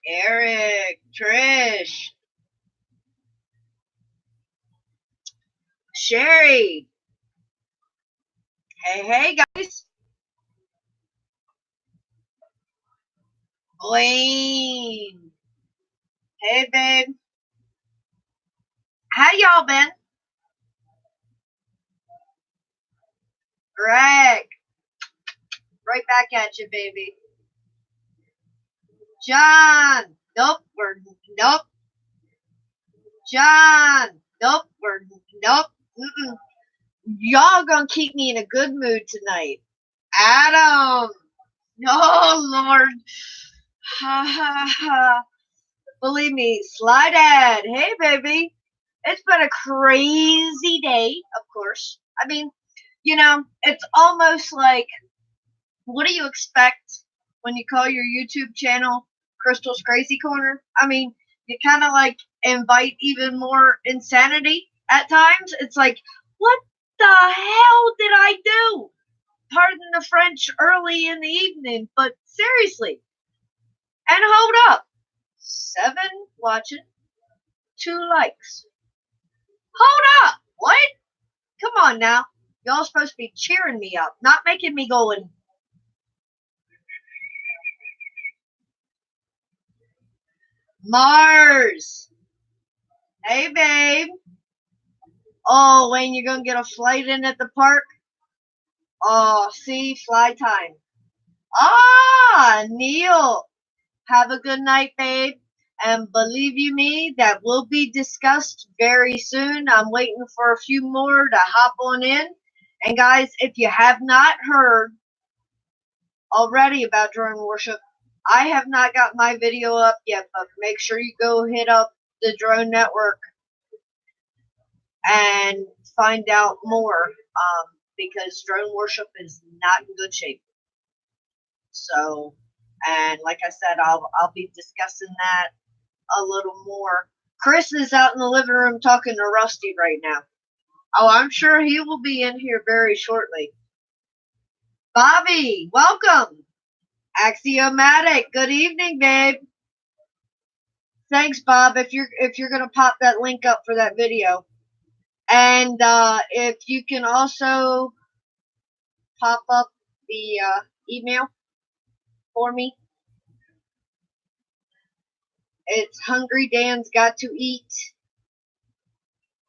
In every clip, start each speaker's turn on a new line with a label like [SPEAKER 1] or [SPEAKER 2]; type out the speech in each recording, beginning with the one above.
[SPEAKER 1] Eric, Trish, Sherry. Hey, guys. Wayne. Hey, babe. How y'all been? Greg. Right back at you, baby. John. Nope. Nope. John. Nope. Nope. Mm-mm. Y'all gonna keep me in a good mood tonight. Adam. Oh, Lord. Ha, ha, ha. Believe me, Sly Dad. Hey, baby. It's been a crazy day, of course. I mean, it's almost like, what do you expect when you call your YouTube channel Crystal's Crazy Corner? I mean, you kind of like invite even more insanity at times. It's like, what the hell did I do? Pardon the French early in the evening, but seriously. And hold up. 7 watching, 2 likes. Hold up. What? Come on now. Y'all supposed to be cheering me up, not making me going. Mars. Hey, babe. Oh, Wayne, you're going to get a flight in at the park? Oh, see, fly time. Ah, Neil. Have a good night, babe. And believe you me, that will be discussed very soon. I'm waiting for a few more to hop on in. And guys, if you have not heard already about drone worship, I have not got my video up yet, but make sure you go hit up the Drone Network and find out more, because drone worship is not in good shape. So, and like I said, I'll be discussing that a little more. Chris is out in the living room talking to Rusty right now. Oh, I'm sure he will be in here very shortly. Bobby, welcome. Axiomatic, good evening, babe. Thanks, Bob. If you're gonna pop that link up for that video, and if you can also pop up the email for me. It's Hungry Dan's Got to Eat.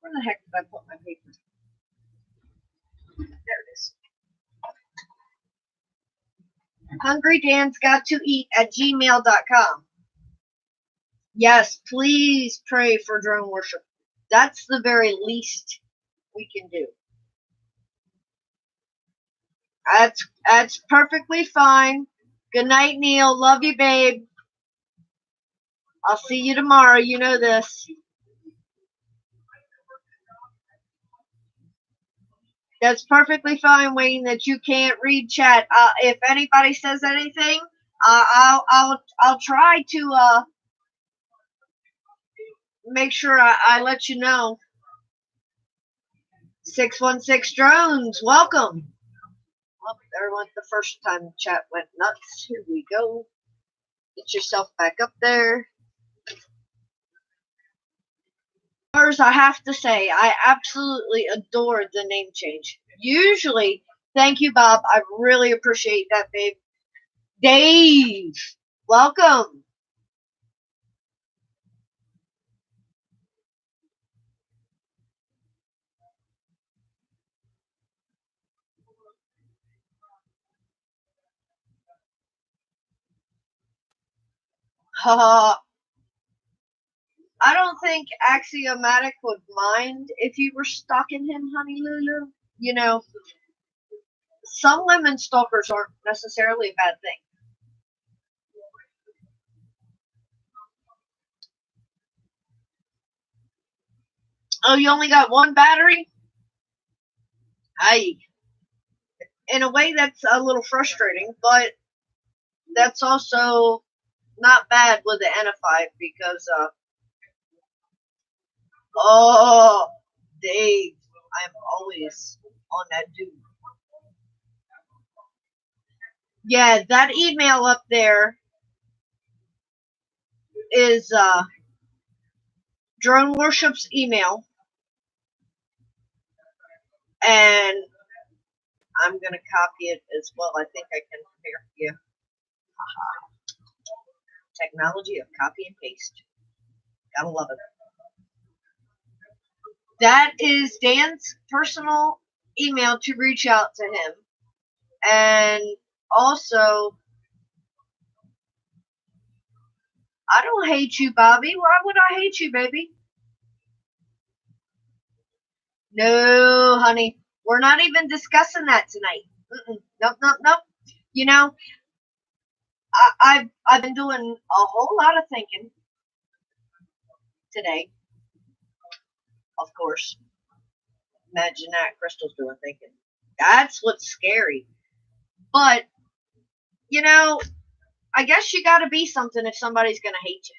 [SPEAKER 1] Where the heck did I put my paper? There it is. HungryDansGotToEat@gmail.com. Yes, please pray for drone worship. That's the very least we can do. That's perfectly fine. Good night, Neil. Love you, babe. I'll see you tomorrow. You know this. That's perfectly fine, Wayne, that you can't read chat. If anybody says anything, I'll try to make sure I let you know. 616 drones, welcome. Well, there went the first time the chat went nuts. Here we go. Get yourself back up there. I have to say, I absolutely adore the name change. Usually, thank you, Bob. I really appreciate that, babe. Dave, welcome. I don't think Axiomatic would mind if you were stalking him, honey Lulu. You know, some women stalkers aren't necessarily a bad thing. Oh, you only got one battery? In a way, that's a little frustrating, but that's also not bad with the N5 because, oh, Dave, I'm always on that dude. Yeah, that email up there is Drone Worship's email, and I'm going to copy it as well. I think I can here. Yeah. Technology of copy and paste. Gotta love it. That is Dan's personal email to reach out to him. And also, I don't hate you, Bobby. Why would I hate you, baby? No, honey. We're not even discussing that tonight. Nope, nope, nope. You know, I've been doing a whole lot of thinking today. Of course. Imagine that. Crystal's doing thinking. That's what's scary. But, you know, I guess you gotta be something if somebody's gonna hate you.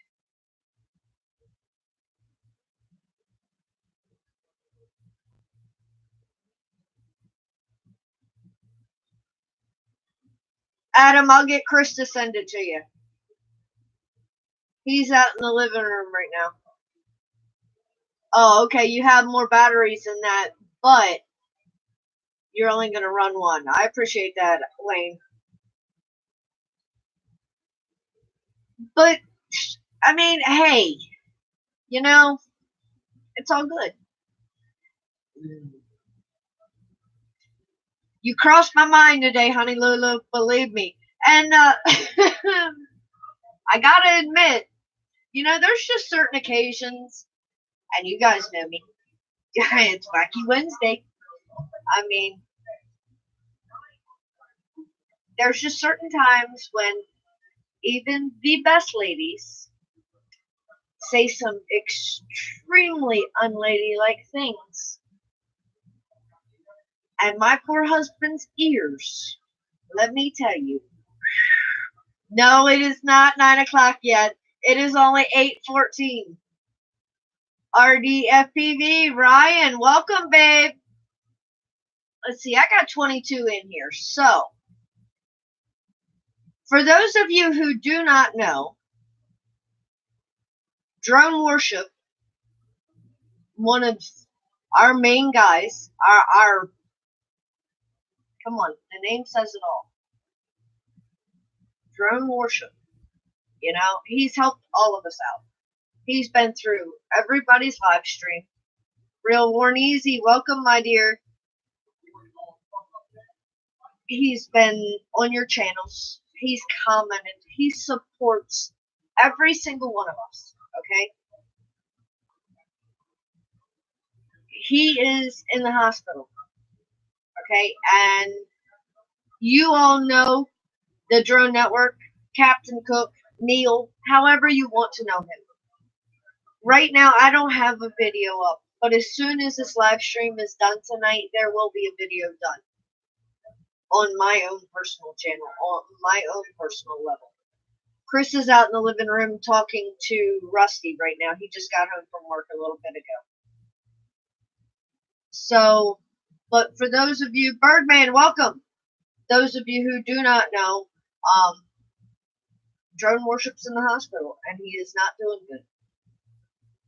[SPEAKER 1] Adam, I'll get Chris to send it to you. He's out in the living room right now. Oh, okay, you have more batteries than that, but you're only going to run one. I appreciate that, Wayne. But, I mean, hey, you know, it's all good. You crossed my mind today, honey Lulu, believe me. And I gotta admit, you know, there's just certain occasions, and you guys know me, it's Wacky Wednesday. I mean, there's just certain times when even the best ladies say some extremely unladylike things. And my poor husband's ears, let me tell you, no, it is not 9 o'clock yet. It is only 8:14. RDFPV, Ryan, welcome, babe. Let's see, I got 22 in here. So, for those of you who do not know, Drone Worship, one of our main guys, our come on, the name says it all. Drone Worship. You know, he's helped all of us out. He's been through everybody's live stream. Real Worn Easy, welcome, my dear. He's been on your channels. He's commented. He supports every single one of us. Okay? He is in the hospital. Okay? And you all know the Drone Network, Captain Cook, Neil, however you want to know him. Right now, I don't have a video up, but as soon as this live stream is done tonight, there will be a video done on my own personal channel, on my own personal level. Chris is out in the living room talking to Rusty right now. He just got home from work a little bit ago. So, but for those of you, Birdman, welcome. Those of you who do not know, Drone Worship's in the hospital, and he is not doing good.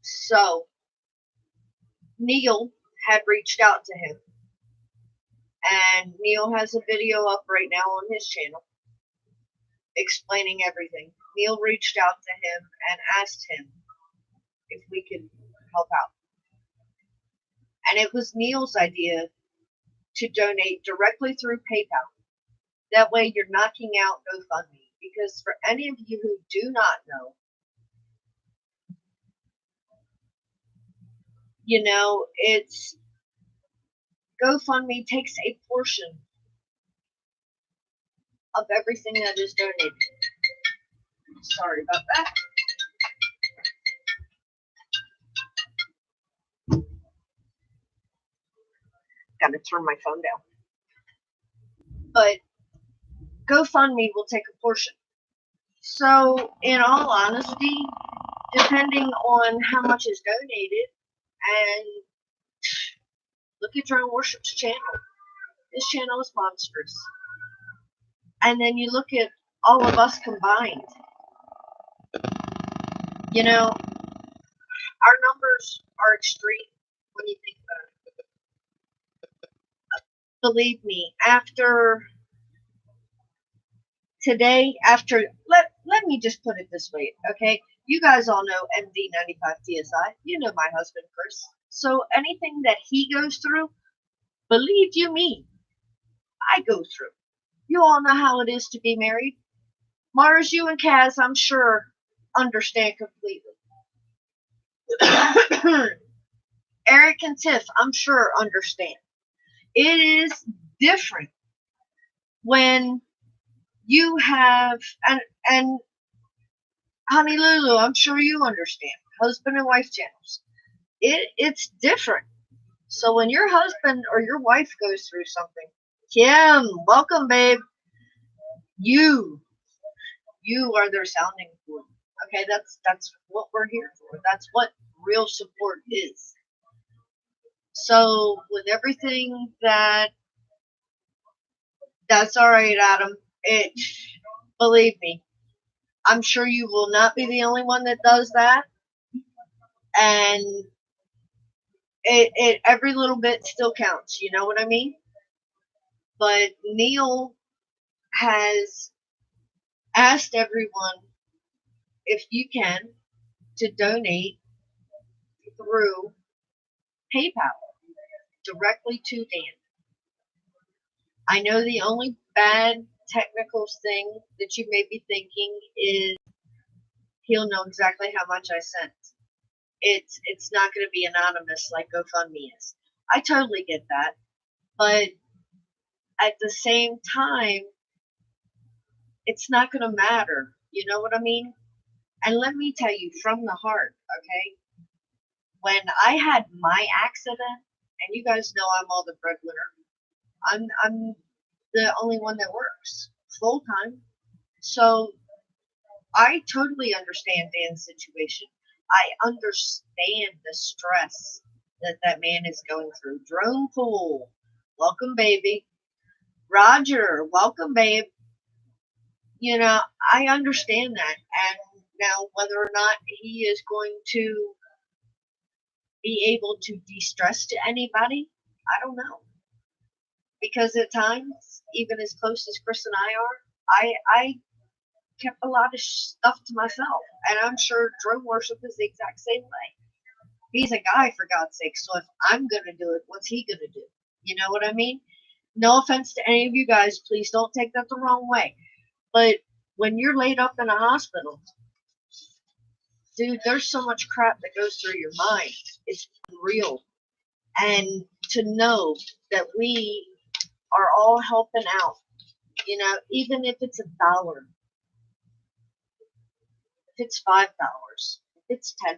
[SPEAKER 1] So, Neil had reached out to him, and Neil has a video up right now on his channel explaining everything. Neil reached out to him and asked him if we could help out. And it was Neil's idea to donate directly through PayPal. That way you're knocking out GoFundMe. Because for any of you who do not know, you know, it's GoFundMe takes a portion of everything that is donated. Sorry about that. Gotta turn my phone down. But GoFundMe will take a portion. So, in all honesty, depending on how much is donated, and look at Drone Worship's channel. This channel is monstrous. And then you look at all of us combined. You know, our numbers are extreme when you think about it. Believe me, after today, let me just put it this way, okay? You guys all know MD95 TSI. You know my husband, Chris. So anything that he goes through, believe you me, I go through. You all know how it is to be married. Mars, you and Kaz, I'm sure, understand completely. Eric and Tiff, I'm sure, understand. It is different when you have, and Honey Lulu, I'm sure you understand, husband and wife channels. It's different. So when your husband or your wife goes through something, Kim, welcome, babe. You are their sounding board. Okay, that's what we're here for. That's what real support is. So with everything that's all right, Adam. Believe me, I'm sure you will not be the only one that does that. And it every little bit still counts. You know what I mean? But Neil has asked everyone if you can to donate through PayPal directly to Dan. I know the only bad technical thing that you may be thinking is he'll know exactly how much I sent. It's not going to be anonymous like GoFundMe is. I totally get that, but at the same time, it's not going to matter. You know what I mean? And let me tell you from the heart, okay? When I had my accident, and you guys know I'm all the breadwinner, I'm the only one that works full time. So I totally understand Dan's situation. I understand the stress that man is going through. Drone Pool, welcome, baby. Roger, welcome, babe. You know, I understand that. And now, whether or not he is going to be able to de stress to anybody, I don't know. Because at times, even as close as Chris and I are, I kept a lot of stuff to myself. And I'm sure drone worship is the exact same way. He's a guy, for God's sake. So if I'm going to do it, what's he going to do? You know what I mean? No offense to any of you guys. Please don't take that the wrong way. But when you're laid up in a hospital, dude, there's so much crap that goes through your mind. It's real. And to know that we are all helping out, you know, even if it's $1, if it's $5, if it's $10,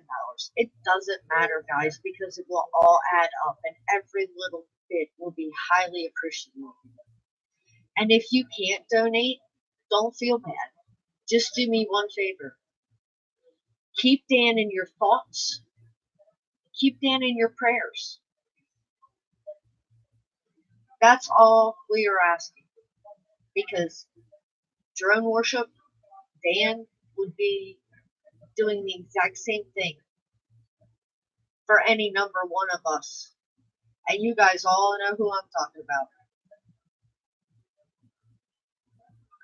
[SPEAKER 1] it doesn't matter, guys, because it will all add up and every little bit will be highly appreciated. And if you can't donate, don't feel bad. Just do me one favor. Keep Dan in your thoughts. Keep Dan in your prayers. That's all we are asking. Because drone worship, Dan would be doing the exact same thing for any number one of us. And you guys all know who I'm talking about.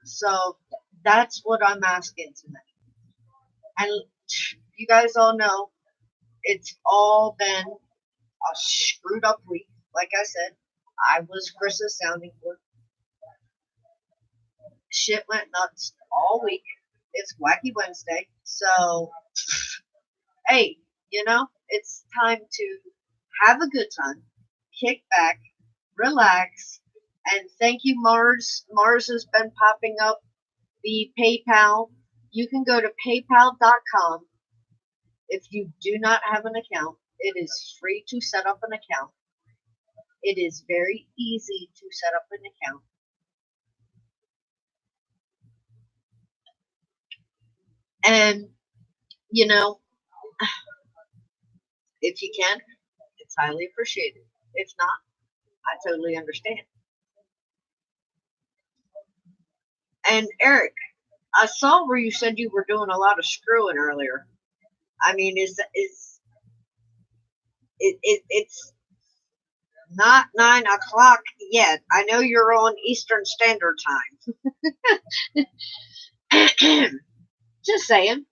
[SPEAKER 1] So that's what I'm asking tonight. And you guys all know it's all been a screwed up week. Like I said, I was Chris's sounding board. Shit went nuts all week. It's Wacky Wednesday. So, hey, you know, it's time to have a good time, kick back, relax, and thank you, Mars. Mars has been popping up the PayPal. You can go to paypal.com. If you do not have an account, it is free to set up an account. It is very easy to set up an account. And, you know, if you can, it's highly appreciated. If not, I totally understand. And Eric, I saw where you said you were doing a lot of screwing earlier. I mean, it's not 9 o'clock yet. I know you're on Eastern Standard Time. Just saying.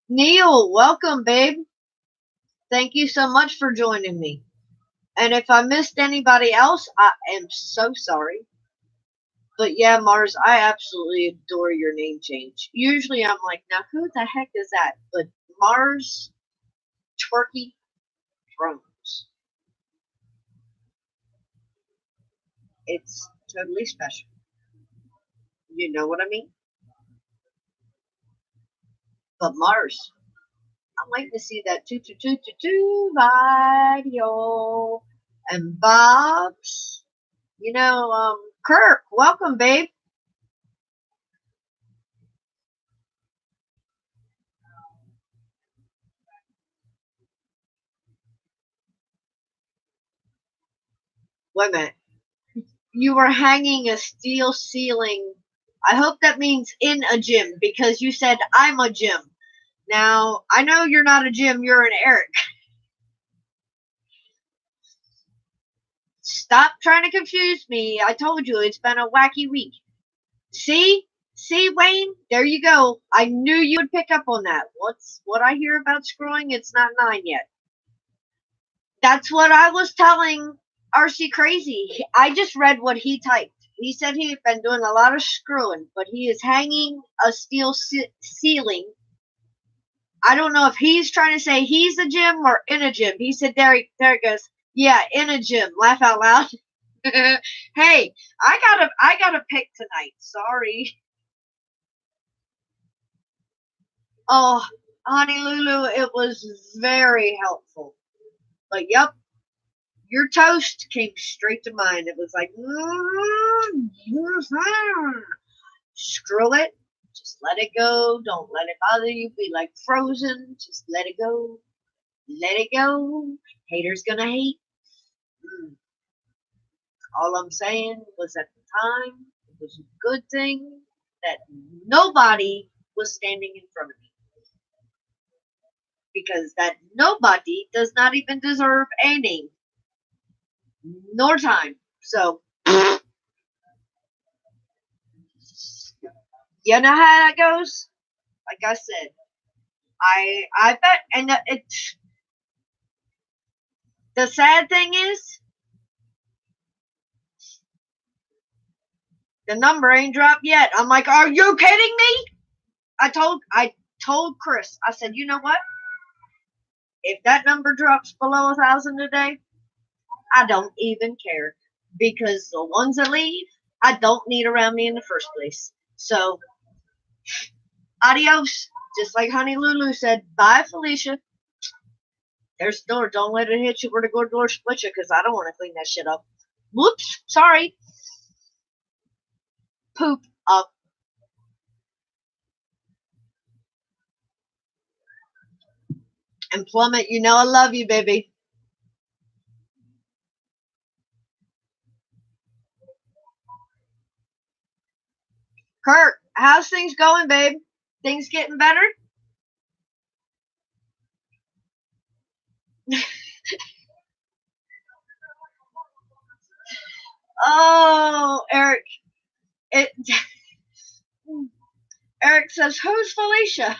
[SPEAKER 1] Neil, welcome, babe. Thank you so much for joining me. And if I missed anybody else, I am so sorry. But yeah, Mars, I absolutely adore your name change. Usually I'm like, now who the heck is that? But Mars Twerky Thrones. It's totally special. You know what I mean? But Mars, I'm waiting to see that 22222 video. And Bob's, Kirk, welcome, babe. Wait a minute. You were hanging a steel ceiling. I hope that means in a gym because you said I'm a gym. Now, I know you're not a gym, you're an Eric. Stop trying to confuse me. I told you it's been a wacky week. See, Wayne? There you go. I knew you would pick up on that. What I hear about screwing? It's not 9 yet. That's what I was telling RC Crazy. I just read what he typed. He said he had been doing a lot of screwing, but he is hanging a steel ceiling. I don't know if he's trying to say he's a gym or in a gym. He said, there it goes. Yeah, in a gym. Laugh out loud. Hey, I gotta pick tonight. Sorry. Oh, honey Lulu, it was very helpful. But yep, your toast came straight to mind. It was like, screw it. Just let it go. Don't let it bother you. Be like Frozen. Just let it go. Let it go. Haters gonna hate. All I'm saying was at the time, it was a good thing that nobody was standing in front of me. Because that nobody does not even deserve a name. Nor time. So, you know how that goes? Like I said, I bet, and it's the sad thing is, the number ain't dropped yet. I'm like, are you kidding me? I told Chris, I said, you know what? If that number drops below 1,000 a day, I don't even care because the ones that leave, I don't need around me in the first place. So, adios. Just like Honey Lulu said, bye, Felicia. There's the door. Don't let it hit you where the door split you because I don't want to clean that shit up. Whoops. Sorry. Poop up. And Plummet, you know I love you, baby. Kurt, how's things going, babe? Things getting better? Oh, Eric. Eric says, who's Felicia?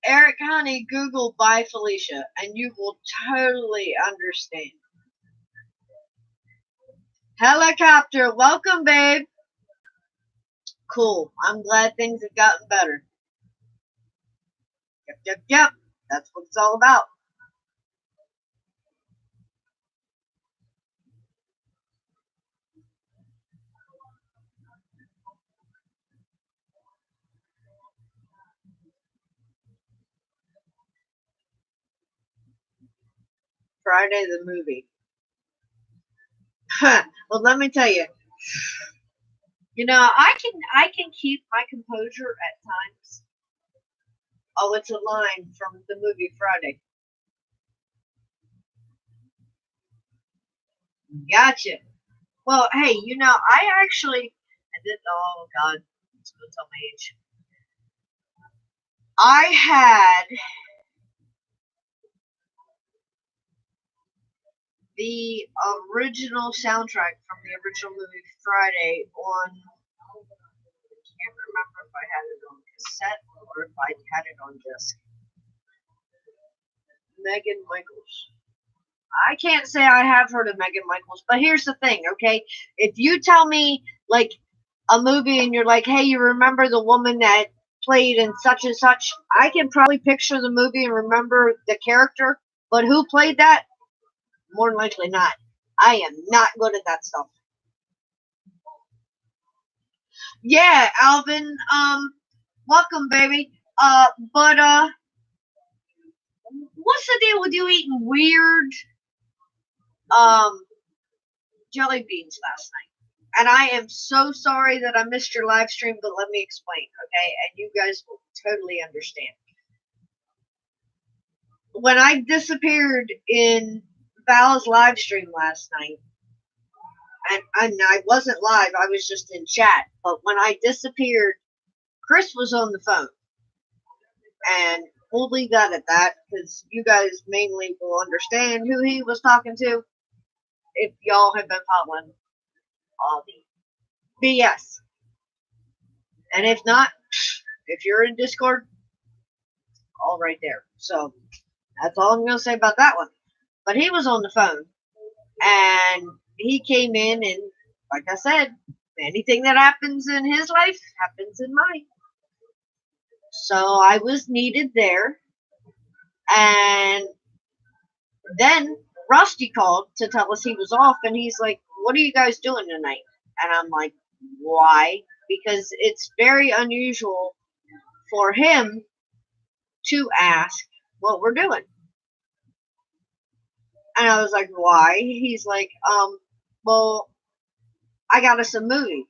[SPEAKER 1] Eric, honey, Google by Felicia, and you will totally understand. Helicopter, welcome, babe. Cool. I'm glad things have gotten better. Yep. That's what it's all about. Friday the movie. Well, let me tell you. You know, I can keep my composure at times. Oh, it's a line from the movie Friday. Gotcha. Well, hey, I actually did. Oh God, It's going to tell my age. I had the original soundtrack from the original movie Friday on, I can't remember if I had it on cassette or if I had it on disc. Megan Michaels. I can't say I have heard of Megan Michaels, but here's the thing, okay? If you tell me, like, a movie and you're like, hey, you remember the woman that played in such and such, I can probably picture the movie and remember the character, but who played that? More than likely not. I am not good at that stuff. Yeah, Alvin, welcome, baby. But what's the deal with you eating weird, jelly beans last night? And I am so sorry that I missed your live stream, but let me explain, okay? And you guys will totally understand. When I disappeared in Val's live stream last night, and I wasn't live, I was just in chat, but when I disappeared, Chris was on the phone. And we'll leave that at that, because you guys mainly will understand who he was talking to if y'all have been following all the BS. And if not, if you're in Discord, all right there. So that's all I'm going to say about that one. But he was on the phone, and he came in, and like I said, anything that happens in his life happens in mine. So I was needed there, and then Rusty called to tell us he was off, and he's like, what are you guys doing tonight? And I'm like, why? Because it's very unusual for him to ask what we're doing. And I was like, why? He's like, well, I got us a movie.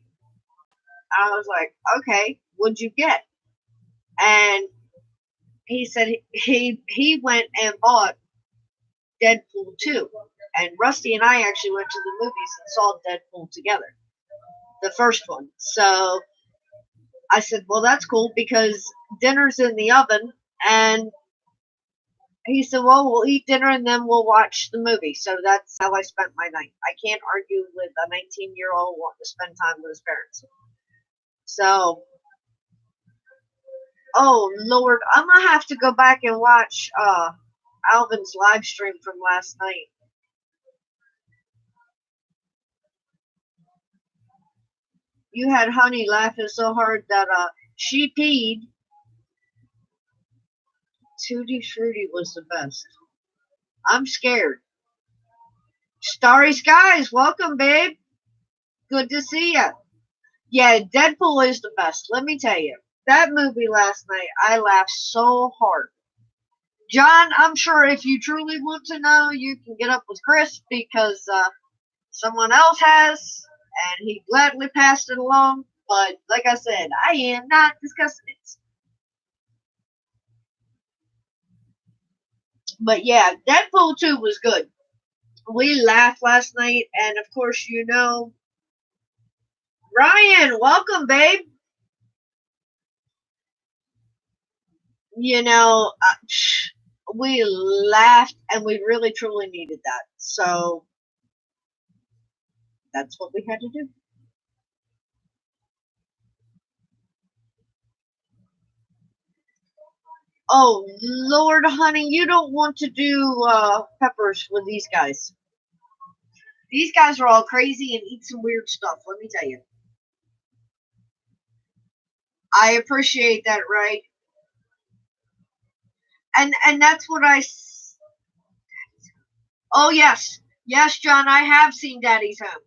[SPEAKER 1] I was like, okay, what'd you get? And he said he went and bought Deadpool 2. And Rusty and I actually went to the movies and saw Deadpool together. The first one. So I said, well, that's cool because dinner's in the oven. And he said, well, we'll eat dinner and then we'll watch the movie. So that's how I spent my night. I can't argue with a 19-year-old wanting to spend time with his parents. So, oh, Lord, I'm going to have to go back and watch Alvin's live stream from last night. You had Honey laughing so hard that she peed. Tutti Frutti was the best. I'm scared. Starry Skies, welcome, babe. Good to see you. Yeah, Deadpool is the best. Let me tell you. That movie last night, I laughed so hard. John, I'm sure if you truly want to know, you can get up with Chris because someone else has, and he gladly passed it along. But like I said, I am not discussing it. But yeah, Deadpool 2 was good. We laughed last night, and of course, you know, Ryan, welcome, babe. You know, we laughed, and we really, truly needed that. So that's what we had to do. Oh, Lord, honey, you don't want to do peppers with these guys. These guys are all crazy and eat some weird stuff, let me tell you. I appreciate that, right? And that's what Oh, yes. Yes, John, I have seen Daddy's Home.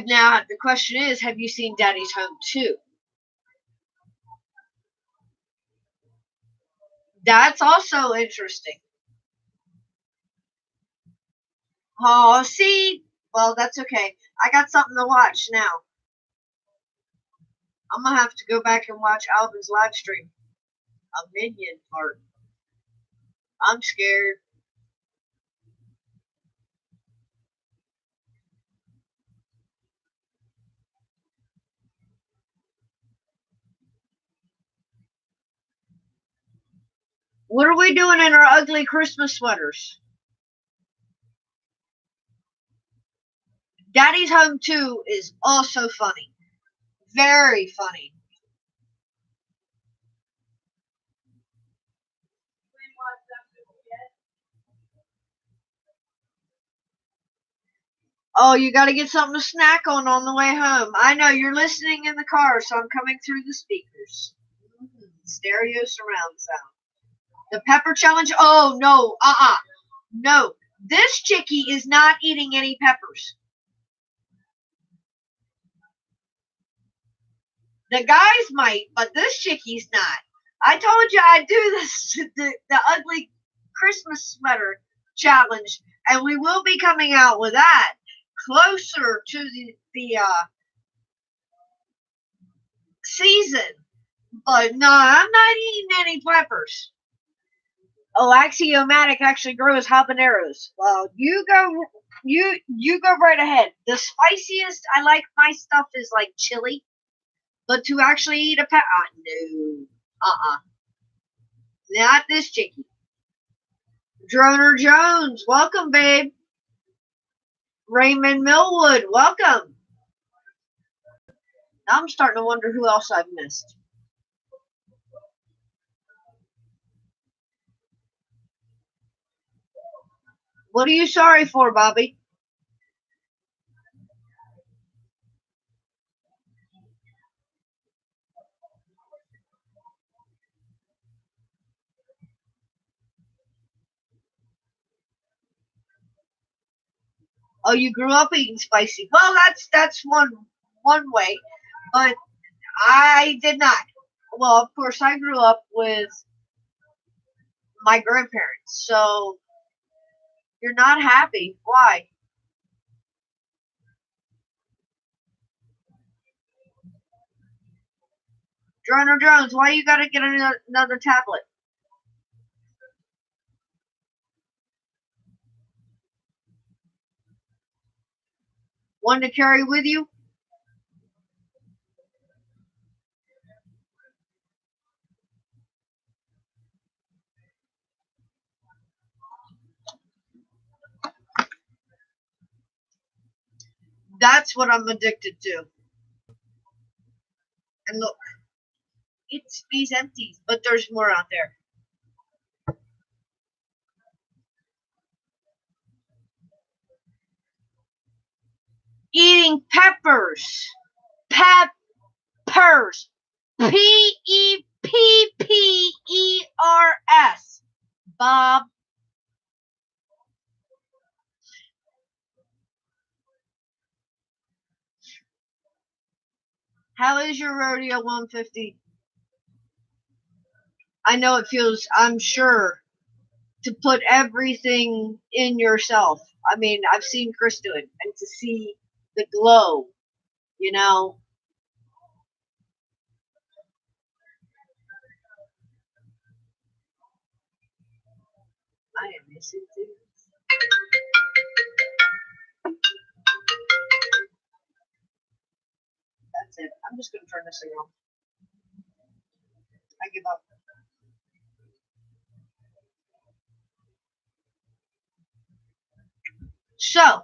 [SPEAKER 1] Now, the question is, have you seen Daddy's Home 2? That's also interesting. Oh, see? Well, that's okay. I got something to watch now. I'm going to have to go back and watch Alvin's live stream. A Minion part. I'm scared. What are we doing in our ugly Christmas sweaters? Daddy's Home 2 is also funny. Very funny. Oh, you got to get something to snack on the way home. I know, you're listening in the car, so I'm coming through the speakers. Stereo surround sound. The pepper challenge? Oh, no. No. This chickie is not eating any peppers. The guys might, but this chickie's not. I told you I'd do this, the ugly Christmas sweater challenge, and we will be coming out with that closer to the season. But no, I'm not eating any peppers. Oh, Axiomatic actually grows habaneros. Well, you go right ahead. The spiciest I like my stuff is like chili, but to actually eat a pepper, no, not this chickie. Droner Jones, welcome, babe. Raymond Millwood, welcome. Now I'm starting to wonder who else I've missed. What are you sorry for, Bobby? Oh, you grew up eating spicy. Well, that's one way, but I did not. Well, of course, I grew up with my grandparents, so you're not happy. Why? Droner Jones, why you gotta get another tablet? One to carry with you? That's what I'm addicted to. And look, it's these empties, but there's more out there. Eating peppers. Peppers. Peppers. Bob. How is your rodeo 150? I know it feels, I'm sure, to put everything in yourself. I mean, I've seen Chris do it, and to see the glow, you know. I am missing too. That's it. I'm just going to turn this thing off. I give up. So,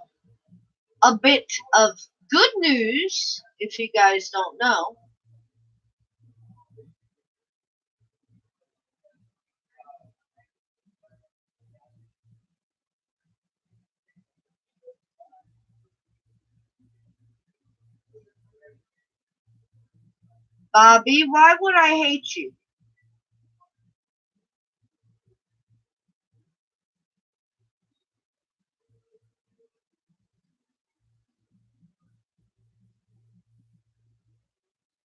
[SPEAKER 1] a bit of good news, if you guys don't know. Bobby, why would I hate you?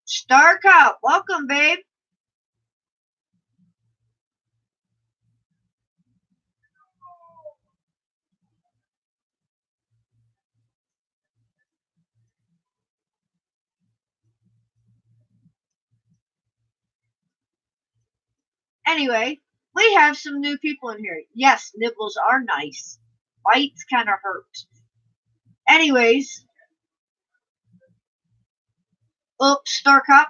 [SPEAKER 1] Star Cup, welcome, babe. Anyway, we have some new people in here. Yes, nibbles are nice. Bites kind of hurt. Anyways, Star Cup.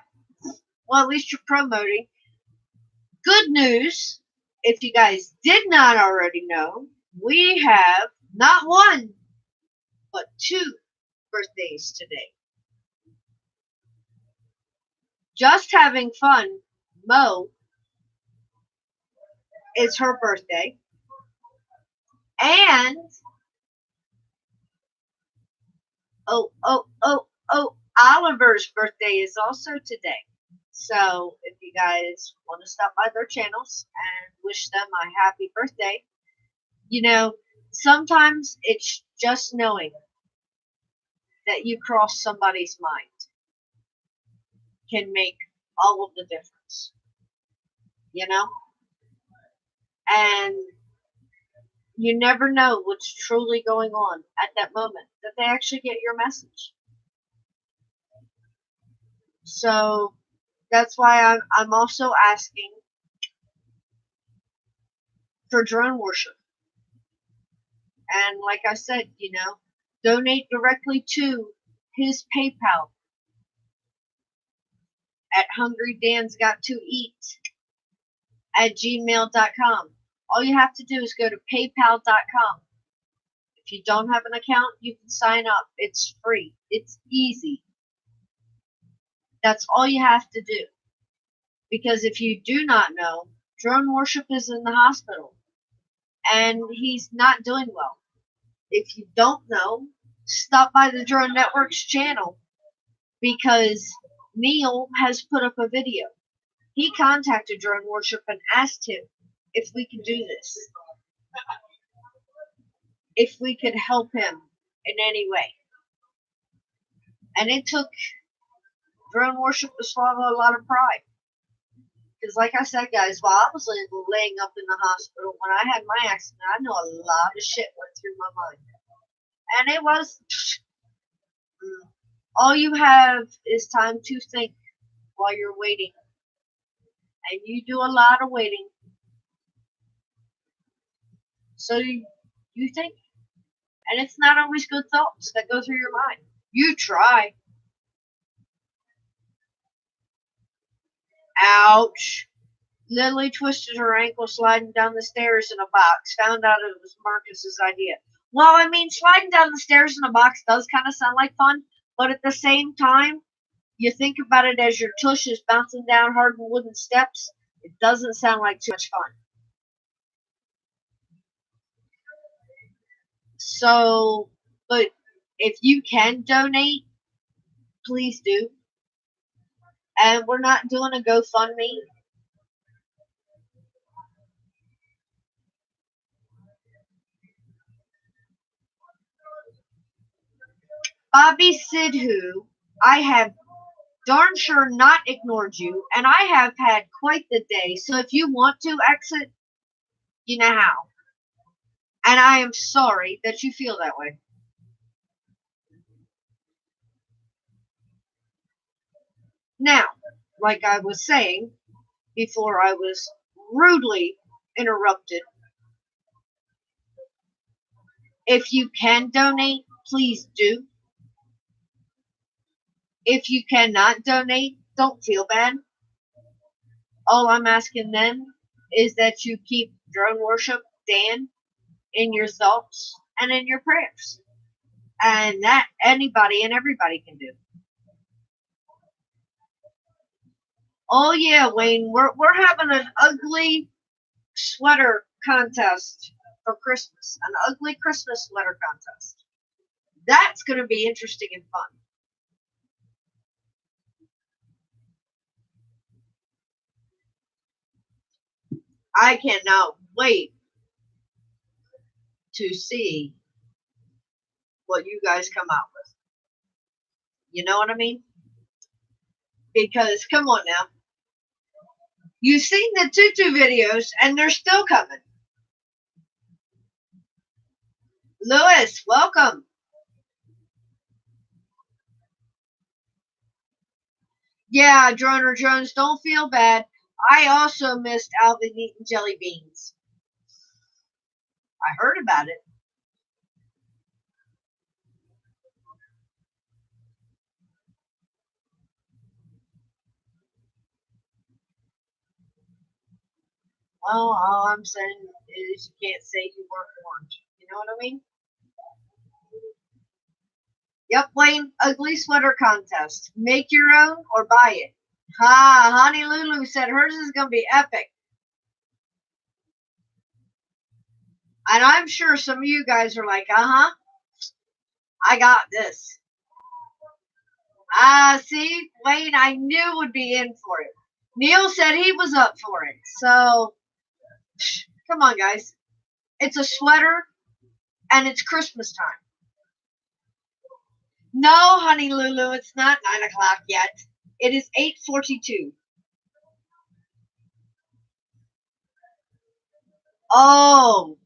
[SPEAKER 1] Well, at least you're promoting. Good news. if you guys did not already know, we have not one, but two birthdays today. Just having fun, Mo, it's her birthday. And Oliver's birthday is also today. So if you guys want to stop by their channels and wish them a happy birthday, you know, sometimes it's just knowing that you crossed somebody's mind can make all of the difference, you know? And you never know what's truly going on at that moment, that they actually get your message. So that's why I'm also asking for drone worship. And like I said, you know, donate directly to his PayPal at hungrydansgottoeat@gmail.com. All you have to do is go to paypal.com. If you don't have an account, you can sign up. It's free. It's easy. That's all you have to do. Because if you do not know, drone worship is in the hospital. And he's not doing well. If you don't know, stop by the Drone Network's channel. Because Neil has put up a video. He contacted Drone Worship and asked him if we could do this. If we could help him in any way. And it took Drone Worship to swallow a lot of pride. Because like I said, guys, while I was laying up in the hospital, when I had my accident, I know a lot of shit went through my mind. And it was, all you have is time to think while you're waiting. And you do a lot of waiting. So you think. And it's not always good thoughts that go through your mind. You try. Ouch. Lily twisted her ankle sliding down the stairs in a box. Found out it was Marcus's idea. Well, I mean, sliding down the stairs in a box does kind of sound like fun, but at the same time, you think about it as your tush is bouncing down hard wooden steps. It doesn't sound like too much fun. So, but if you can donate, please do. And we're not doing a GoFundMe. Bobby Sidhu, I have darn sure not ignored you, and I have had quite the day. So if you want to exit, you know how. And I am sorry that you feel that way. Now, like I was saying before I was rudely interrupted, if you can donate, please do. If you cannot donate, don't feel bad. All I'm asking then is that you keep Drone Worship Dan in your thoughts and in your prayers. And that anybody and everybody can do. Oh yeah, Wayne, we're having an ugly sweater contest for Christmas. An ugly Christmas sweater contest. That's going to be interesting and fun. I cannot wait to see what you guys come out with. You know what I mean? Because, come on now. You've seen the tutu videos, and they're still coming. Lewis, welcome. Yeah, Droner Jones, don't feel bad. I also missed Alvin eating jelly beans. I heard about it. Well, all I'm saying is you can't say you weren't warned. You know what I mean? Yep, Wayne. Ugly sweater contest. Make your own or buy it. Ha! Honey Lulu said hers is gonna be epic, and I'm sure some of you guys are like, I got this. See, Wayne, I knew would be in for it. Neil said he was up for it. So, come on, guys. It's a sweater, and it's Christmas time. No, honey Lulu, it's not 9 o'clock yet. It is 8:42. Oh,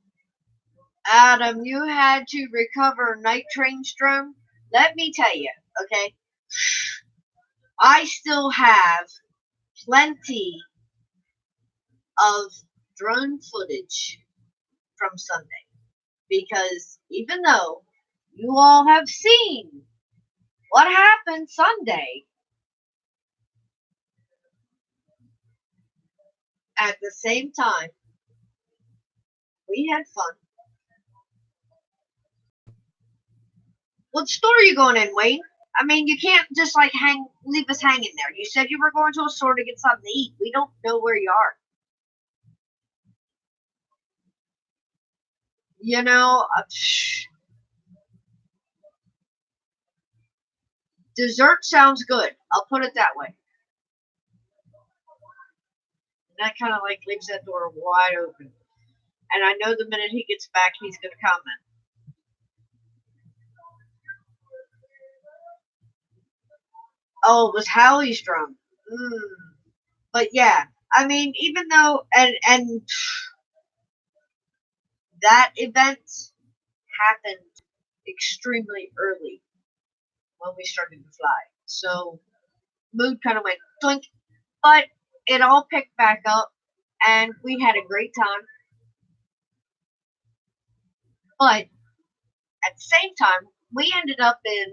[SPEAKER 1] Adam, you had to recover Night Train's drone? Let me tell you, okay? I still have plenty of drone footage from Sunday. Because even though you all have seen what happened Sunday, at the same time, we had fun. What store are you going in, Wayne? I mean, you can't just like leave us hanging there. You said you were going to a store to get something to eat. We don't know where you are. You know, dessert sounds good. I'll put it that way. And that kind of like leaves that door wide open. And I know the minute he gets back, he's going to comment. Oh, it was Hallie's drum. But yeah, I mean, even though and that event happened extremely early when we started to fly, so mood kind of went doink, but it all picked back up, and we had a great time. But at the same time, we ended up in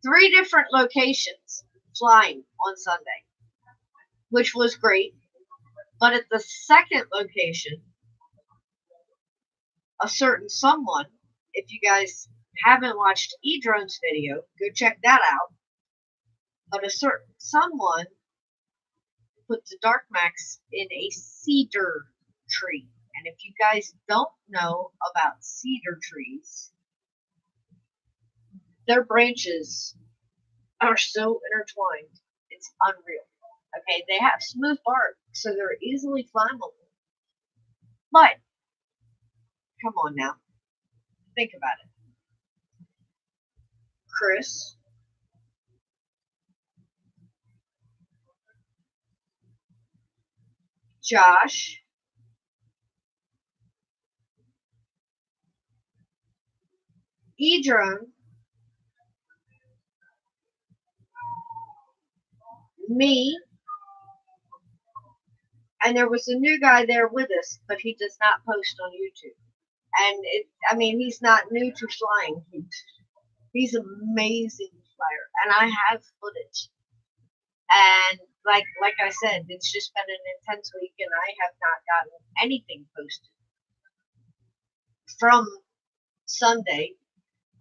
[SPEAKER 1] 3 different locations flying on Sunday, which was great. But at the second location, a certain someone, if you guys haven't watched eDrone's video, go check that out. But a certain someone put the Dark Max in a cedar tree. And if you guys don't know about cedar trees, their branches are so intertwined, it's unreal. Okay, they have smooth bark, so they're easily climbable. But, come on now, think about it. Chris, Josh, eDrone, me, and there was a new guy there with us, but he does not post on YouTube. And I mean, he's not new to flying. He's an amazing flyer, and I have footage. And like I said, it's just been an intense week, and I have not gotten anything posted from Sunday.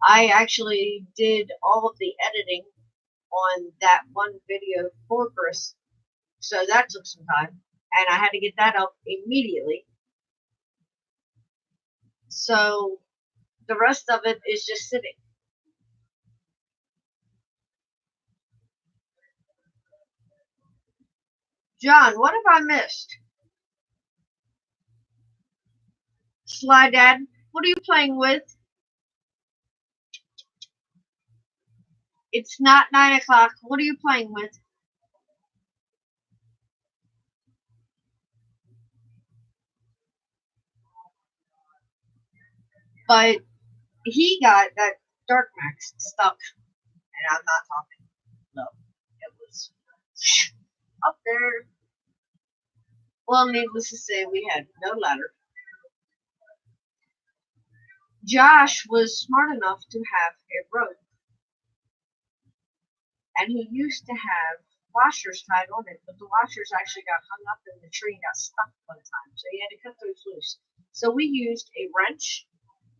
[SPEAKER 1] I actually did all of the editing on that one video for Chris, so that took some time, and I had to get that up immediately. So the rest of it is just sitting. John, what have I missed? Sly Dad, what are you playing with? It's not 9 o'clock. What are you playing with? But he got that Dark Max stuck, and I'm not talking. No, it was up there. Well, needless to say, we had no ladder. Josh was smart enough to have a rope, and he used to have washers tied on it, but the washers actually got hung up in the tree and got stuck one time, so he had to cut those loose. So we used a wrench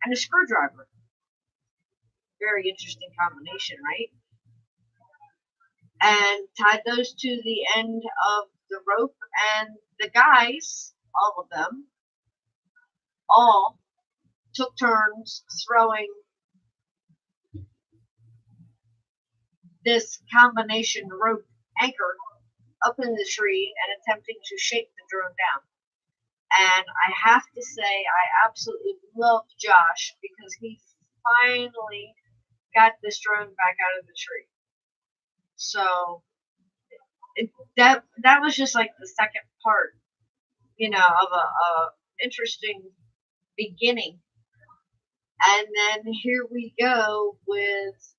[SPEAKER 1] and a screwdriver. Very interesting combination, right? And tied those to the end of the rope, and the guys, all of them, all took turns throwing this combination rope anchor up in the tree and attempting to shake the drone down. And I have to say, I absolutely love Josh because he finally got this drone back out of the tree. So that was just like the second part, of a interesting beginning. And then here we go with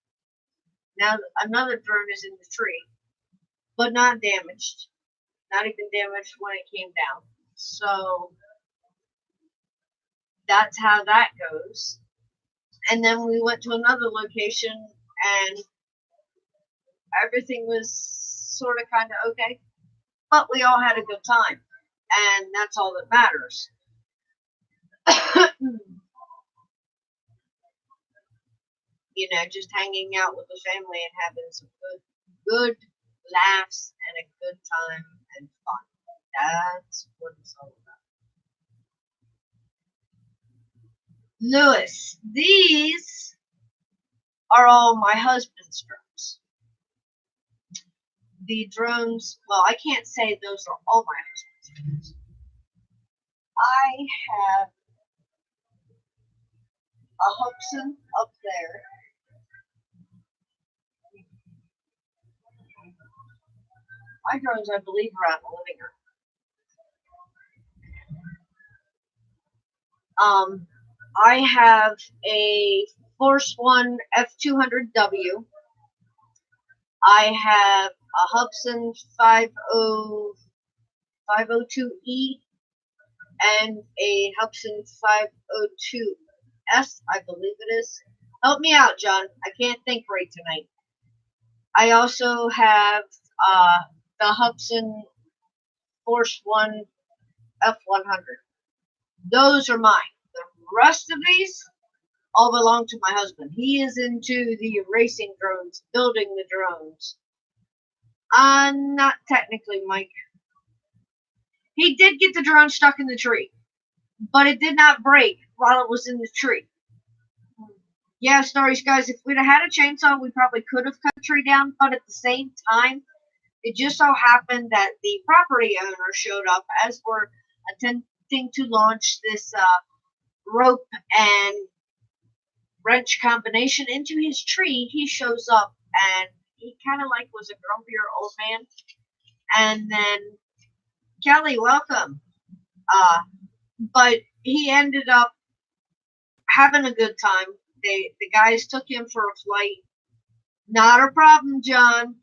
[SPEAKER 1] now another drone is in the tree, but not damaged. Not even damaged when it came down. So that's how that goes. And then we went to another location and everything was sort of kind of okay. But we all had a good time. And that's all that matters. Just hanging out with the family and having some good laughs and a good time and fun. That's what it's all about. Lewis, these are all my husband's drones. The drones, well, I can't say those are all my husband's drones. I have a Hobson up there. My drones, I believe, are out in the living room. I have a Force One F200W. I have a Hobson 502E and a Hobson 502S, I believe it is. Help me out, John. I can't think right tonight. I also have the Hobson Force One F100. Those are mine. The rest of these all belong to my husband. He is into the racing drones, building the drones. Not technically, Mike. He did get the drone stuck in the tree, but it did not break while it was in the tree. Yeah, Stories, guys, if we'd have had a chainsaw, we probably could have cut the tree down, but at the same time, it just so happened that the property owner showed up as we're attempting to launch this rope and wrench combination into his tree. He shows up and he kind of was a grumpier old man. And then Kelly, welcome. But he ended up having a good time. The guys took him for a flight. Not a problem, John.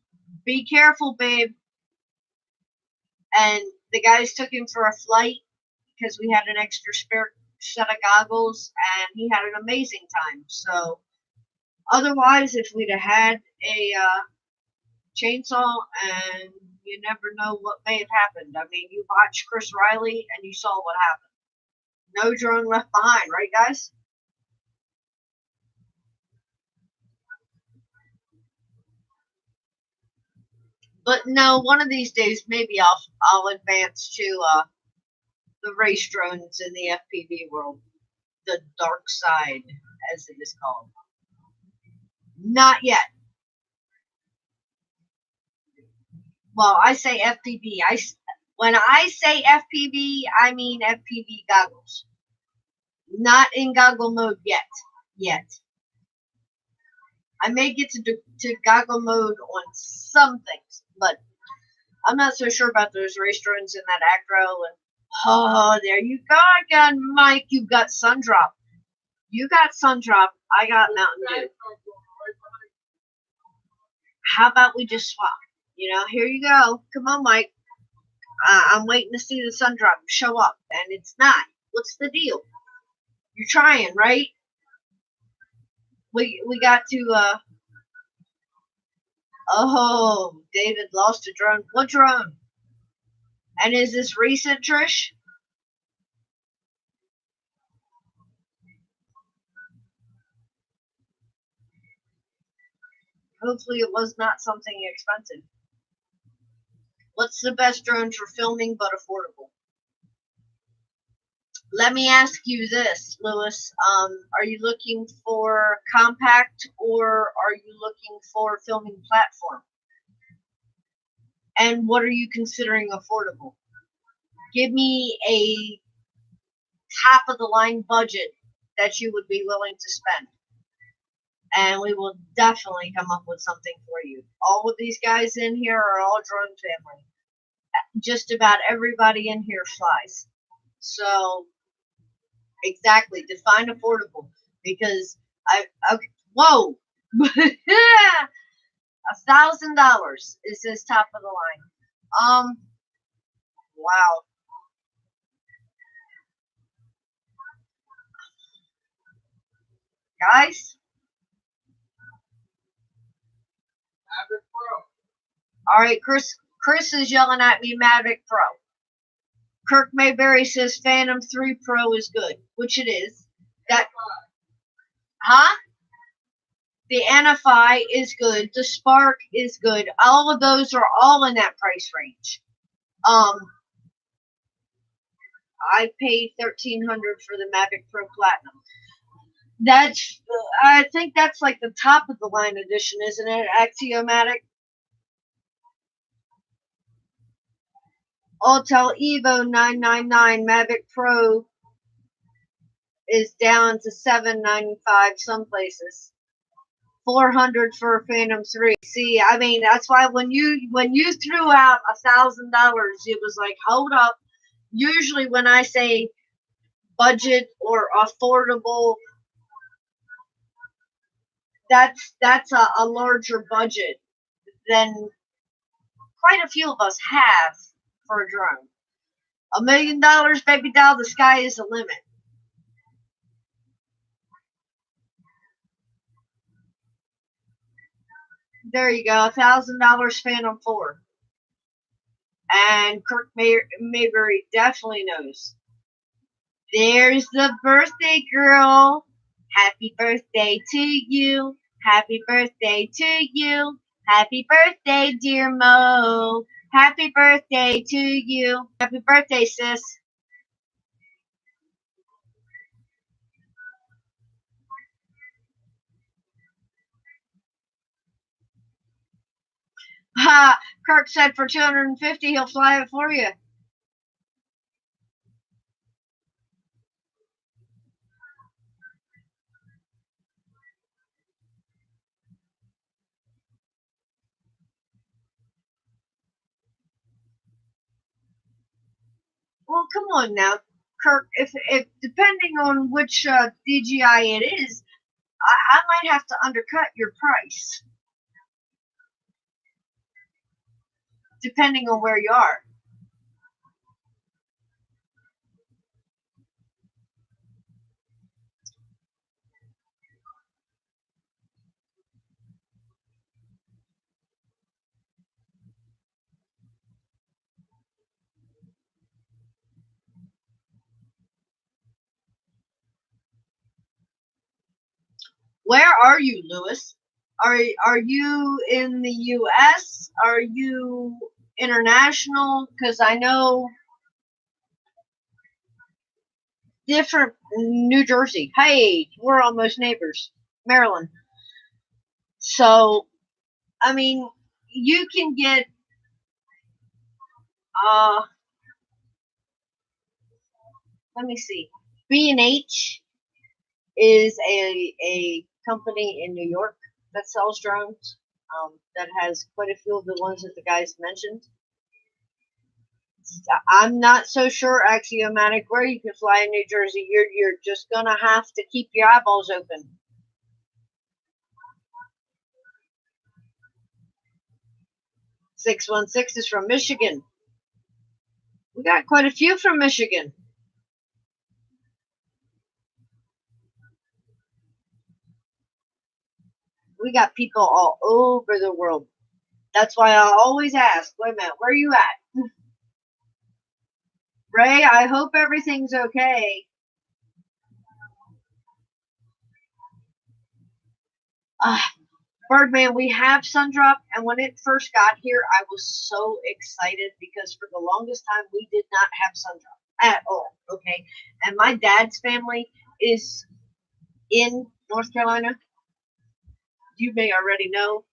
[SPEAKER 1] Be careful, babe. And the guys took him for a flight because we had an extra spare set of goggles, and he had an amazing time. So, otherwise, if we'd have had a chainsaw, and you never know what may have happened. I mean, you watched Chris Riley, and you saw what happened. No drone left behind, right, guys? But no, one of these days, maybe I'll advance to the race drones in the FPV world, the dark side, as it is called. Not yet. Well, I say FPV. When I say FPV, I mean FPV goggles. Not in goggle mode yet. I may get to goggle mode on some things, but I'm not so sure about those race drones in that acro. And oh, there you go again, Mike. You got Sundrop. You got Sundrop. I got Mountain Dew. How about we just swap? Here you go. Come on, Mike. I'm waiting to see the Sundrop show up, and it's not. What's the deal? You're trying, right? We got to Oh, David lost a drone. What drone? And is this recent, Trish? Hopefully it was not something expensive. What's the best drone for filming but affordable? Let me ask you this, Lewis. Are you looking for compact or are you looking for filming platform? And what are you considering affordable? Give me a top of the line budget that you would be willing to spend. And we will definitely come up with something for you. All of these guys in here are all drone family. Just about everybody in here flies. So, exactly, define affordable. Because whoa! $1,000 is this top of the line. Wow. Guys? Mavic Pro. Alright, Chris is yelling at me Mavic Pro. Kirk Mayberry says Phantom 3 Pro is good, which it is. Huh? The NFI is good. The Spark is good. All of those are all in that price range. I paid $1,300 for the Mavic Pro Platinum. I think that's like the top of the line edition, isn't it? Axiomatic. Autel Evo 999 Mavic Pro is down to $795 some places. $400 for Phantom 3. See, I mean, that's why when you threw out $1,000, it was like, hold up. Usually when I say budget or affordable, that's a larger budget than quite a few of us have for a drone. $1 million, baby doll, the sky is the limit. There you go, $1,000 Phantom 4. And Kirk Mayberry definitely knows. There's the birthday girl. Happy birthday to you. Happy birthday to you. Happy birthday, dear Mo. Happy birthday to you. Happy birthday, sis. Ha! Kirk said for $250 he'll fly it for you. Well, come on now, Kirk. If depending on which DJI it is, I might have to undercut your price, depending on where you are. Where are you, Lewis? Are you in the U.S.? Are you international? Because I know different. New Jersey. Hey, we're almost neighbors. Maryland. So, I mean, you can get let me see. B&H is a company in New York that sells drones. That has quite a few of the ones that the guys mentioned. I'm not so sure, Axiomatic, where you can fly in New Jersey. You're just gonna have to keep your eyeballs open. 616 is from Michigan. We got quite a few from Michigan. We got people all over the world. That's why I always ask, wait a minute, where are you at? Ray, I hope everything's okay. Birdman, we have Sundrop, and when it first got here, I was so excited because for the longest time we did not have Sundrop at all. Okay, and my dad's family is in North Carolina. You may already know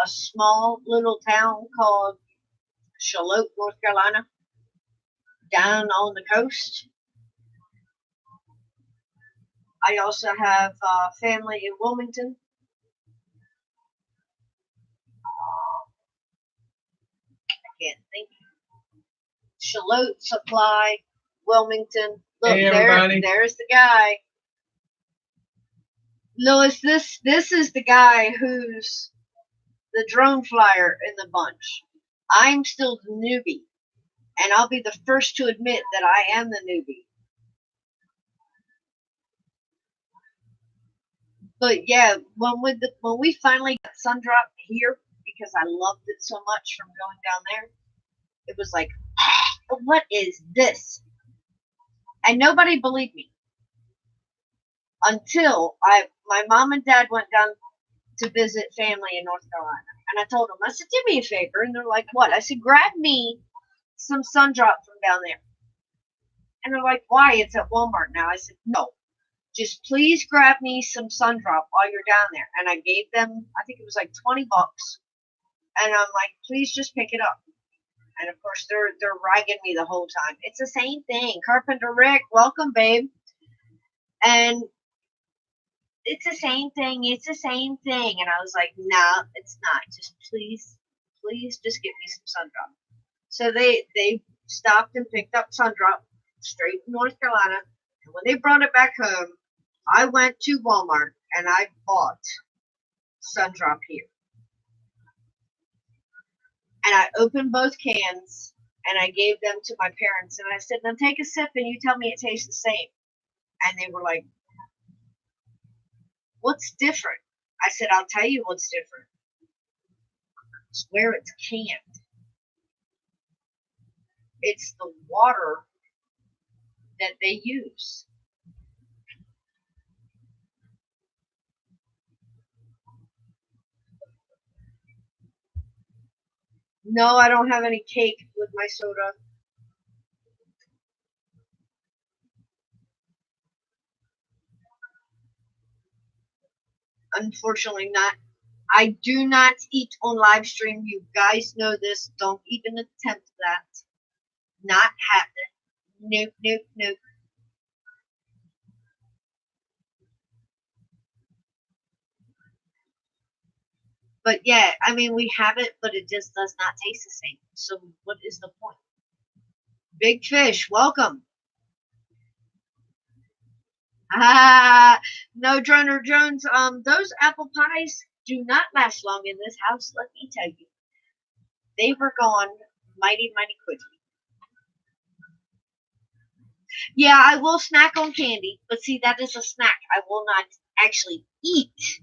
[SPEAKER 1] a small little town called Charlotte, North Carolina, down on the coast. I also have family in Wilmington. I can't think. Charlotte Supply, Wilmington. Look,
[SPEAKER 2] hey,
[SPEAKER 1] there's the guy. Louis, this is the guy who's the drone flyer in the bunch. I'm still the newbie, and I'll be the first to admit that I am the newbie. But yeah, when we finally got Sundrop here, because I loved it so much from going down there, it was like, what is this? And nobody believed me until my mom and dad went down to visit family in North Carolina, and I told them, I said, do me a favor, and they're like, what? I said, grab me some Sundrop from down there. And they're like, why? It's at Walmart now. I said, no. Just please grab me some Sundrop while you're down there. And I gave them, I think it was like $20. And I'm like, please just pick it up. And of course, they're ragging me the whole time. It's the same thing. Carpenter Rick, welcome, babe. And it's the same thing. It's the same thing. And I was like, no, it's not. Just please just get me some Sundrop. So they stopped and picked up Sundrop straight from North Carolina. And when they brought it back home, I went to Walmart and I bought Sundrop here. And I opened both cans and I gave them to my parents. And I said, now take a sip and you tell me it tastes the same. And they were like, what's different? I said, I'll tell you what's different. It's where it's canned. It's the water that they use. No, I don't have any cake with my soda. Unfortunately not. I do not eat on live stream. You guys know this. Don't even attempt that. Not happening. Nope. But yeah, I mean, we have it, but it just does not taste the same. So what is the point? Big Fish, welcome. No, Drunner Jones. Those apple pies do not last long in this house. Let me tell you, they were gone mighty quickly. Yeah, I will snack on candy, but see, that is a snack. I will not actually eat.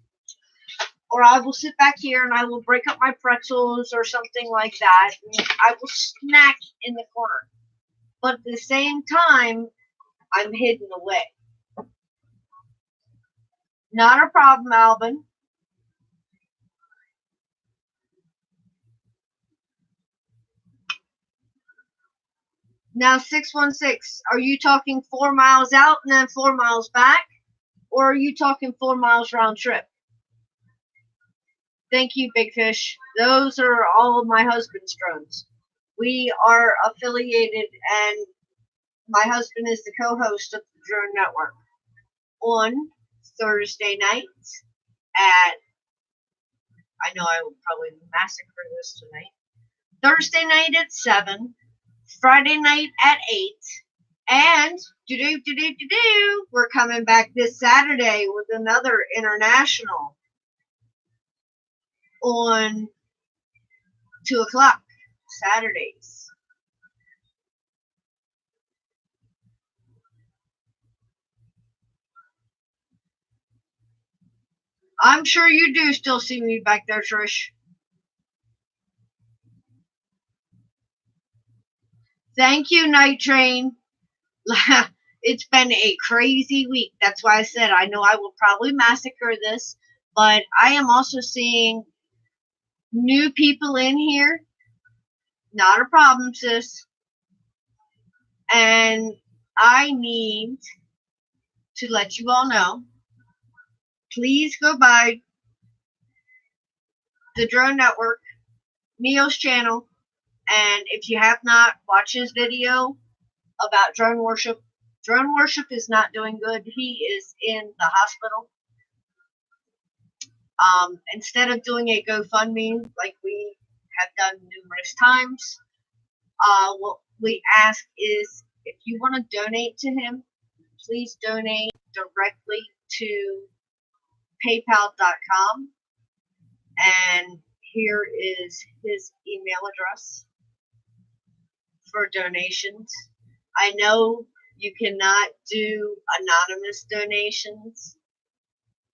[SPEAKER 1] Or I will sit back here and I will break up my pretzels or something like that. And I will snack in the corner. But at the same time, I'm hidden away. Not a problem, Alvin. Now, 616, are you talking 4 miles out and then 4 miles back? Or are you talking 4 miles round trip? Thank you, Big Fish. Those are all of my husband's drones. We are affiliated, and my husband is the co-host of the Drone Network. On Thursday nights at, I know I will probably massacre this tonight, Thursday night at 7, Friday night at 8, and we're coming back this Saturday with another international on 2 o'clock Saturdays. I'm sure you do still see me back there, Trish. Thank you, Night Train. It's been a crazy week. That's why I said I know I will probably massacre this, but I am also seeing new people in here. Not a problem, sis. And I need to let you all know. Please go by the Drone Network, Neo's channel, and if you have not, watch his video about drone worship. Drone worship is not doing good. He is in the hospital. Instead of doing a GoFundMe like we have done numerous times, what we ask is if you want to donate to him, please donate directly to paypal.com, and here is his email address for donations. I know you cannot do anonymous donations,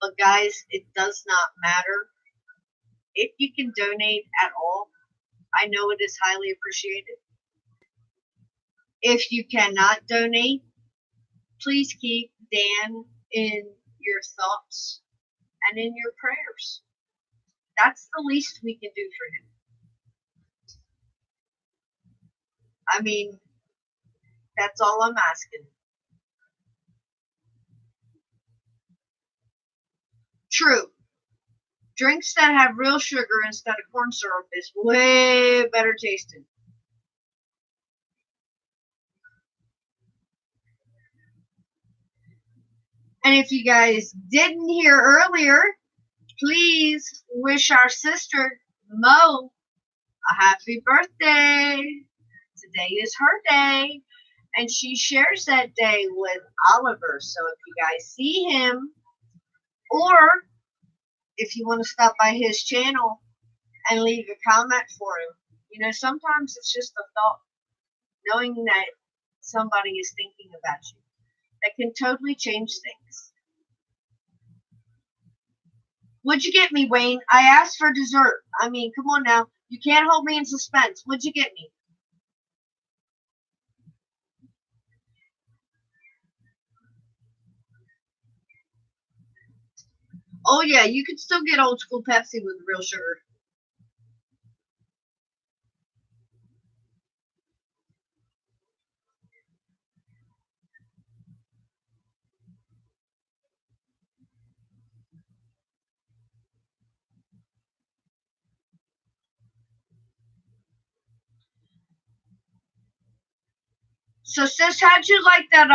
[SPEAKER 1] but guys, it does not matter. If you can donate at all, I know it is highly appreciated. If you cannot donate, please keep Dan in your thoughts and in your prayers. That's the least we can do for him. I mean, that's all I'm asking. True. Drinks that have real sugar instead of corn syrup is way better tasting. And if you guys didn't hear earlier, please wish our sister Mo a happy birthday. Today is her day, and she shares that day with Oliver. So if you guys see him, or if you want to stop by his channel and leave a comment for him, you know, sometimes it's just a thought, knowing that somebody is thinking about you, that can totally change things. What'd you get me, Wayne? I asked for dessert. I mean, come on now. You can't hold me in suspense. What'd you get me? Oh, yeah, you can still get old school Pepsi with real sugar. So, sis, how'd you like that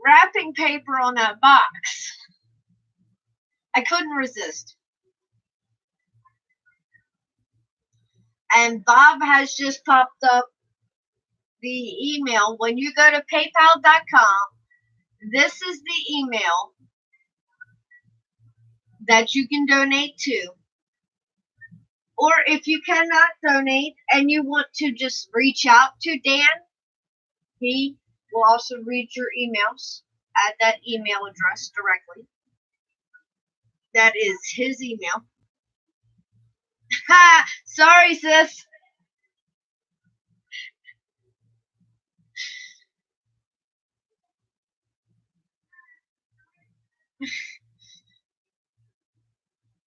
[SPEAKER 1] wrapping paper on that box? I couldn't resist. And Bob has just popped up the email. When you go to paypal.com, this is the email that you can donate to. Or if you cannot donate and you want to just reach out to Dan, he will also read your emails at that email address directly. That is his email. Ha! Sorry, sis.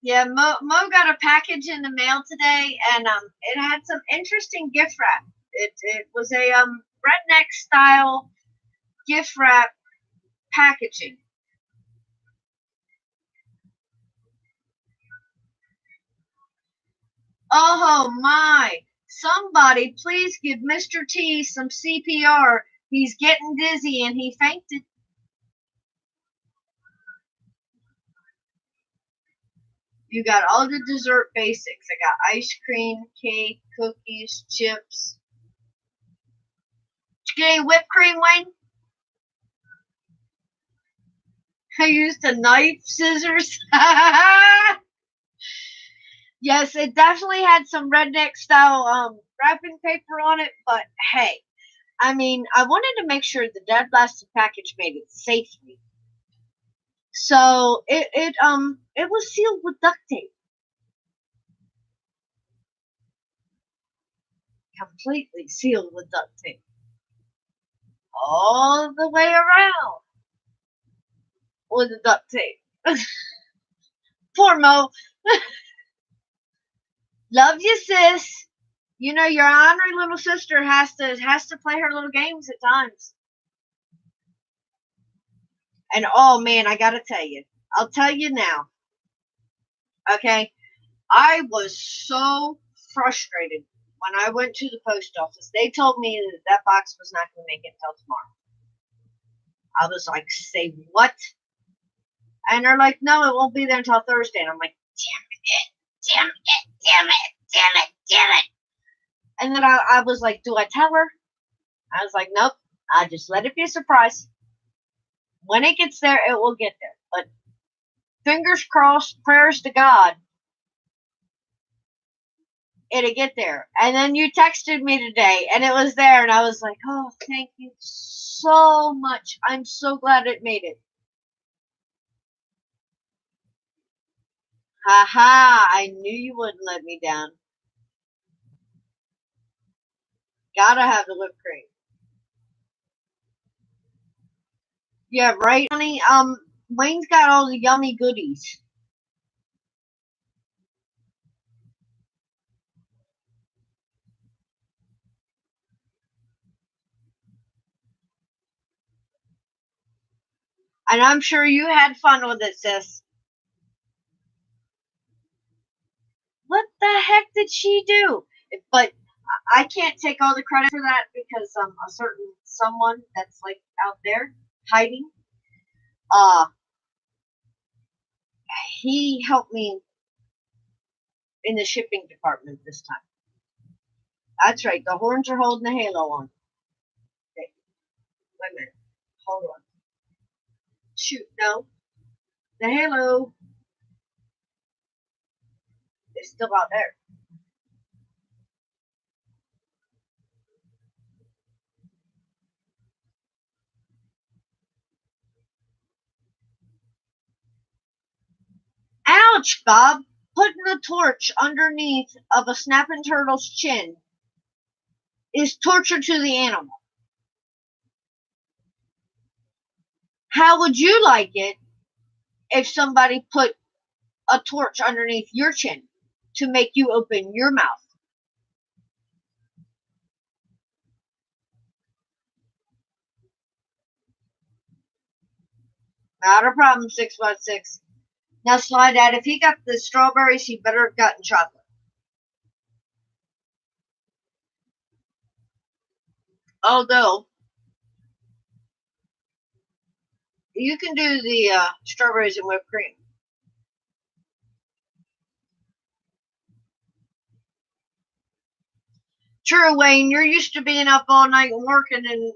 [SPEAKER 1] Yeah, Mo got a package in the mail today, and it had some interesting gift wrap. It was a redneck style gift wrap packaging. Oh my! Somebody please give Mr. T some CPR. He's getting dizzy and he fainted. You got all the dessert basics. I got ice cream, cake, cookies, chips. Did you get any whipped cream, Wayne? I used a knife, scissors. Yes, it definitely had some redneck style wrapping paper on it, but hey, I mean, I wanted to make sure the dead blasted package made it safely. So it was sealed with duct tape. completely sealed with duct tape. All the way around with the duct tape. Poor Mo. Love you, sis. You know, your honorary little sister has to play her little games at times. And oh man, I gotta tell you. I'll tell you now. Okay? I was so frustrated when I went to the post office. They told me that box was not going to make it until tomorrow. I was like, say what? And they're like, no, it won't be there until Thursday. And I'm like, damn it. And then I was like, do I tell her? I was like, nope. I just let it be a surprise. When it gets there, it will get there. But fingers crossed, prayers to God, it'll get there. And then you texted me today, and it was there, and I was like, oh, thank you so much. I'm so glad it made it. Haha, I knew you wouldn't let me down. Gotta have the whipped cream. Yeah, right, honey? Wayne's got all the yummy goodies. And I'm sure you had fun with it, sis. What the heck did she do? But I can't take all the credit for that because a certain someone that's like out there hiding, he helped me in the shipping department this time. That's right. The horns are holding the halo on. Okay. Wait a minute. Hold on. Shoot, no. The halo is still out there. Ouch, Bob! Putting a torch underneath of a snapping turtle's chin is torture to the animal. How would you like it if somebody put a torch underneath your chin to make you open your mouth? Not a problem, 616. Now, Sly Dad, if he got the strawberries, he better have gotten chocolate. Although, you can do the strawberries and whipped cream. True, Wayne, you're used to being up all night and working, and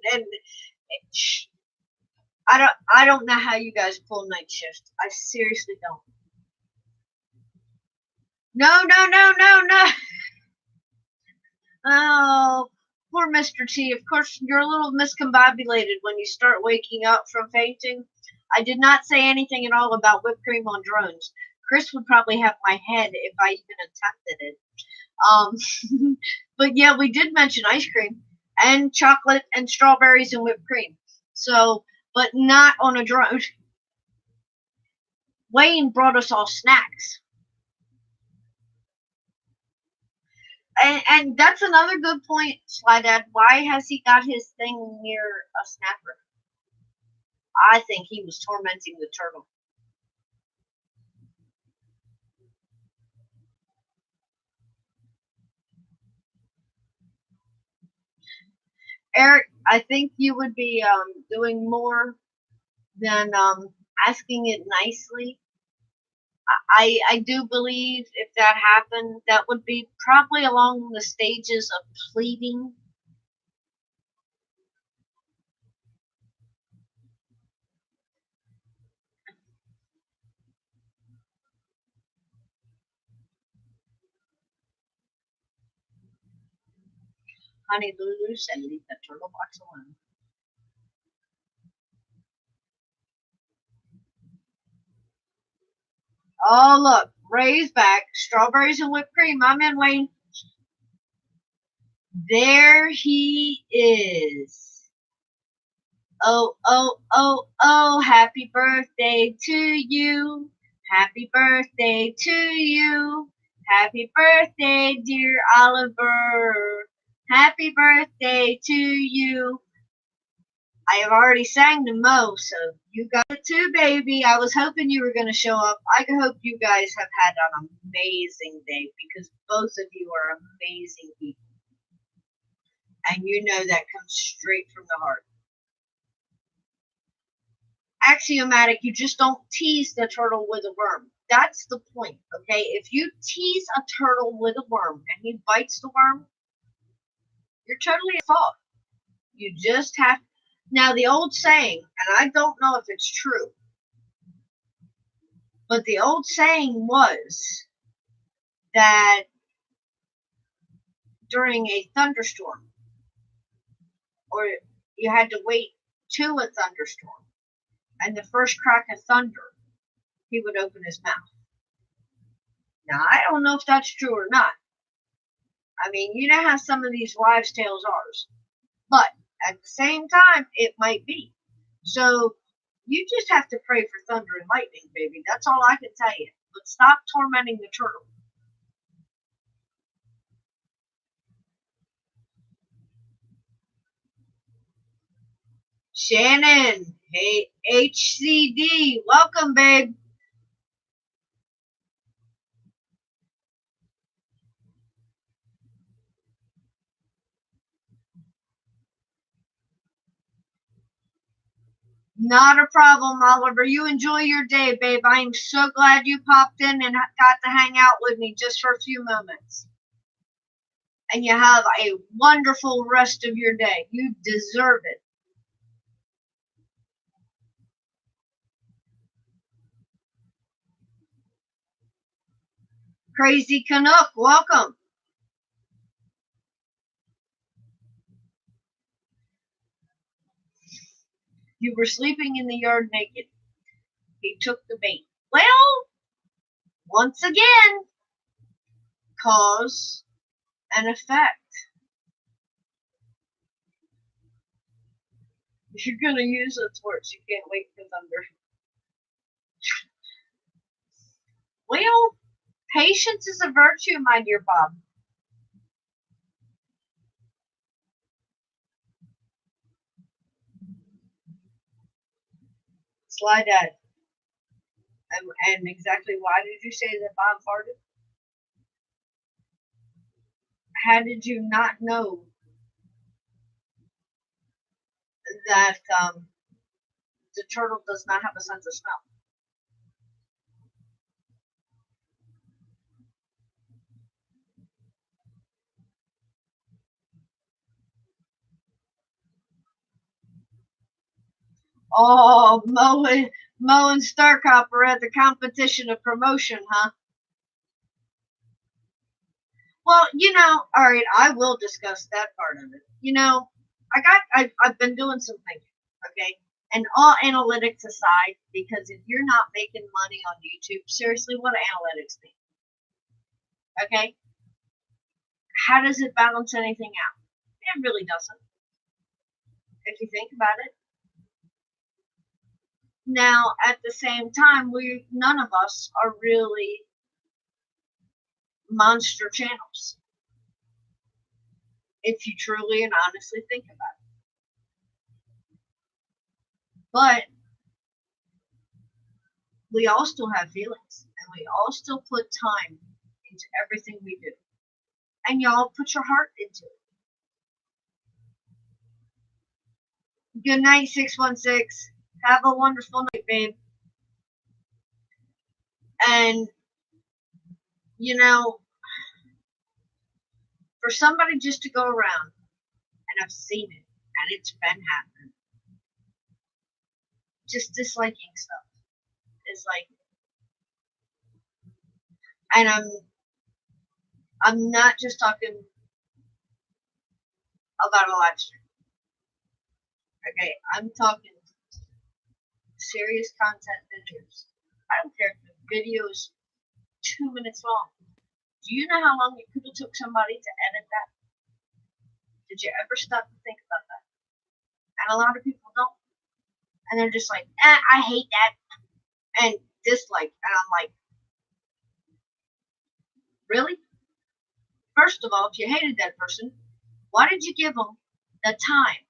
[SPEAKER 1] I don't know how you guys pull night shifts. I seriously don't. No. Oh, poor Mr. T. Of course, you're a little miscombobulated when you start waking up from fainting. I did not say anything at all about whipped cream on drones. Chris would probably have my head if I even attempted it. But yeah, we did mention ice cream and chocolate and strawberries and whipped cream. So, but not on a drone. Wayne brought us all snacks. And that's another good point, Sly Dad. Why has he got his thing near a snapper? I think he was tormenting the turtle. Eric, I think you would be doing more than asking it nicely. I do believe if that happened, that would be probably along the stages of pleading. Honey Lulu said leave the turtle box alone. Oh, look. Ray's back. Strawberries and whipped cream. I'm in, Wayne. There he is. Oh, oh, oh, oh, happy birthday to you. Happy birthday to you. Happy birthday, dear Oliver. Happy birthday to you. I have already sang to Mo, so you got it too, baby. I was hoping you were going to show up. I hope you guys have had an amazing day because both of you are amazing people. And you know that comes straight from the heart. Axiomatic, you just don't tease the turtle with a worm. That's the point, okay? If you tease a turtle with a worm and he bites the worm, you're totally at fault. You just have. Now, the old saying, and I don't know if it's true, but the old saying was that during a thunderstorm, or you had to wait to a thunderstorm, and the first crack of thunder, he would open his mouth. Now, I don't know if that's true or not. I mean, you know how some of these wives' tales are. But at the same time, it might be. So you just have to pray for thunder and lightning, baby. That's all I can tell you. But stop tormenting the turtle. Shannon, hey, HCD, welcome, babe. Not a problem, Oliver. You enjoy your day, babe. I am so glad you popped in and got to hang out with me just for a few moments. And you have a wonderful rest of your day. You deserve it. Crazy Canuck, welcome. You were sleeping in the yard naked. He took the bait. Well, once again, cause and effect. You're gonna use a torch. You can't wait for thunder. Well, patience is a virtue, my dear Bob. Sly Dad. And exactly why did you say that Bob farted? How did you not know that the turtle does not have a sense of smell? Oh, Mo and Starcop are at the competition of promotion, huh? Well, all right, I will discuss that part of it. I've been doing some thinking, okay? And all analytics aside, because if you're not making money on YouTube, seriously, what do analytics mean? Okay? How does it balance anything out? It really doesn't, if you think about it. Now, at the same time, none of us are really monster channels, if you truly and honestly think about it. But we all still have feelings, and we all still put time into everything we do. And y'all put your heart into it. Good night, 616. Have a wonderful night, babe. And, for somebody just to go around, and I've seen it, and it's been happening, just disliking stuff is like, and I'm not just talking about a live stream. Okay, I'm talking serious content videos. I don't care if the video is 2 minutes long. Do you know how long it could have took somebody to edit that? Did you ever stop to think about that? And a lot of people don't. And they're just like, I hate that, and dislike. And I'm like, really? First of all, if you hated that person, why did you give them the time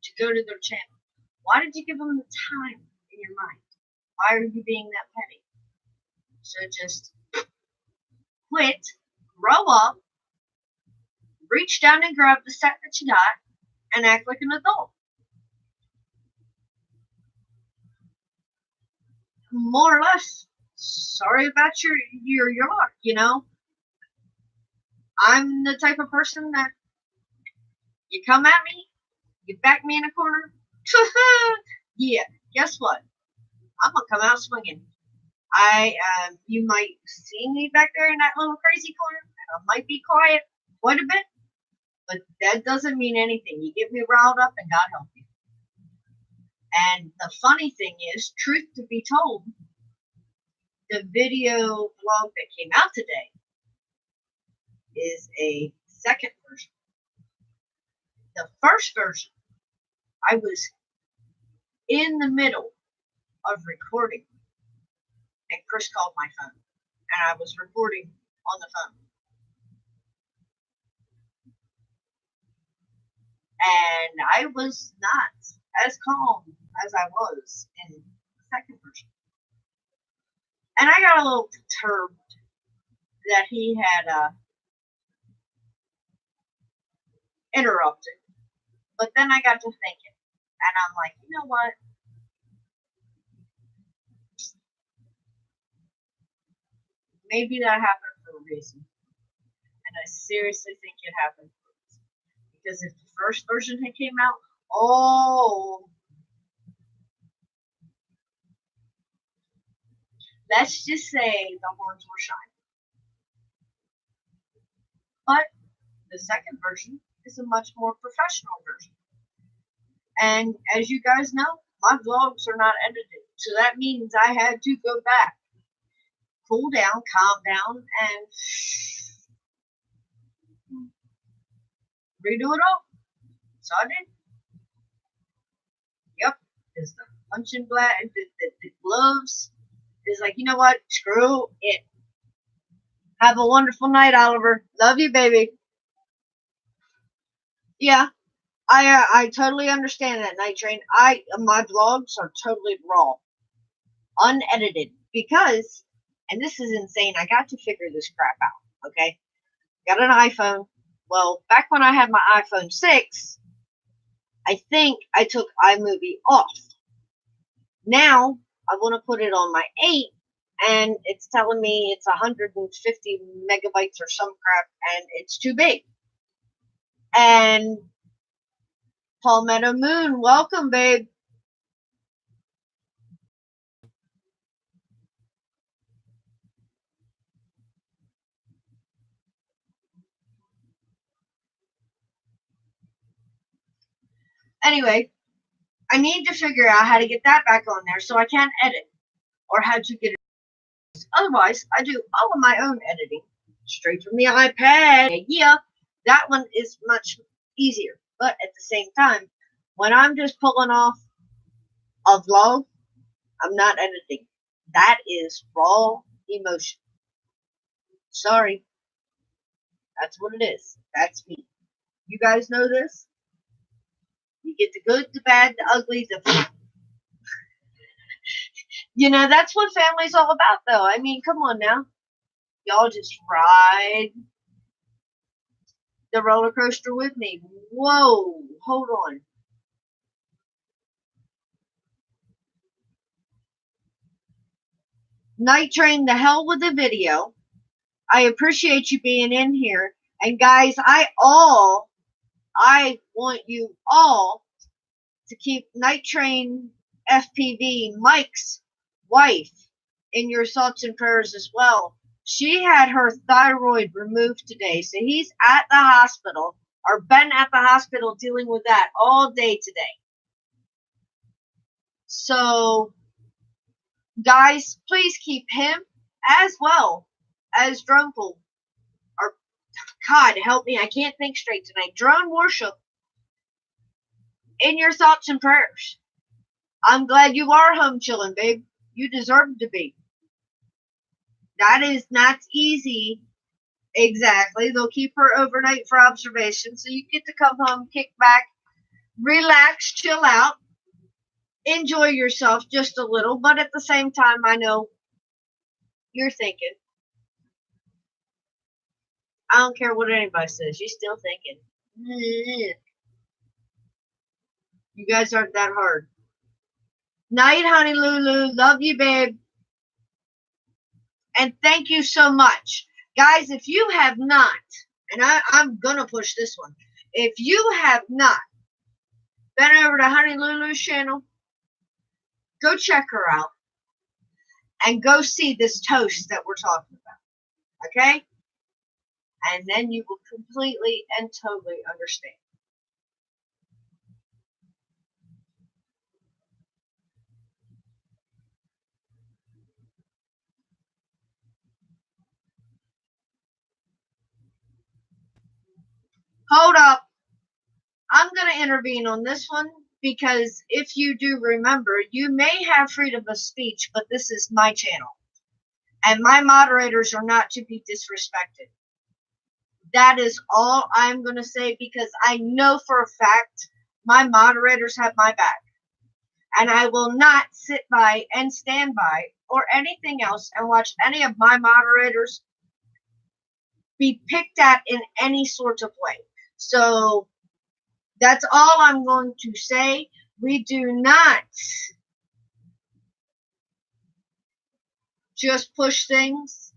[SPEAKER 1] to go to their channel? Why did you give them the time in your mind? Why are you being that petty? So just quit, grow up, reach down and grab the set that you got, and act like an adult. More or less, sorry about your luck, you know? I'm the type of person that you come at me, you back me in a corner, yeah, guess what? I'm gonna come out swinging. You might see me back there in that little crazy corner. I might be quiet quite a bit, but that doesn't mean anything. You get me riled up, and God help you. And the funny thing is, truth to be told, the video blog that came out today is a second version. The first version, I was in the middle of recording, and Chris called my phone, and I was recording on the phone. And I was not as calm as I was in the second version. And I got a little perturbed that he had interrupted. But then I got to thinking, and I'm like, you know what? Maybe that happened for a reason. And I seriously think it happened for a reason. Because if the first version had came out, let's just say the horns were shining. But the second version is a much more professional version. And as you guys know, my vlogs are not edited. So that means I had to go back, cool down, calm down, and redo it all. So I did. Yep. It's the punching black, the gloves. Is like, you know what? Screw it. Have a wonderful night, Oliver. Love you, baby. Yeah, I totally understand that, Night Train. My vlogs are totally raw, unedited, because, and this is insane, I got to figure this crap out, okay? Got an iPhone. Well, back when I had my iPhone 6, I think I took iMovie off. Now, I want to put it on my 8, and it's telling me it's 150 megabytes or some crap, and it's too big. And Palmetto Moon, welcome, babe. Anyway, I need to figure out how to get that back on there so I can't edit, or how to get it. Otherwise, I do all of my own editing straight from the iPad. Yeah, that one is much easier. But at the same time, when I'm just pulling off a vlog, I'm not editing. That is raw emotion. Sorry. That's what it is. That's me. You guys know this? You get the good, the bad, the ugly, the... You know, that's what family's all about, though. I mean, come on now. Y'all just ride the roller coaster with me. Whoa, hold on. Night Train, the hell with the video. I appreciate you being in here. And guys, I want you all to keep Night Train FPV, Mike's wife, in your thoughts and prayers as well. She had her thyroid removed today, so he's at the hospital, or been at the hospital dealing with that all day today. So, guys, please keep him as well as Drunkle. Or, God, help me. I can't think straight tonight. Drone worship in your thoughts and prayers. I'm glad you are home chilling, babe. You deserve to be. That is not easy. Exactly. They'll keep her overnight for observation, so you get to come home, kick back, relax, chill out, enjoy yourself just a little, but at the same time, I know you're thinking. I don't care what anybody says. You're still thinking. You guys aren't that hard. Night, honey Lulu. Love you, babe. And thank you so much. Guys, if you have not, and I'm going to push this one. If you have not been over to Honey Lulu's channel, go check her out. And go see this toast that we're talking about. Okay? And then you will completely and totally understand. Hold up. I'm going to intervene on this one because if you do remember, you may have freedom of speech, but this is my channel. And my moderators are not to be disrespected. That is all I'm going to say because I know for a fact my moderators have my back. And I will not sit by and stand by or anything else and watch any of my moderators be picked at in any sort of way. So that's all I'm going to say. We do not just push things.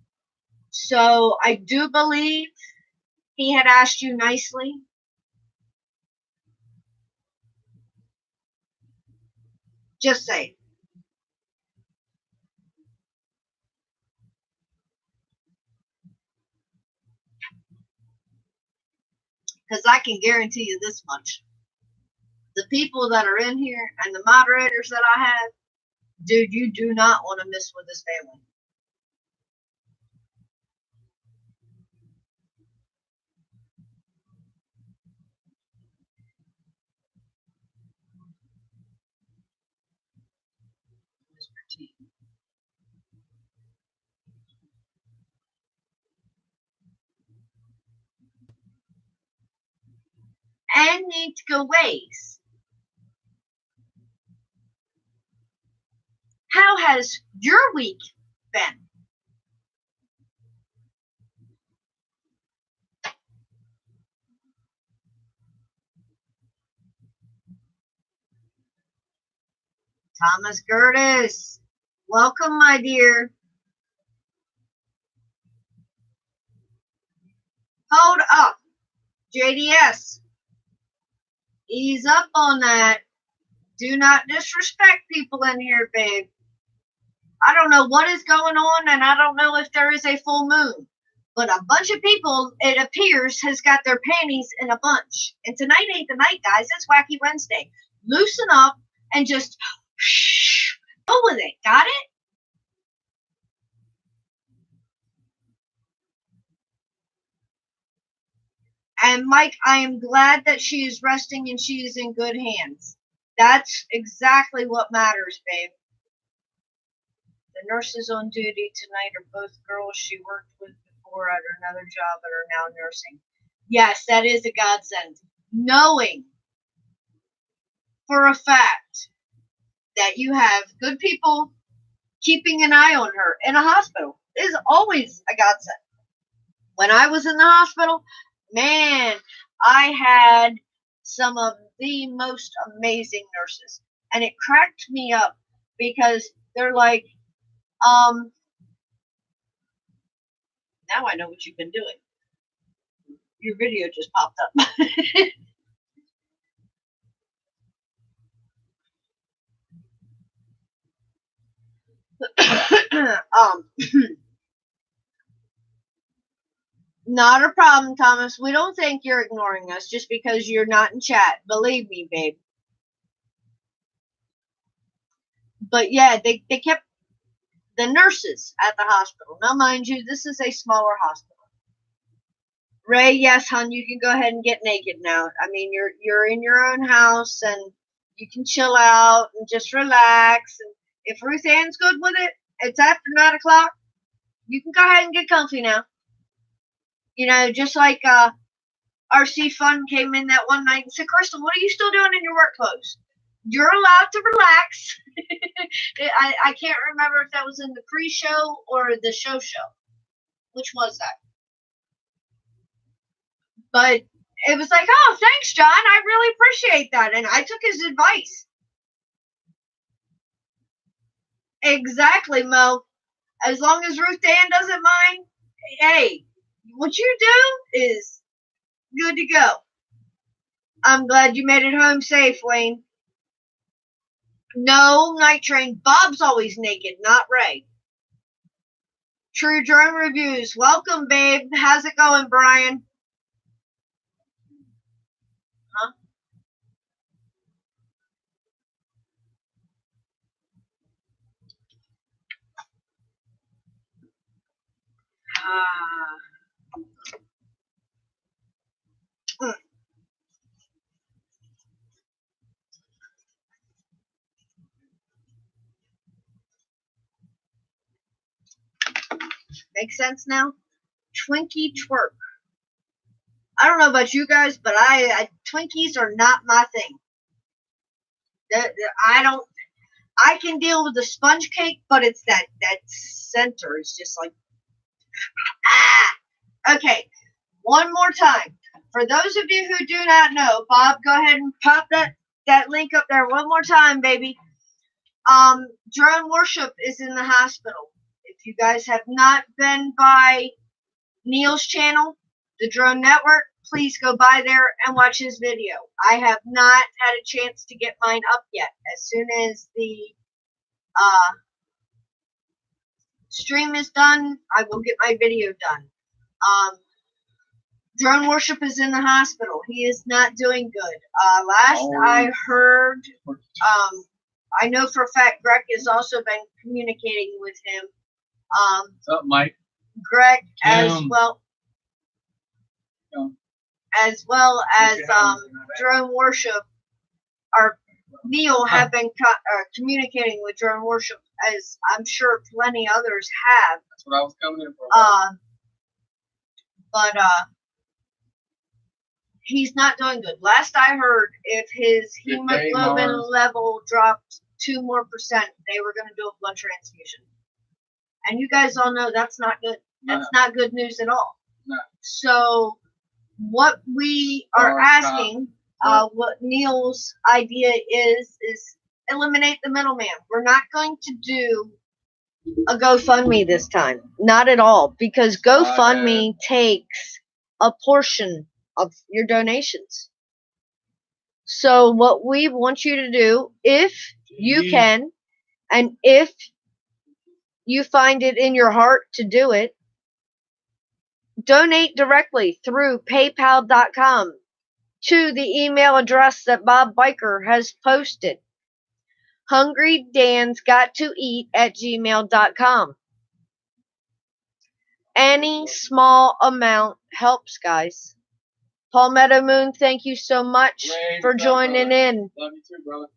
[SPEAKER 1] So I do believe he had asked you nicely. Just say. Because I can guarantee you this much. The people that are in here and the moderators that I have, dude, you do not want to mess with this family. And need to go ways. How has your week been? Thomas Curtis, welcome, my dear. Hold up, JDS. Ease up on that. Do not disrespect people in here, babe. I don't know what is going on, and I don't know if there is a full moon. But a bunch of people, it appears, has got their panties in a bunch. And tonight ain't the night, guys. It's Wacky Wednesday. Loosen up and just go with it. Got it? And Mike, I am glad that she is resting and she is in good hands. That's exactly what matters, babe. The nurses on duty tonight are both girls she worked with before at another job and are now nursing. Yes, that is a godsend. Knowing for a fact that you have good people keeping an eye on her in a hospital is always a godsend. When I was in the hospital, man, I had some of the most amazing nurses. And it cracked me up because they're like, now I know what you've been doing. Your video just popped up. Not a problem, Thomas. We don't think you're ignoring us just because you're not in chat. Believe me, babe. But yeah, they kept the nurses at the hospital. Now, mind you, this is a smaller hospital. Ray, yes, hon, you can go ahead and get naked now. I mean, you're in your own house and you can chill out and just relax. And if Ruth Ann's good with it, it's after 9 o'clock. You can go ahead and get comfy now. You know, just like RC Fun came in that one night and said, Crystal, what are you still doing in your work clothes? You're allowed to relax. I can't remember if that was in the pre-show or the show. Which was that? But it was like, oh, thanks, John. I really appreciate that. And I took his advice. Exactly, Mo. As long as Ruth Ann doesn't mind, hey, what you do is good to go. I'm glad you made it home safe, Wayne. No, Night Train. Bob's always naked, not Ray. True Drone Reviews. Welcome, babe. How's it going, Brian? Huh? Makes sense now? Twinkie twerk. I don't know about you guys, but Twinkies are not my thing. I can deal with the sponge cake, but it's that center is just like, Okay, one more time. For those of you who do not know, Bob, go ahead and pop that link up there one more time, baby. Drone Worship is in the hospital. If you guys have not been by Neil's channel, the Drone Network, please go by there and watch his video. I have not had a chance to get mine up yet. As soon as the stream is done, I will get my video done. Drone Worship is in the hospital. He is not doing good. Last I heard, I know for a fact Greg has also been communicating with him.
[SPEAKER 2] What's up, Mike?
[SPEAKER 1] Greg, as well as Drone Worship, or Neil have been communicating with Drone Worship, as I'm sure plenty others have.
[SPEAKER 2] That's what I was coming in for.
[SPEAKER 1] But he's not doing good. Last I heard, if his hemoglobin level dropped 2 more %, they were going to do a blood transfusion. And you guys all know that's not good. That's not good news at all.
[SPEAKER 2] No.
[SPEAKER 1] So what we are asking, what Neil's idea is eliminate the middleman. We're not going to do a GoFundMe this time. Not at all. Because GoFundMe takes a portion of your donations. So what we want you to do, if you can, and if you find it in your heart to do it, donate directly through PayPal.com to the email address that Bob Biker has posted. HungryDansGotToEat@gmail.com. Any small amount helps, guys. Palmetto Moon, thank you so much for joining in.
[SPEAKER 2] Love you too, brother.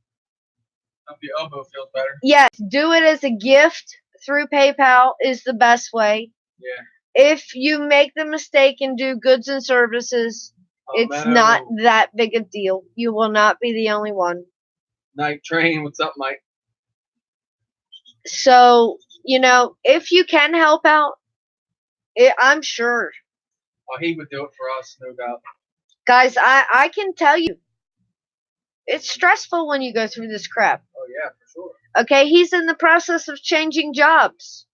[SPEAKER 2] Hope your elbow feels better.
[SPEAKER 1] Yes, do it as a gift through PayPal is the best way.
[SPEAKER 2] Yeah.
[SPEAKER 1] If you make the mistake and do goods and services, it's not that big a deal. You will not be the only one.
[SPEAKER 2] Night Train, what's up, Mike?
[SPEAKER 1] So, if you can help out, I'm sure.
[SPEAKER 2] Oh, he would do it for us, no doubt.
[SPEAKER 1] Guys, I can tell you, it's stressful when you go through this crap.
[SPEAKER 2] Oh, yeah, for sure.
[SPEAKER 1] Okay, he's in the process of changing jobs.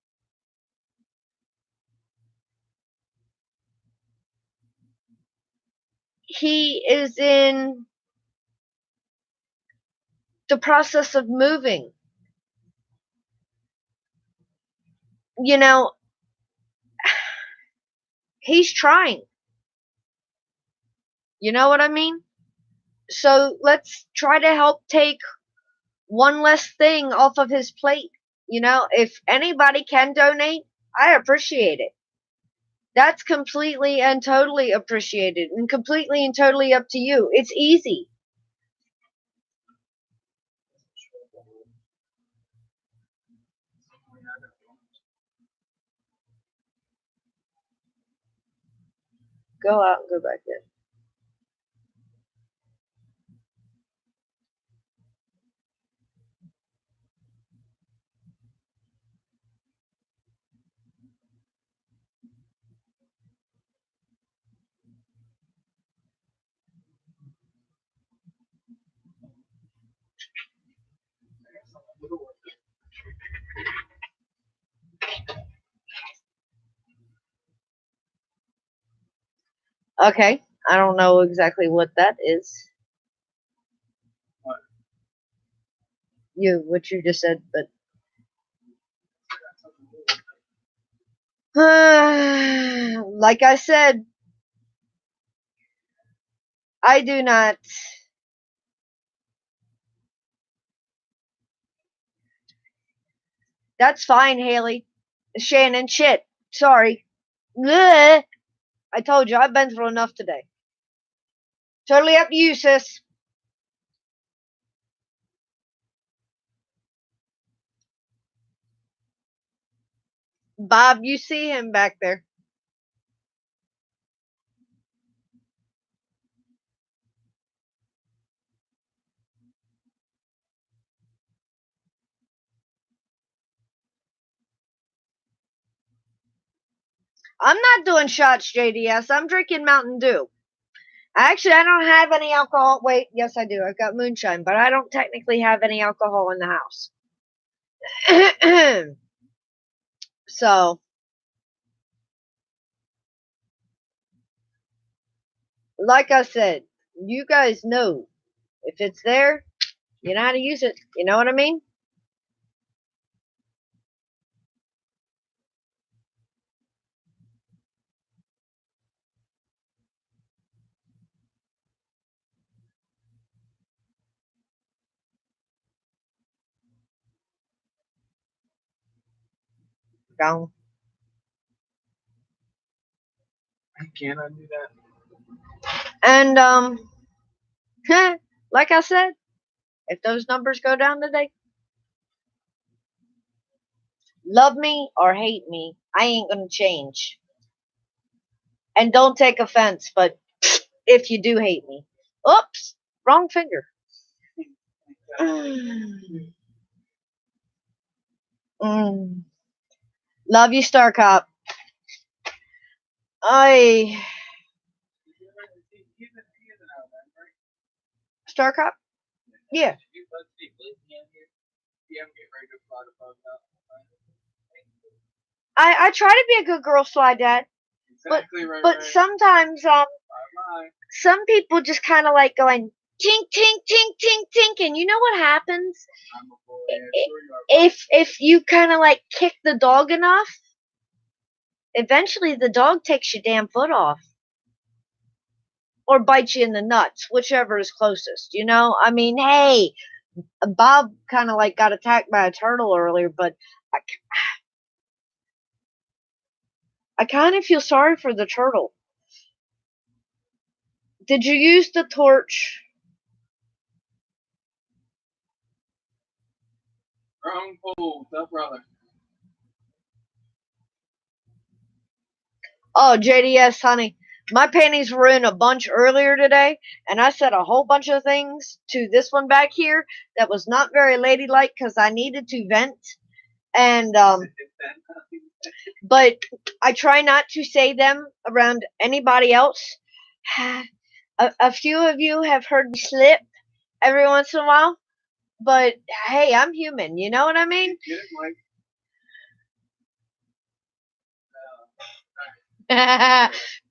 [SPEAKER 1] He is in the process of moving. He's trying. You know what I mean? So let's try to help take one less thing off of his plate. If anybody can donate, I appreciate it. That's completely and totally appreciated and completely and totally up to you. It's easy. Go out and go back in. Okay, I don't know exactly what that is.
[SPEAKER 2] What?
[SPEAKER 1] What you just said, but like I said, I do not. That's fine, Haley. Shannon, shit. Sorry. Bleh. I told you, I've been through enough today. Totally up to you, sis. Bob, you see him back there. I'm not doing shots, JDS. I'm drinking Mountain Dew. Actually, I don't have any alcohol. Wait, yes, I do. I've got moonshine, but I don't technically have any alcohol in the house. So, like I said, you guys know if it's there, you know how to use it. You know what I mean? Gone.
[SPEAKER 2] Can I do that?
[SPEAKER 1] And like I said, if those numbers go down today, love me or hate me, I ain't gonna change. And don't take offense, but if you do hate me, oops, wrong finger. Mm. Love you, Star Cop. Star Cop? Yeah. I try to be a good girl, Sly Dad.
[SPEAKER 2] Exactly right.
[SPEAKER 1] But sometimes some people just kind of like going tink tink tink tink tink, and you know what happens if you kind of like kick the dog enough, eventually the dog takes your damn foot off or bites you in the nuts, whichever is closest. You know, I mean, hey, Bob kind of like got attacked by a turtle earlier, but I kind of feel sorry for the turtle. Did you use the torch?
[SPEAKER 2] Wrong pole, tough brother.
[SPEAKER 1] Oh, JDS, honey. My panties were in a bunch earlier today, and I said a whole bunch of things to this one back here that was not very ladylike because I needed to vent. And, but I try not to say them around anybody else. A few of you have heard me slip every once in a while, but hey, I'm human. You know what I mean?
[SPEAKER 2] Get it, Mike?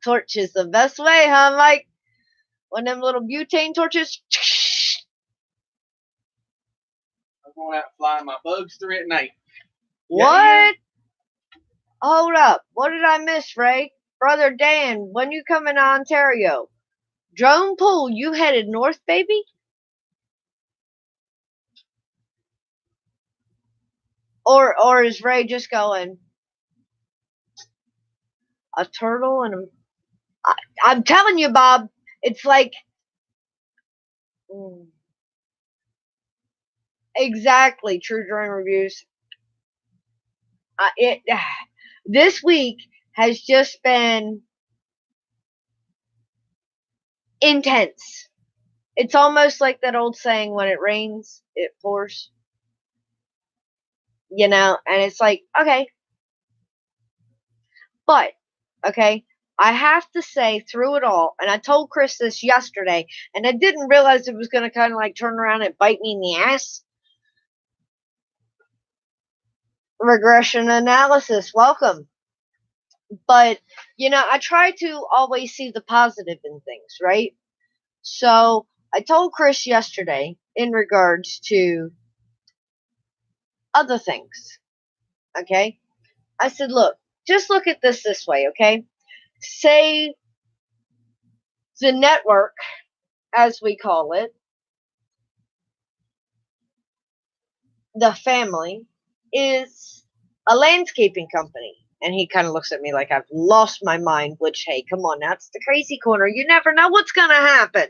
[SPEAKER 1] Torch is the best way, huh, Mike? One of them little butane torches.
[SPEAKER 2] I'm going out flying my bugs through at night.
[SPEAKER 1] What?
[SPEAKER 2] Yeah.
[SPEAKER 1] Hold up. What did I miss, Ray? Brother Dan, when you coming to Ontario? Drone pool, you headed north, baby? Or is Ray just going, A turtle and I'm telling you, Bob, it's like exactly true drone reviews. This week has just been intense. It's almost like that old saying, when it rains, it pours. You know, and it's like, okay. But, okay, I have to say, through it all, and I told Chris this yesterday, and I didn't realize it was going to kind of like turn around and bite me in the ass. Regression analysis, welcome. But, you know, I try to always see the positive in things, right? So, I told Chris yesterday in regards to other things, okay? I said, look, just look at this way, okay? Say the network, as we call it, the family, is a landscaping company. And he kind of looks at me like I've lost my mind, which, hey, come on, that's the crazy corner. You never know what's going to happen.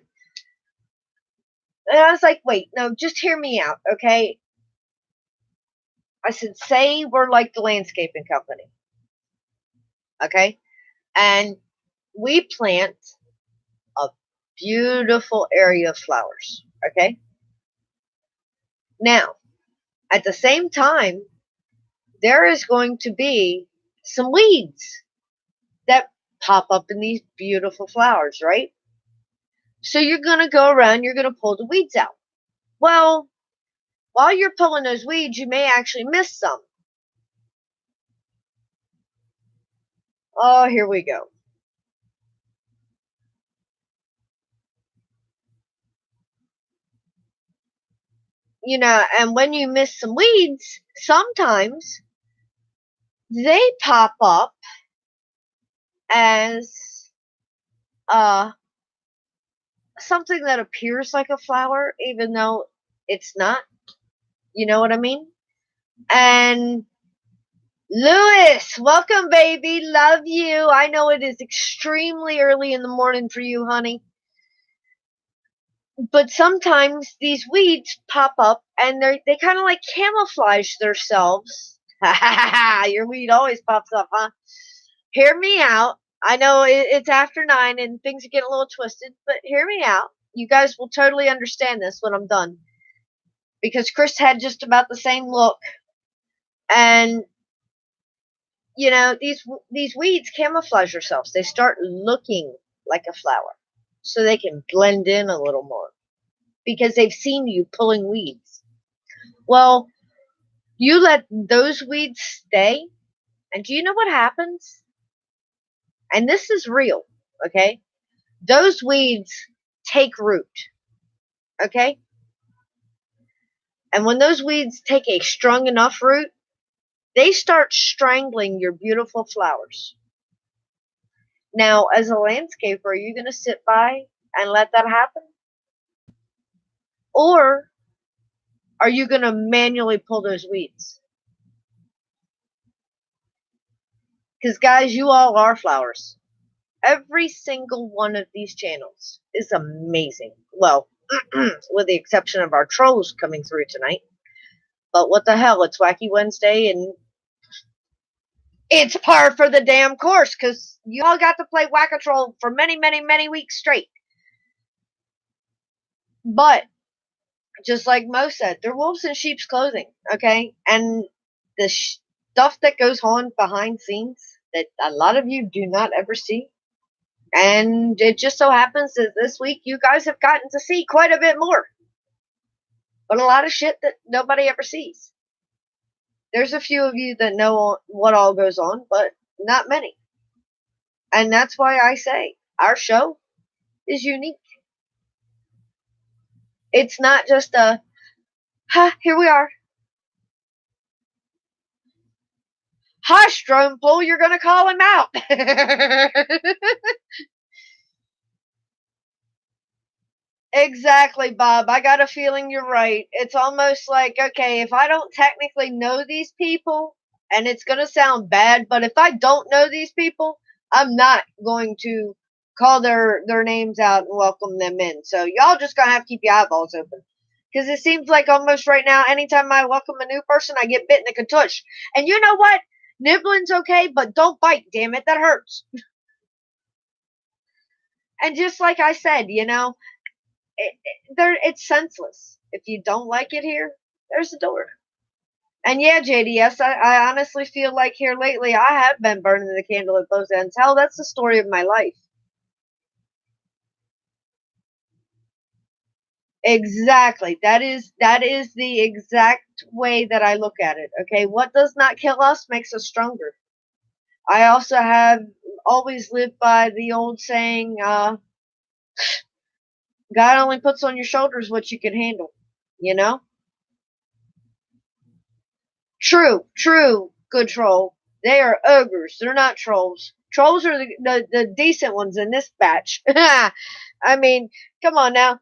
[SPEAKER 1] And I was like, wait, no, just hear me out, okay? I said, say we're like the landscaping company, okay? And we plant a beautiful area of flowers, okay? Now, at the same time, there is going to be some weeds that pop up in these beautiful flowers, right? So you're going to go around, you're going to pull the weeds out. Well, while you're pulling those weeds, you may actually miss some. Oh, here we go. You know, and when you miss some weeds, sometimes they pop up as something that appears like a flower, even though it's not. You know what I mean? And Lewis, welcome, baby. Love you. I know it is extremely early in the morning for you, honey. But sometimes these weeds pop up and they kind of like camouflage themselves. Your weed always pops up, huh? Hear me out. I know it's after 9 and things are getting a little twisted, but hear me out. You guys will totally understand this when I'm done. Because Chris had just about the same look. And, you know, these weeds camouflage themselves. They start looking like a flower. So they can blend in a little more. Because they've seen you pulling weeds. Well, you let those weeds stay, and do you know what happens? And this is real, okay? Those weeds take root, okay? And when those weeds take a strong enough root, they start strangling your beautiful flowers. Now, as a landscaper, are you going to sit by and let that happen? Or are you going to manually pull those weeds? Because, guys, you all are flowers. Every single one of these channels is amazing. Well, with the exception of our trolls coming through tonight. But what the hell, it's Wacky Wednesday, and it's par for the damn course, because you all got to play Whack-A-Troll for many, many, many weeks straight. But, just like Mo said, they're wolves in sheep's clothing, okay? And the stuff that goes on behind scenes that a lot of you do not ever see. And it just so happens that this week you guys have gotten to see quite a bit more. But a lot of shit that nobody ever sees. There's a few of you that know what all goes on, but not many. And that's why I say our show is unique. It's not just a, here we are. Hush, drone pool, you're going to call him out. Exactly, Bob. I got a feeling you're right. It's almost like, okay, if I don't technically know these people, and it's going to sound bad, but if I don't know these people, I'm not going to call their names out and welcome them in. So y'all just gonna have to keep your eyeballs open. Because it seems like almost right now, anytime I welcome a new person, I get bit in the katush. And you know what? Nibbling's okay, but don't bite, damn it. That hurts. And just like I said, it's senseless. If you don't like it here, there's the door. And yeah, JDS, I honestly feel like here lately I have been burning the candle at both ends. Hell, that's the story of my life. Exactly. That is the exact way that I look at it. Okay, what does not kill us makes us stronger. I also have always lived by the old saying, God only puts on your shoulders what you can handle. You know? True, good troll. They are ogres. They're not trolls. Trolls are the decent ones in this batch. I mean, come on now.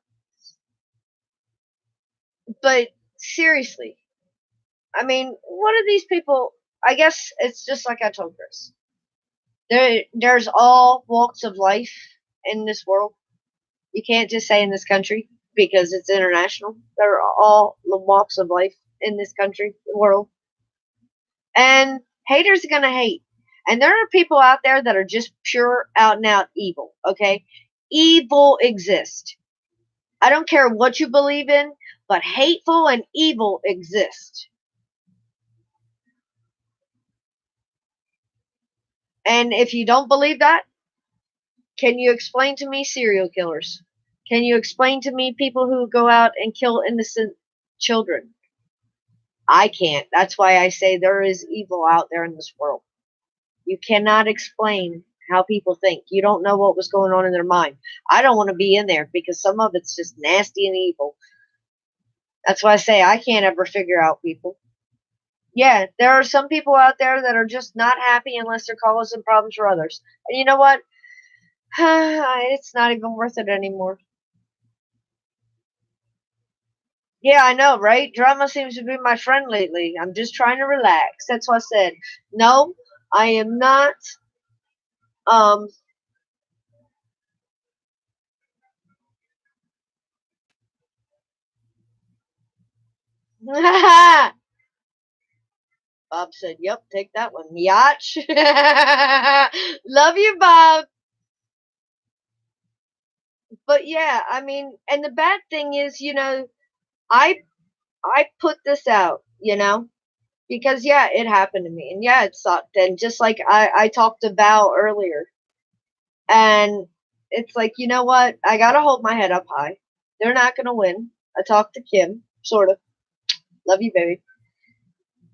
[SPEAKER 1] But seriously, I mean, what are these people? I guess it's just like I told Chris. There's all walks of life in this world. You can't just say in this country because it's international. There are all the walks of life in this country, world. And haters are going to hate. And there are people out there that are just pure out and out evil, okay? Evil exists. I don't care what you believe in, but hateful and evil exist. And if you don't believe that, can you explain to me serial killers? Can you explain to me people who go out and kill innocent children? I can't. That's why I say there is evil out there in this world. You cannot explain how people think. You don't know what was going on in their mind. I don't want to be in there because some of it's just nasty and evil. That's why I say I can't ever figure out people. Yeah, there are some people out there that are just not happy unless they're causing problems for others. And you know what? It's not even worth it anymore. Yeah, I know, right? Drama seems to be my friend lately. I'm just trying to relax. That's why I said, no, I am not. Um, Bob said, yep, take that one. Yatch. Love you, Bob. But yeah, I mean, and the bad thing is, I I put this out, because yeah, it happened to me, and yeah, it sucked, and just like I talked about earlier, and it's like, you know what, I gotta hold my head up high. They're not gonna win. I talked to Kim, sort of, love you, baby.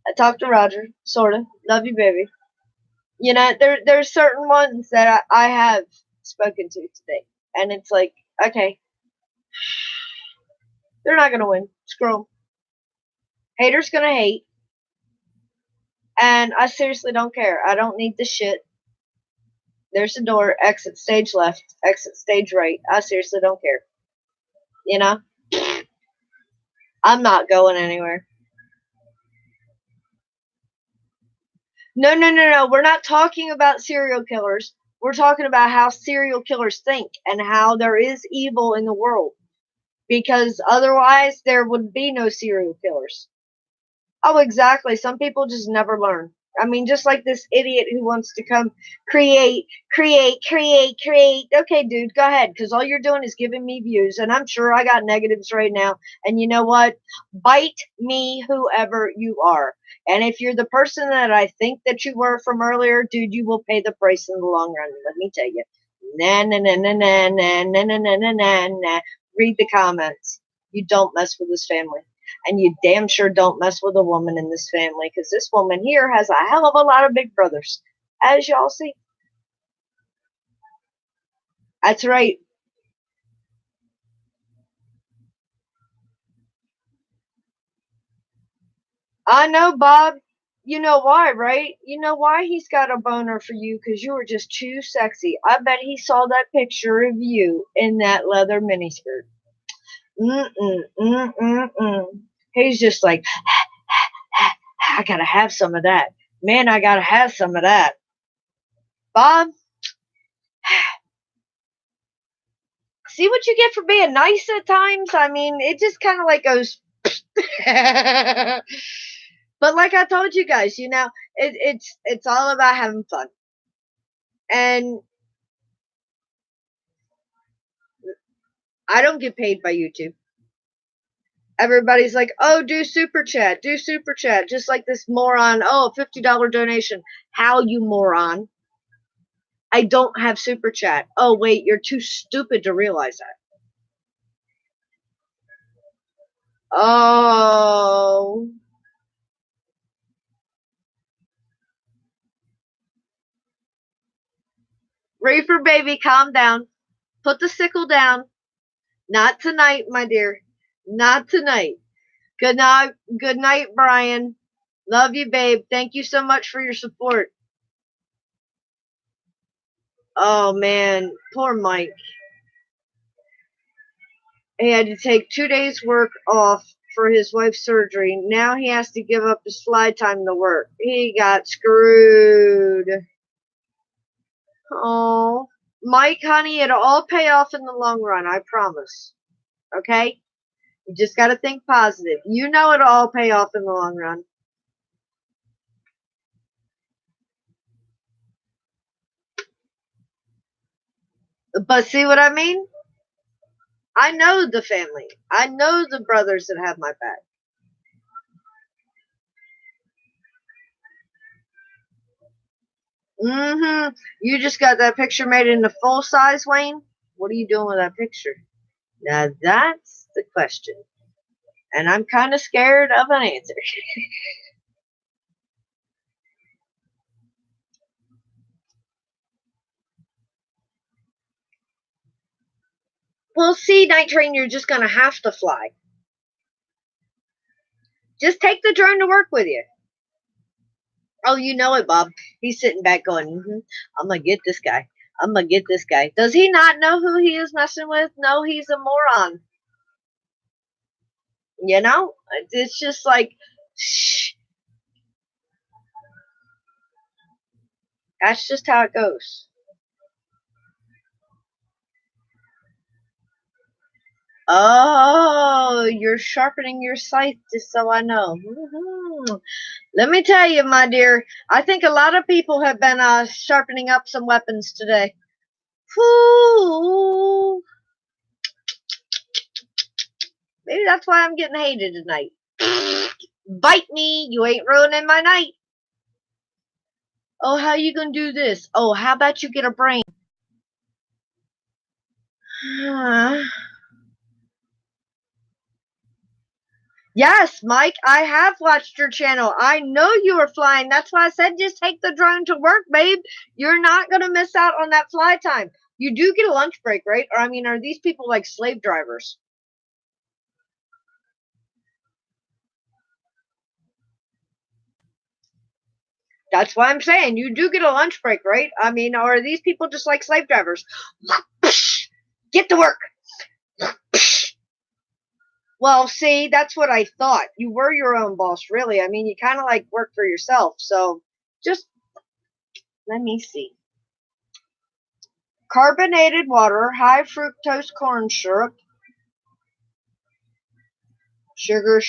[SPEAKER 1] I talked to Roger, sort of, love you, baby. There's certain ones that I have spoken to today, and it's like, okay, they're not gonna win. Screw 'em. Haters gonna hate, and I seriously don't care. I don't need the shit. There's the door. Exit stage left. Exit stage right. I seriously don't care. You know, I'm not going anywhere. No, no, no, no. We're not talking about serial killers. We're talking about how serial killers think and how there is evil in the world. Because otherwise, there would be no serial killers. Oh, exactly. Some people just never learn. I mean, just like this idiot who wants to come create. Okay, dude, go ahead, because all you're doing is giving me views, and I'm sure I got negatives right now. And you know what? Bite me, whoever you are. And if you're the person that I think that you were from earlier, dude, you will pay the price in the long run. Let me tell you. Nah, nah, nah, nah, nah, nah, nah, nah, nah, nah, nah, nah. Read the comments. You don't mess with this family. And you damn sure don't mess with a woman in this family, because this woman here has a hell of a lot of big brothers, as y'all see. That's right. I know, Bob. You know why, right? You know why he's got a boner for you, because you were just too sexy. I bet he saw that picture of you in that leather miniskirt. He's just like, I gotta have some of that. Man, I gotta have some of that. Bob, See what you get for being nice at times? I mean, it just kind of like goes. But like I told you guys, you know, it's all about having fun. And I don't get paid by YouTube. Everybody's like, oh, do super chat, just like this moron. Oh, $50 donation. How, you moron? I don't have super chat. Oh, wait, you're too stupid to realize that. Oh. Reefer baby, calm down. Put the sickle down. Not tonight, my dear. Not tonight. Good night, Brian. Love you, babe. Thank you so much for your support. Oh, man. Poor Mike. He had to take 2 days' work off for his wife's surgery. Now he has to give up his fly time to work. He got screwed. Oh. Mike, honey, it'll all pay off in the long run. I promise. Okay? You just got to think positive. You know it'll all pay off in the long run. But see what I mean? I know the family. I know the brothers that have my back. Mm-hmm. You just got that picture made into full size, Wayne? What are you doing with that picture? Now that's the question. And I'm kind of scared of an answer. Well, see, Night Train, you're just going to have to fly. Just take the drone to work with you. Oh, you know it, Bob. He's sitting back going, I'm going to get this guy. I'm going to get this guy. Does he not know who he is messing with? No, he's a moron. You know? It's just like, shh. That's just how it goes. Oh, you're sharpening your sight, just so I know. Let me tell you, my dear, I think a lot of people have been sharpening up some weapons today. Whew. Maybe that's why I'm getting hated tonight. Bite me, you ain't ruining my night. Oh, how you gonna do this? Oh, how about you get a brain? Yes, Mike, I have watched your channel. I know you were flying. That's why I said just take the drone to work, babe. You're not going to miss out on that fly time. You do get a lunch break, right? Or, I mean, are these people like slave drivers? That's why I'm saying you do get a lunch break, right? I mean, are these people just like slave drivers? Get to work. Well, see, that's what I thought. You were your own boss, really. I mean, you kind of like work for yourself. So just let me see. Carbonated water, high fructose corn syrup, sugar,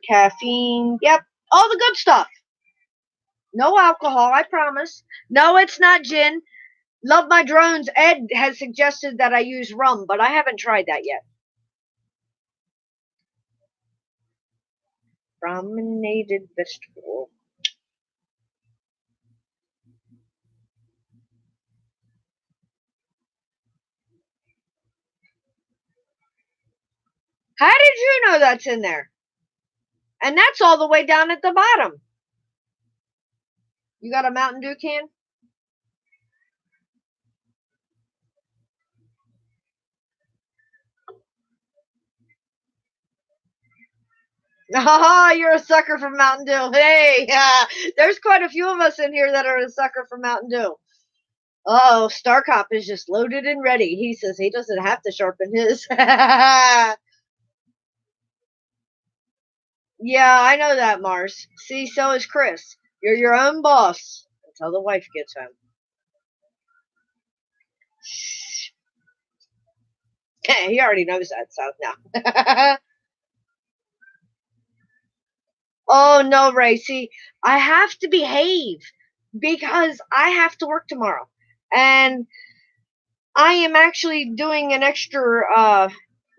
[SPEAKER 1] caffeine. Yep, all the good stuff. No alcohol, I promise. No, it's not gin. Love my drones. Ed has suggested that I use rum, but I haven't tried that yet. Brominated vegetable. How did you know that's in there? And that's all the way down at the bottom. You got a Mountain Dew can? Oh, you're a sucker for Mountain Dew. Hey, there's quite a few of us in here that are a sucker for Mountain Dew. Oh, Starcop is just loaded and ready. He says he doesn't have to sharpen his. Yeah, I know that, Mars. See, so is Chris. You're your own boss until the wife gets home. He already knows that, so no. Oh no, Ray. See, I have to behave because I have to work tomorrow. And I am actually doing an extra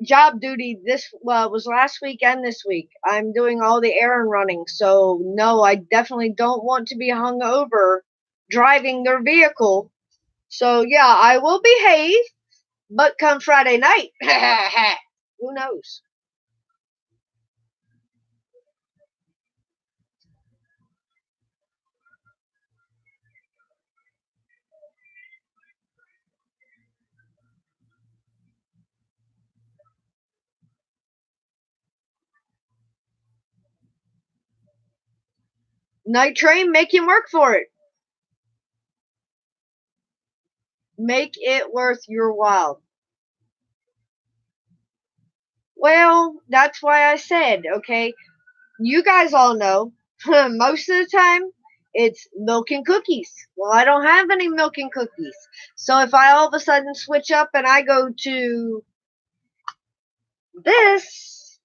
[SPEAKER 1] job duty. This was last week and this week. I'm doing all the errand running. So no, I definitely don't want to be hung over driving their vehicle. So yeah, I will behave, but come Friday night, who knows? Night train, make him work for it. Make it worth your while. Well, that's why I said, okay, you guys all know, most of the time, it's milk and cookies. Well, I don't have any milk and cookies. So if I all of a sudden switch up and I go to this,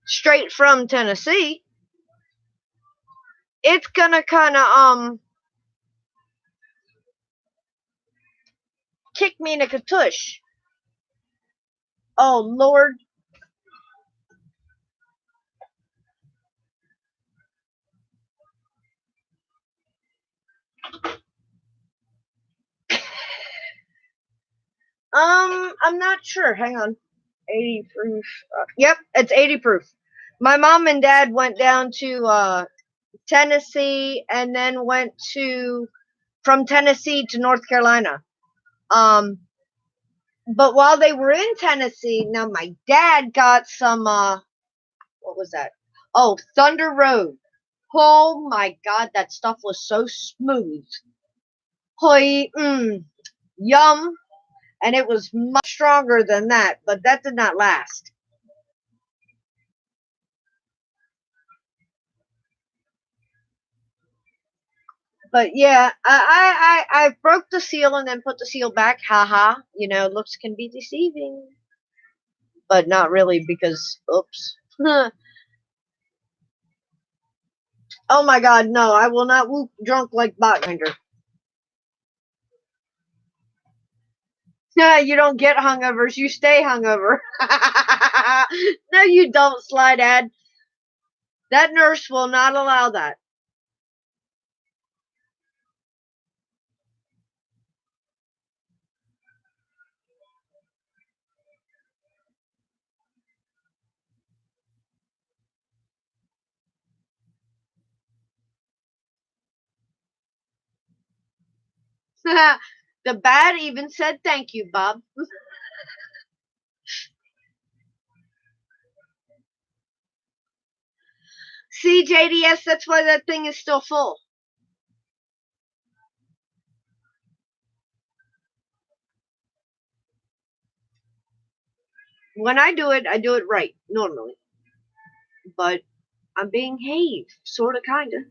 [SPEAKER 1] straight from Tennessee, it's gonna kinda kick me in a katush. Oh Lord. I'm not sure. Hang on. 80 proof. Yep, it's 80 proof. My mom and dad went down to Tennessee and then went from Tennessee to North Carolina. But while they were in Tennessee, now my dad got some what was that? Oh, Thunder Road. Oh my God, that stuff was so smooth. Hoi, yum. And it was much stronger than that, but that did not last. But yeah, I broke the seal and then put the seal back. Haha, looks can be deceiving, but not really because oops. Oh my God, no! I will not whoop drunk like Botminder. Yeah, you don't get hungovers, you stay hungover. No, you don't, Slide Ad. That nurse will not allow that. The bad even said thank you, Bob. See, JDS, that's why that thing is still full. When I do it right, normally. But I'm being Have, sorta, kinda.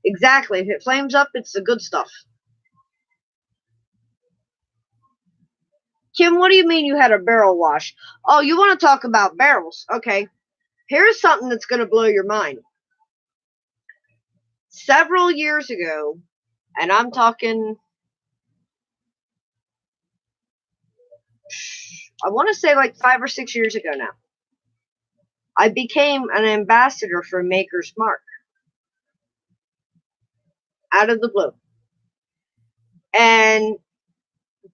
[SPEAKER 1] Exactly. If it flames up, it's the good stuff. Kim, what do you mean you had a barrel wash? Oh, you want to talk about barrels? Okay. Here's something that's going to blow your mind. Several years ago, and I'm talking, I want to say like 5 or 6 years ago now, I became an ambassador for Maker's Mark. Out of the blue. And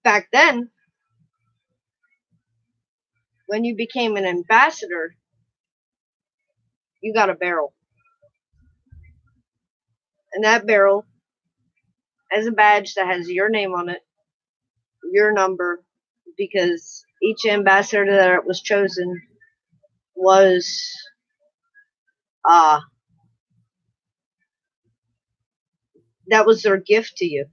[SPEAKER 1] back then, when you became an ambassador, you got a barrel. And that barrel has a badge that has your name on it, your number, because each ambassador that was chosen was that was their gift to you.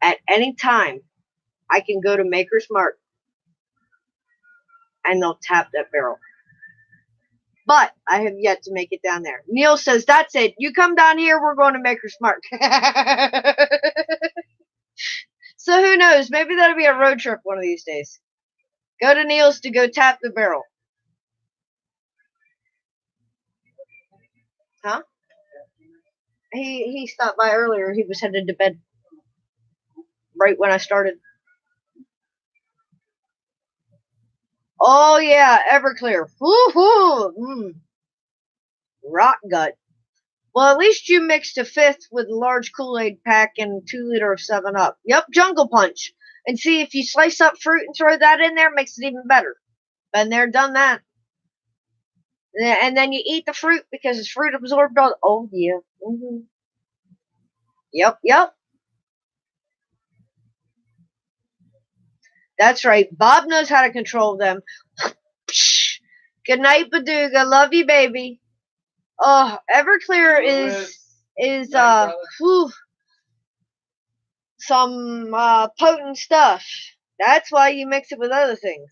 [SPEAKER 1] At any time, I can go to Maker's Mark and they'll tap that barrel. But I have yet to make it down there. Neil says, that's it. You come down here, we're going to make her smart. So who knows? Maybe that'll be a road trip one of these days. Go to Neil's to go tap the barrel. Huh? He stopped by earlier. He was headed to bed right when I started. Oh yeah, Everclear. Woohoo! Rock gut. Well, at least you mixed a fifth with a large Kool-Aid pack and 2 liter of 7-Up. Yep, Jungle Punch. And see, if you slice up fruit and throw that in there, it makes it even better. Been there, done that. And then you eat the fruit because it's fruit absorbed all. Oh yeah. Mm-hmm. Yep. That's right. Bob knows how to control them. Good night, Baduga. Love you, baby. Oh, Everclear is some potent stuff. That's why you mix it with other things.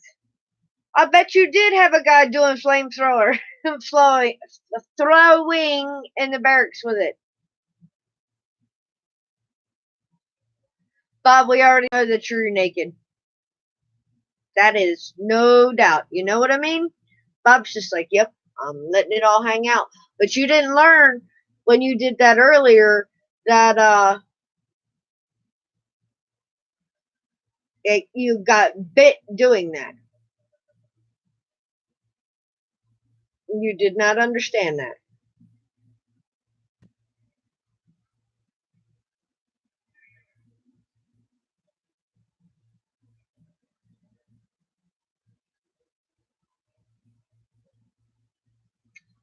[SPEAKER 1] I bet you did have a guy doing flamethrower, throwing in the barracks with it. Bob, we already know that you're naked. That is no doubt. You know what I mean? Bob's just like, yep, I'm letting it all hang out. But you didn't learn when you did that earlier that you got bit doing that. You did not understand that.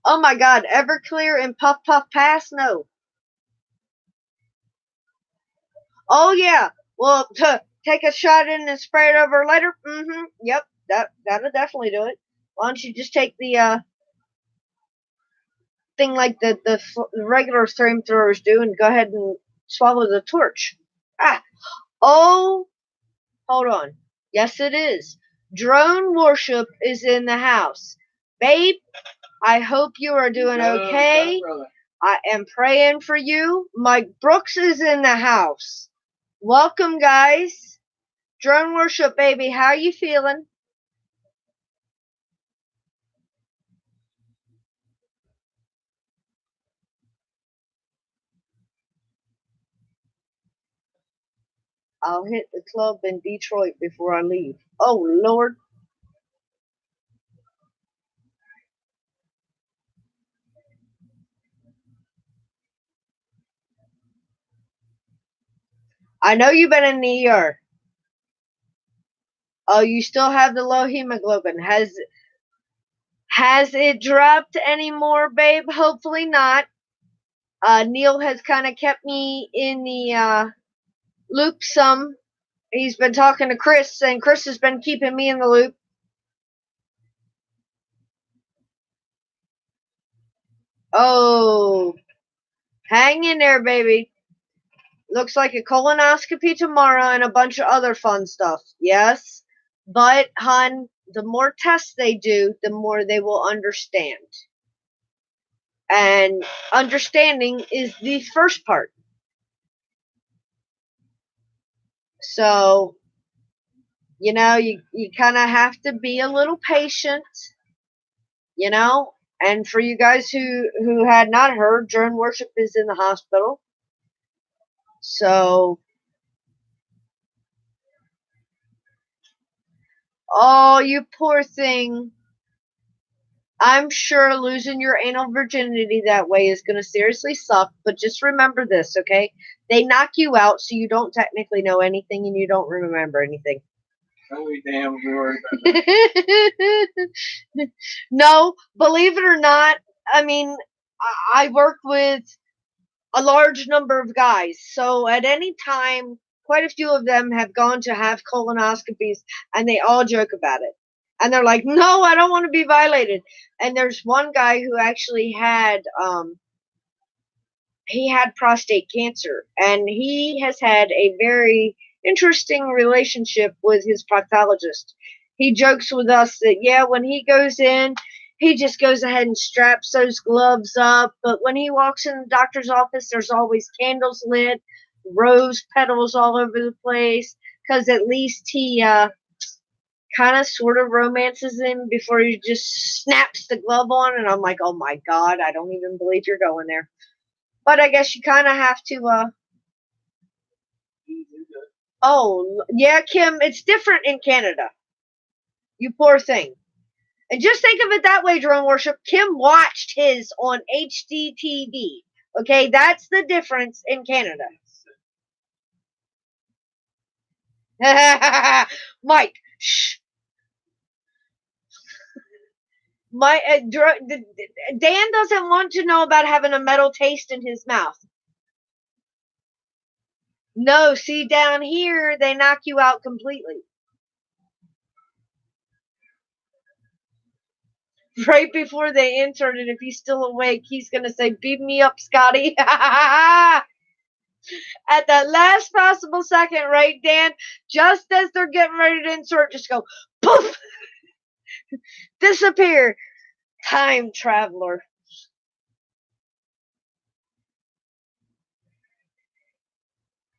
[SPEAKER 1] Oh my God, Everclear and Puff Puff Pass? No. Oh yeah. Well, take a shot in and spray it over later. Mm-hmm. Yep. That'll definitely do it. Why don't you just take the thing like the regular flamethrowers do and go ahead and swallow the torch? Oh, hold on. Yes, it is. Drone Worship is in the house. Babe, I hope you are doing okay. I am praying for you. Mike Brooks is in the house. Welcome, guys. Drone Worship, baby. How you feeling? I'll hit the club in Detroit before I leave. Oh, Lord. I know you've been in the ER. Oh, you still have the low hemoglobin. Has it dropped anymore, babe? Hopefully not. Neil has kind of kept me in the loop some. He's been talking to Chris, and Chris has been keeping me in the loop. Oh, hang in there, baby. Looks like a colonoscopy tomorrow and a bunch of other fun stuff. Yes, but, hon, the more tests they do, the more they will understand. And understanding is the first part. So, you kind of have to be a little patient, And for you guys who had not heard, Drone Worship is in the hospital. So, oh, you poor thing. I'm sure losing your anal virginity that way is going to seriously suck, but just remember this, okay? They knock you out so you don't technically know anything and you don't remember anything.
[SPEAKER 2] Oh, damn, Lord.
[SPEAKER 1] No, believe it or not, I mean, I work with a large number of guys, so at any time, quite a few of them have gone to have colonoscopies, and they all joke about it. And they're like, no, I don't want to be violated. And there's one guy who actually had prostate cancer, and he has had a very interesting relationship with his proctologist. He jokes with us that, yeah, when he goes in, he just goes ahead and straps those gloves up. But when he walks in the doctor's office, there's always candles lit, rose petals all over the place, because at least he kind of sort of romances him before he just snaps the glove on. And I'm like, oh my God, I don't even believe you're going there. But I guess you kind of have to. Oh, yeah, Kim, it's different in Canada. You poor thing. And just think of it that way, Drone Worship. Kim watched his on HDTV. Okay, that's the difference in Canada. Mike, shh. Dan doesn't want to know about having a metal taste in his mouth. No, see, down here, they knock you out completely. Right before they insert it, if he's still awake, he's going to say, beam me up, Scotty. At that last possible second, right, Dan? Just as they're getting ready to insert, just go, poof! Disappear. Time traveler.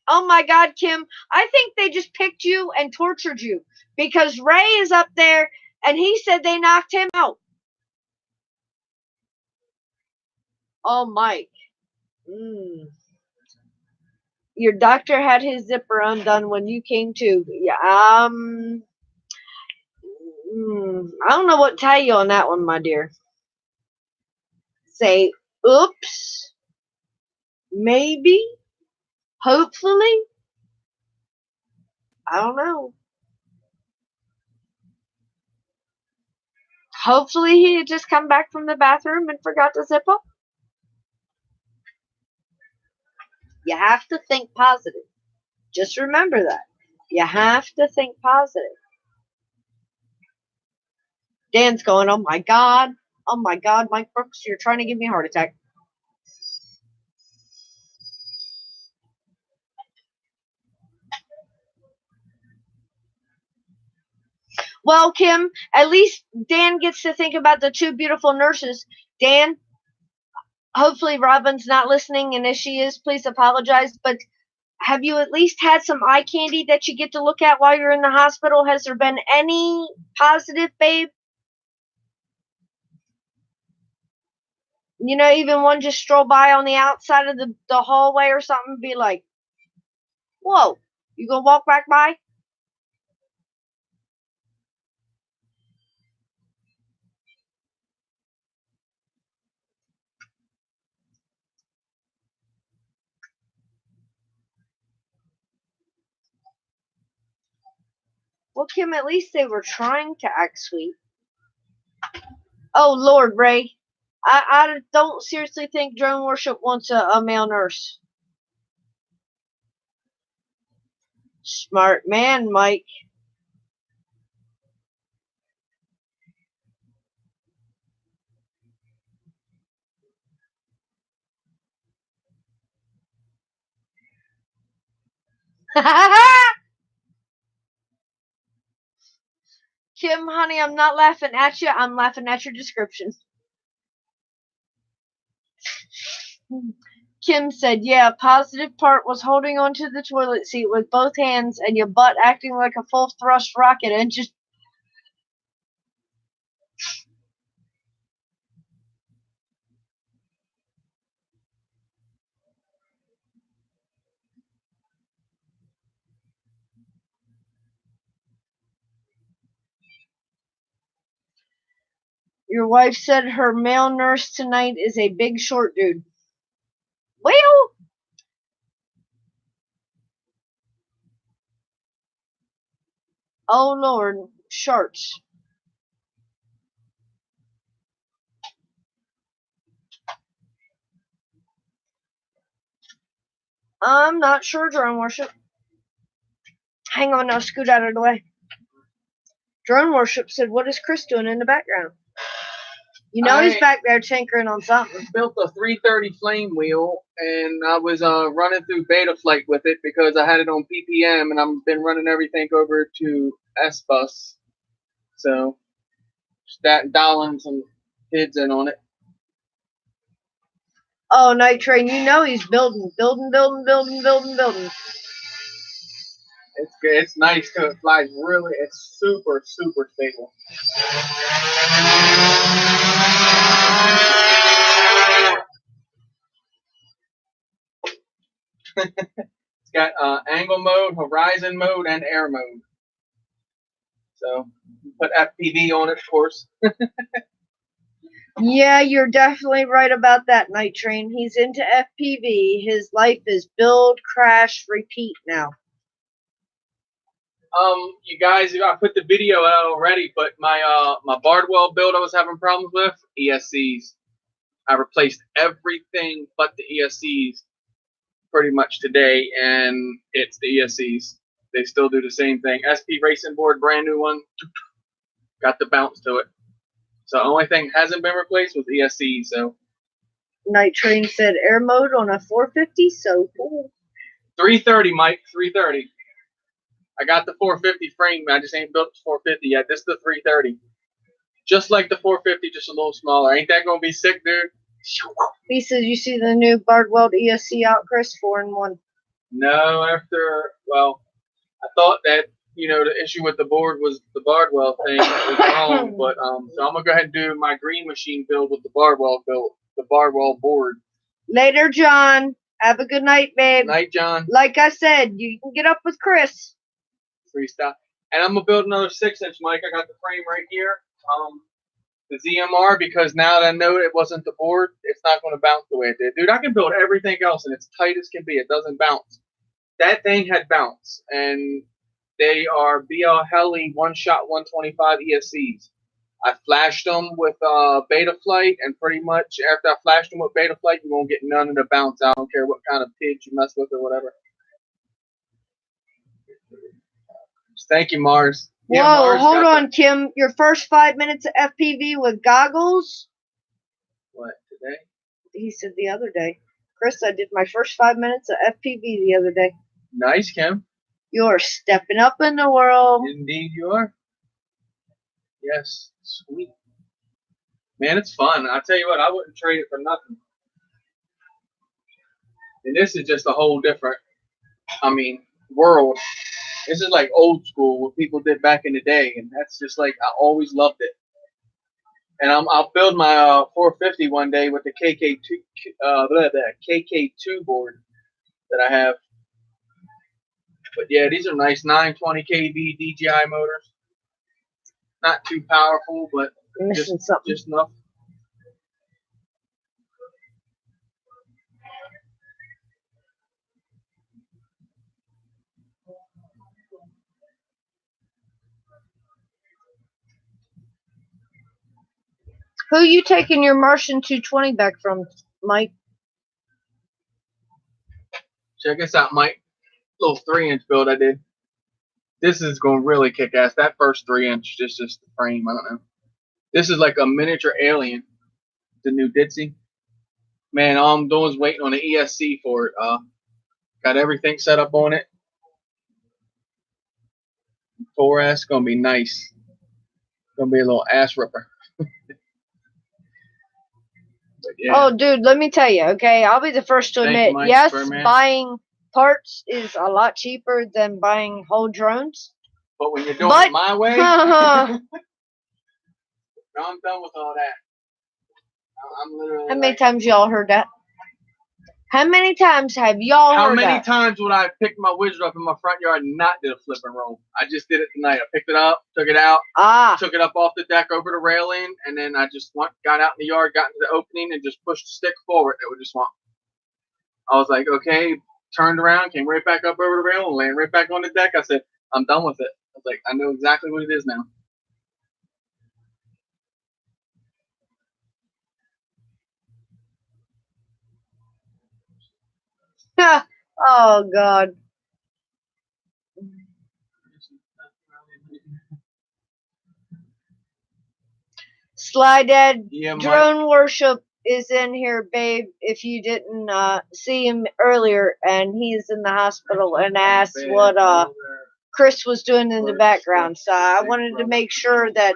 [SPEAKER 1] Oh my God, Kim, I think they just picked you and tortured you because Ray is up there and he said they knocked him out. Oh, Mike. Your doctor had his zipper undone when you came to. Yeah, I don't know what to tell you on that one, my dear. Say, oops, maybe, hopefully. I don't know. Hopefully he had just come back from the bathroom and forgot to zip up. You have to think positive. Just remember that. You have to think positive. Dan's going, oh my God, Mike Brooks, you're trying to give me a heart attack. Well, Kim, at least Dan gets to think about the two beautiful nurses. Dan, hopefully Robin's not listening, and if she is, please apologize, but have you at least had some eye candy that you get to look at while you're in the hospital? Has there been any positive, babe? You know, even one just stroll by on the outside of the hallway or something and be like, whoa, you gonna walk back by? Well, Kim, at least they were trying to act sweet. Oh, Lord, Ray. I don't seriously think Drone Worship wants a male nurse. Smart man, Mike. Kim, honey, I'm not laughing at you. I'm laughing at your description. Kim said, yeah, positive part was holding onto the toilet seat with both hands and your butt acting like a full thrust rocket engine. Your wife said her male nurse tonight is a big short dude. Well, oh Lord, sharks. I'm not sure, Drone Worship. Hang on, I'll scoot out of the way. Drone Worship said, what is Chris doing in the background? You know he's back there tinkering on something.
[SPEAKER 2] Built a 330 flame wheel, and I was running through Betaflight with it because I had it on PPM, and I've been running everything over to S-Bus. So, just that dialing some kids in on it.
[SPEAKER 1] Oh, Night Train, you know he's building.
[SPEAKER 2] It's good. It's nice too. It flies really. It's super stable. It's got angle mode, horizon mode, and air mode. So put FPV on it, of course.
[SPEAKER 1] Yeah, you're definitely right about that, Night Train. He's into FPV. His life is build, crash, repeat now.
[SPEAKER 2] You guys, I put the video out already, but my Bardwell build I was having problems with, ESCs. I replaced everything but the ESCs pretty much today, and it's the ESCs. They still do the same thing. SP Racing Board, brand new one, got the bounce to it. So the only thing hasn't been replaced was ESC. So
[SPEAKER 1] Night Train said air mode on a 450, so cool.
[SPEAKER 2] 330, Mike, 330. I got the 450 frame, I just ain't built the 450 yet. This is the 330. Just like the 450, just a little smaller. Ain't that gonna be sick, dude?
[SPEAKER 1] He says you see the new Bardwell ESC out, Chris, 4-in-1.
[SPEAKER 2] No, well, I thought that, the issue with the board was the Bardwell thing was wrong, but so I'm gonna go ahead and do my Green Machine build with the Bardwell board.
[SPEAKER 1] Later, John. Have a good night, babe.
[SPEAKER 2] Night, John.
[SPEAKER 1] Like I said, you can get up with Chris.
[SPEAKER 2] Freestyle. And I'm gonna build another 6-inch, Mike. I got the frame right here. The ZMR, because now that I know it wasn't the board, it's not going to bounce the way it did. Dude, I can build everything else, and it's tight as can be. It doesn't bounce. That thing had bounce, and they are BL Heli one-shot 125 ESCs. I flashed them with Beta Flight, and pretty much after I flashed them with Beta Flight, you won't get none of the bounce. I don't care what kind of pitch you mess with or whatever. Thank you, Mars.
[SPEAKER 1] Whoa,
[SPEAKER 2] Yeah, Mars,
[SPEAKER 1] hold on, Kim. Your first 5 minutes of FPV with goggles?
[SPEAKER 2] What, today?
[SPEAKER 1] He said the other day. Chris, I did my first 5 minutes of FPV the other day.
[SPEAKER 2] Nice, Kim.
[SPEAKER 1] You're stepping up in the world.
[SPEAKER 2] Indeed you are. Yes, sweet. Man, it's fun. I tell you what, I wouldn't trade it for nothing. And this is just a whole different, world. This is like old school, what people did back in the day, and that's just like, I always loved it. And I'll build my 450 one day with the KK2 board that I have. But yeah, these are nice 920 kV DJI motors. Not too powerful, but just enough.
[SPEAKER 1] Who you taking your Martian 220 back from, Mike?
[SPEAKER 2] Check this out, Mike. Little 3-inch build I did. This is going to really kick ass. That first 3-inch, just the frame, I don't know. This is like a miniature alien. The new Ditzy. Man, all I'm doing is waiting on the ESC for it. Got everything set up on it. 4S, going to be nice. Going to be a little ass ripper. Yeah.
[SPEAKER 1] Oh, dude, let me tell you, okay? I'll be the first to admit, yes, buying parts is a lot cheaper than buying whole drones.
[SPEAKER 2] But when you're doing it my way, I'm done with all that. I'm literally.
[SPEAKER 1] How many times y'all heard that? How many times have y'all heard that?
[SPEAKER 2] How many times would I pick my widget up in my front yard and not did a flip and roll? I just did it tonight. I picked it up, took it out, took it up off the deck over the railing, and then I just got out in the yard, got into the opening, and just pushed the stick forward. It would just want. I was like, okay, turned around, came right back up over the rail, and landed right back on the deck. I said, I'm done with it. I was like, I know exactly what it is now.
[SPEAKER 1] Oh, God. Sly Dad, Drone Worship is in here, babe, if you didn't see him earlier, and he's in the hospital and asked what Chris was doing in the background. So I wanted to make sure that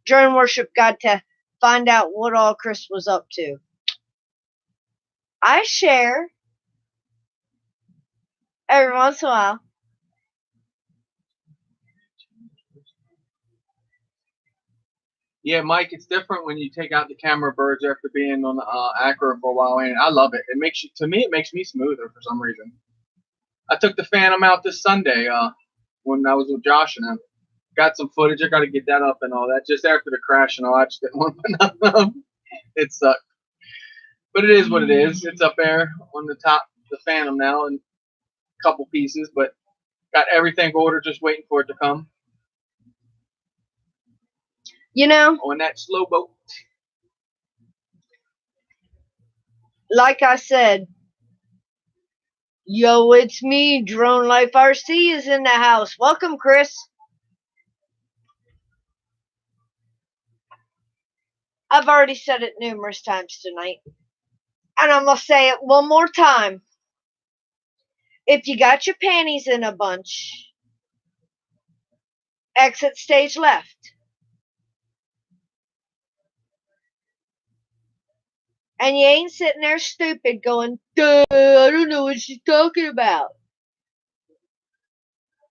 [SPEAKER 1] Drone Worship got to find out what all Chris was up to. I share every once in a while.
[SPEAKER 2] Yeah, Mike, it's different when you take out the camera birds after being on Acro for a while, and I love it. It makes you, to me, it makes me smoother for some reason. I took the Phantom out this Sunday when I was with Josh and him. Got some footage. I got to get that up and all that. Just after the crash and all, I just didn't want to put nothing up. It sucked, but it is what it is. It's up there on the top, the Phantom now, in a couple pieces, but got everything ordered, just waiting for it to come.
[SPEAKER 1] You know,
[SPEAKER 2] On that slow boat.
[SPEAKER 1] like I said, yo, it's me, Drone Life RC is in the house. Welcome, Chris. I've already said it numerous times tonight, and I'm going to say it one more time. If you got your panties in a bunch, exit stage left. And you ain't sitting there stupid going, duh, I don't know what she's talking about.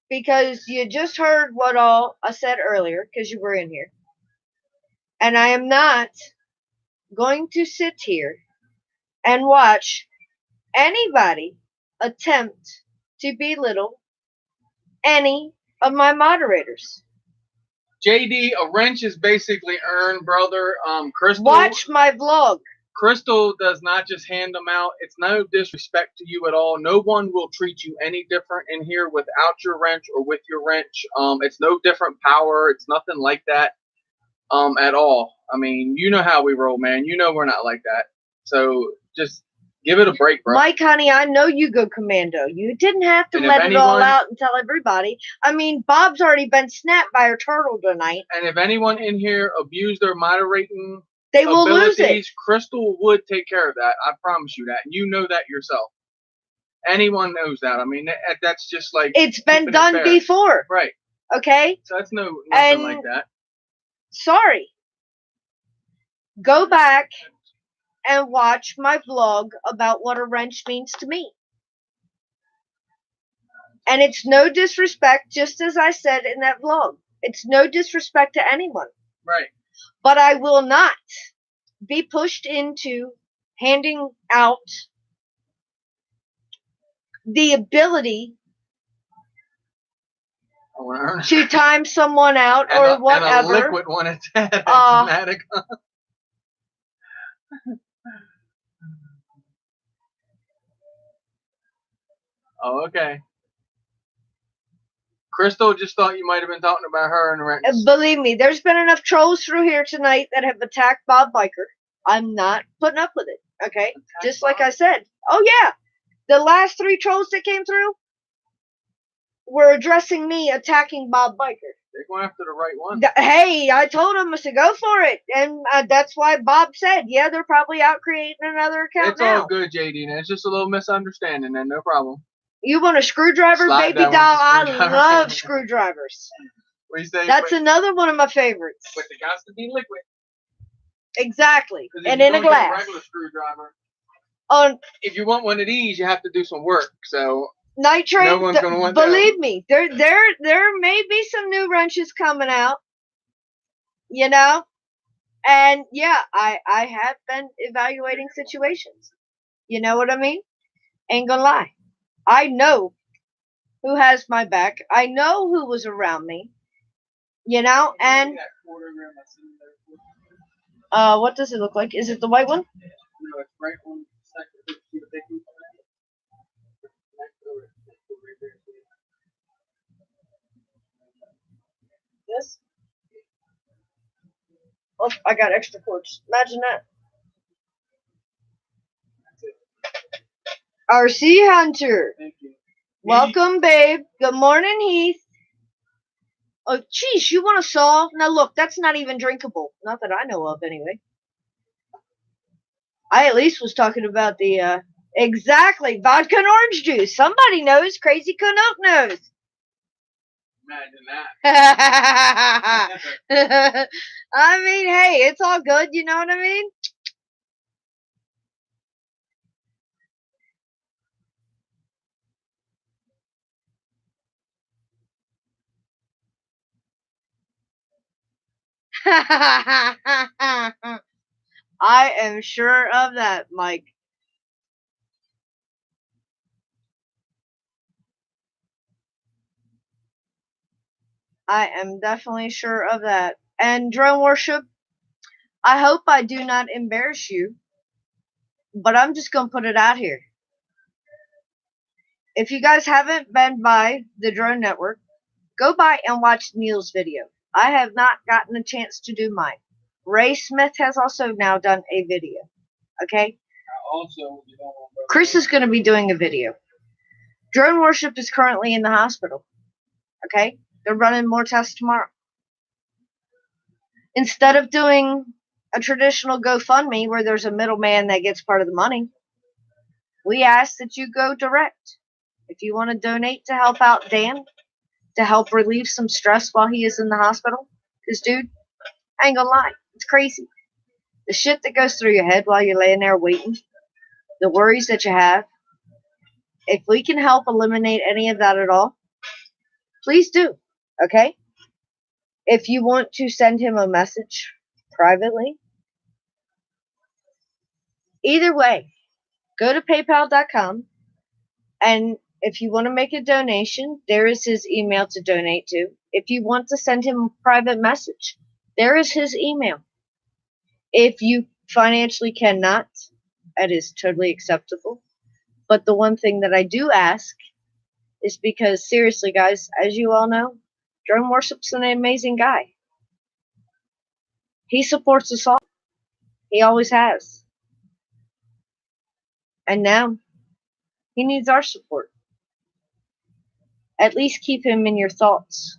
[SPEAKER 1] Because you just heard what all I said earlier, because you were in here. And I am not going to sit here and watch anybody attempt to belittle any of my moderators.
[SPEAKER 2] JD, a wrench is basically earned, brother. Crystal.
[SPEAKER 1] Watch my vlog.
[SPEAKER 2] Crystal does not just hand them out. It's no disrespect to you at all. No one will treat you any different in here without your wrench or with your wrench. It's no different power. It's nothing like that at all. I mean, you know how we roll, man. You know we're not like that. So just give it a break, bro.
[SPEAKER 1] Mike, honey, I know you go commando. You didn't have to let it all out and tell everybody. I mean, Bob's already been snapped by her turtle tonight.
[SPEAKER 2] And if anyone in here abused their moderating
[SPEAKER 1] they will lose it.
[SPEAKER 2] Crystal would take care of that. I promise you that. You know that yourself. Anyone knows that. I mean, that's just like
[SPEAKER 1] it's been done before,
[SPEAKER 2] right?
[SPEAKER 1] Okay.
[SPEAKER 2] So that's nothing like that.
[SPEAKER 1] Sorry. Go back and watch my vlog about what a wrench means to me. And it's no disrespect, just as I said in that vlog. It's no disrespect to anyone.
[SPEAKER 2] Right.
[SPEAKER 1] But I will not be pushed into handing out the ability to time someone out or whatever.
[SPEAKER 2] And a liquid one at that. Oh, okay. Crystal just thought you might have been talking about her and Rex.
[SPEAKER 1] Believe me, there's been enough trolls through here tonight that have attacked Bob Biker. I'm not putting up with it, okay? Just like I said. Oh, yeah. The last 3 trolls that came through were addressing me attacking Bob Biker.
[SPEAKER 2] They're going after the right one.
[SPEAKER 1] Hey, I told him, I said, go for it. And that's why Bob said, yeah, they're probably out creating another account
[SPEAKER 2] It's all good, JD. It's just a little misunderstanding, then. No problem.
[SPEAKER 1] You want a screwdriver, baby doll? I love screwdrivers.
[SPEAKER 2] What do you say?
[SPEAKER 1] That's another one of my favorites.
[SPEAKER 2] But it got to be liquid.
[SPEAKER 1] Exactly. And in a glass.
[SPEAKER 2] A regular screwdriver. If you want one of these, you have to do some work. So
[SPEAKER 1] Nitrate.
[SPEAKER 2] No one's gonna want that.
[SPEAKER 1] Believe me, there may be some new wrenches coming out. You know, and yeah, I have been evaluating situations. You know what I mean? Ain't gonna lie. I know who has my back. I know who was around me. You know, and what does it look like? Is it the white one?
[SPEAKER 2] No, it's right on the second.
[SPEAKER 1] This? Oh, I got extra cords. Imagine that. RC Hunter.
[SPEAKER 2] Thank you.
[SPEAKER 1] Welcome, babe. Good morning, Heath. Oh, geez, you want a saw? Now, look, that's not even drinkable. Not that I know of, anyway. I at least was talking about the, exactly, vodka and orange juice. Somebody knows. Crazy Canuck knows.
[SPEAKER 2] Imagine that.
[SPEAKER 1] I mean, hey, it's all good, you know what I mean? I am sure of that, Mike. I am definitely sure of that. And drone worship, I hope I do not embarrass you, but I'm just going to put it out here. If you guys haven't been by the Drone Network, go by and watch Neil's video. I have not gotten a chance to do mine. Ray Smith has also now done a video. Okay?
[SPEAKER 2] Also,
[SPEAKER 1] Chris is going to be doing a video. Drone worship is currently in the hospital. Okay? They're running more tests tomorrow. Instead of doing a traditional GoFundMe where there's a middleman that gets part of the money, we ask that you go direct. If you want to donate to help out Dan, to help relieve some stress while he is in the hospital, because, dude, I ain't gonna lie, it's crazy. The shit that goes through your head while you're laying there waiting, the worries that you have, if we can help eliminate any of that at all, please do, okay? If you want to send him a message privately, either way, go to paypal.com, and if you want to make a donation, there is his email to donate to. If you want to send him a private message, there is his email. If you financially cannot, that is totally acceptable. But the one thing that I do ask is because, seriously, guys, as you all know, Drone Worship's an amazing guy. He supports us all. He always has. And now, he needs our support. At least keep him in your thoughts.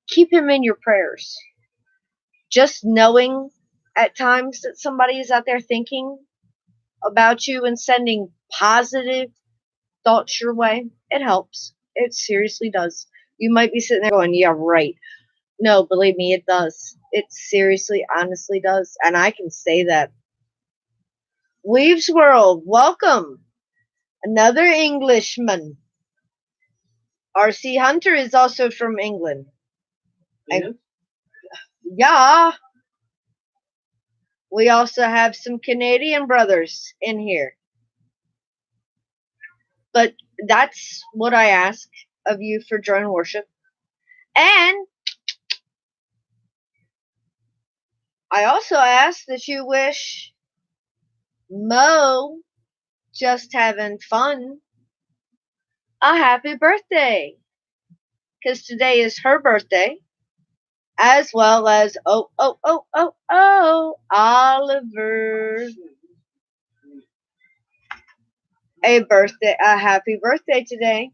[SPEAKER 1] Keep him in your prayers. Just knowing at times that somebody is out there thinking about you and sending positive thoughts your way, it helps. It seriously does. You might be sitting there going, yeah, right. No, believe me, it does. It seriously, honestly does. And I can say that. Weaves World, welcome. Another Englishman. RC Hunter is also from England. And, yeah. We also have some Canadian brothers in here. But that's what I ask of you for drone worship. And I also ask that you wish Mo, just having fun, a happy birthday. Because today is her birthday. As well as, Oliver. A happy birthday today.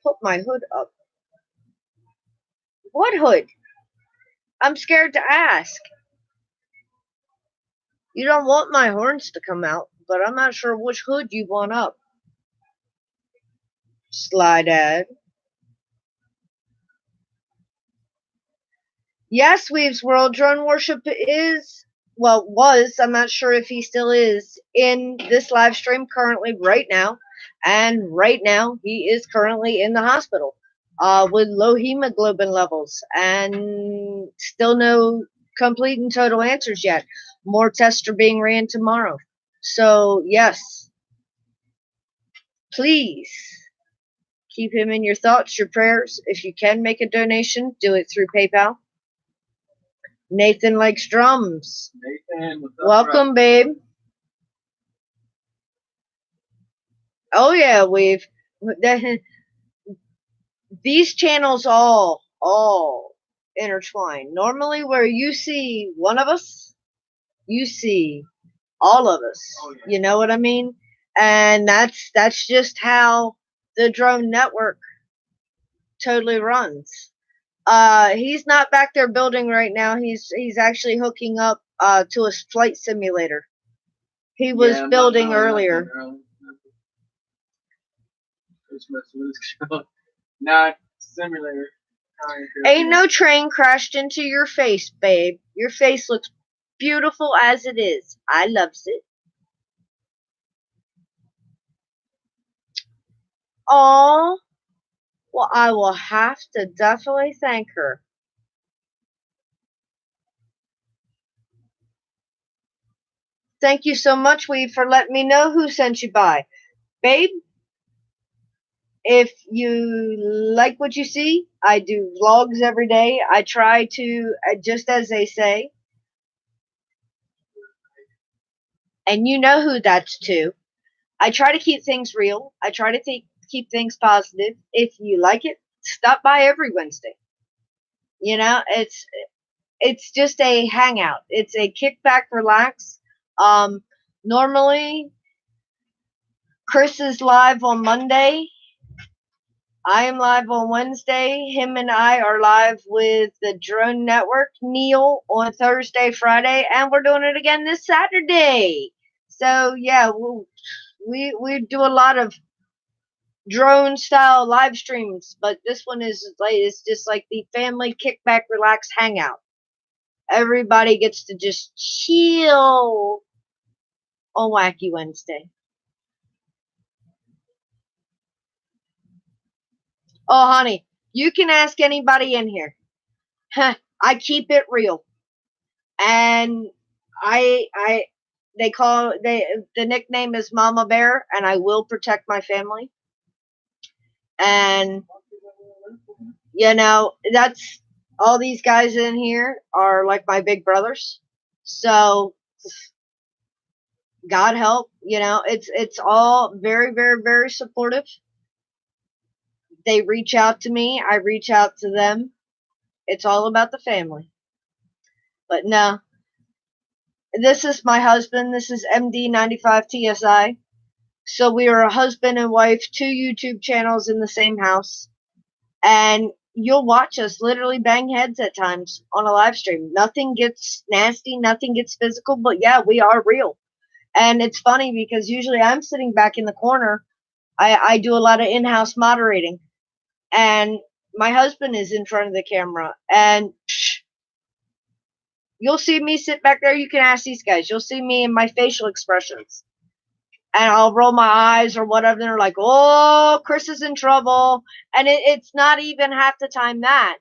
[SPEAKER 1] Put my hood up. What hood? I'm scared to ask. You don't want my horns to come out, but I'm not sure which hood you want up. Slydad. Yes, Weaves World, Drone Worship was, I'm not sure if he still is, in this live stream currently right now. And right now, he is currently in the hospital with low hemoglobin levels. And still no complete and total answers yet. More tests are being ran tomorrow. So, yes, please keep him in your thoughts, your prayers. If you can make a donation, do it through PayPal. Nathan likes drums.
[SPEAKER 2] Nathan, what's up,
[SPEAKER 1] welcome, babe. Oh yeah, these channels all intertwine. Normally, where you see one of us, you see all of us.
[SPEAKER 2] Oh, yeah.
[SPEAKER 1] You know what I mean? And that's just how the drone network totally runs. He's not back there building right now. He's actually hooking up to a flight simulator. He was building earlier.
[SPEAKER 2] Just messing with this. Not simulator.
[SPEAKER 1] Ain't no train crashed into your face, babe. Your face looks beautiful as it is. I loves it. Oh, well, I will have to definitely thank her. Thank you so much, Weave, for letting me know who sent you by. Babe, if you like what you see, I do vlogs every day. I try to, just as they say, and you know who that's to. I try to keep things real. I try to keep things positive. If you like it, stop by every Wednesday. You know, it's just a hangout. It's a kickback, relax. Normally, Chris is live on Monday. I am live on Wednesday. Him and I are live with the Drone Network, Neil, on Thursday, Friday, and we're doing it again this Saturday. So yeah, we do a lot of drone style live streams, but this one is like, it's just like the family kickback, relax, hangout. Everybody gets to just chill on Wacky Wednesday. Oh, honey, you can ask anybody in here. I keep it real, and the nickname is Mama Bear, and I will protect my family. And you know, that's all these guys in here are like my big brothers. So God help, you know, it's all very, very, very supportive. They reach out to me, I reach out to them. It's all about the family. But no, this is my husband. This is MD95TSI. So we are a husband and wife, 2 YouTube channels in the same house. And you'll watch us literally bang heads at times on a live stream. Nothing gets nasty, nothing gets physical, but yeah, we are real. And it's funny because usually I'm sitting back in the corner. I do a lot of in-house moderating. And my husband is in front of the camera. And you'll see me sit back there. You can ask these guys. You'll see me in my facial expressions. And I'll roll my eyes or whatever. And they're like, oh, Chris is in trouble. And it's not even half the time that.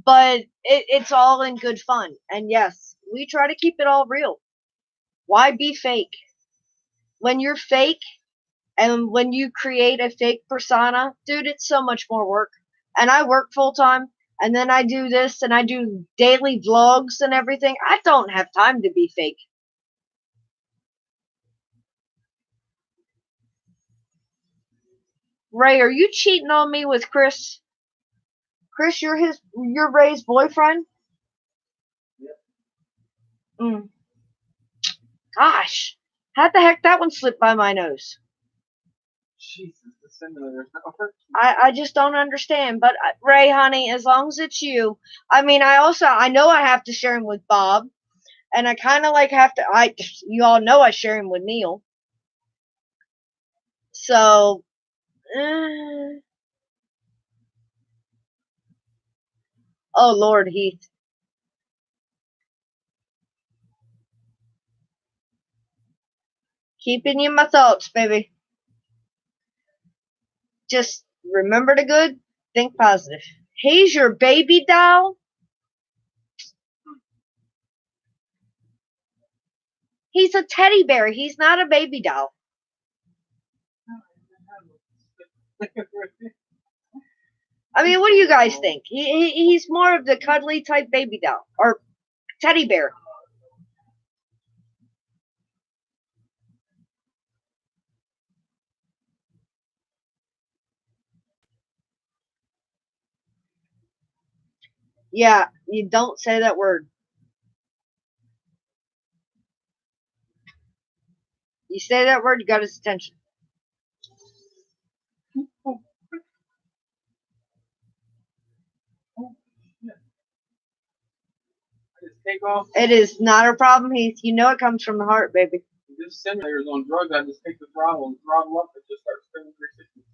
[SPEAKER 1] But it's all in good fun. And yes, we try to keep it all real. Why be fake? When you're fake and when you create a fake persona, dude, it's so much more work. And I work full time. And then I do this and I do daily vlogs and everything. I don't have time to be fake. Ray, are you cheating on me with Chris? Chris, you're Ray's boyfriend? Yeah. Gosh, how the heck that one slipped by my nose?
[SPEAKER 2] Jesus, the simulator's not working.
[SPEAKER 1] I just don't understand. But Ray, honey, as long as it's you. I mean, I know I have to share him with Bob, and I kind of like have to. You all know I share him with Neil. So. Oh, Lord, Heath. Keeping you in my thoughts, baby. Just remember the good, think positive. He's your baby doll? He's a teddy bear. He's not a baby doll. I mean, what do you guys think? He's more of the cuddly type baby doll or teddy bear. Yeah, you don't say that word. You say that word, you got his attention.
[SPEAKER 2] Take off.
[SPEAKER 1] It is not a problem, Heath. You know it comes from the heart, baby.
[SPEAKER 2] This simulator's on drugs. I just take the throttle and throttle up and just start spinning 360.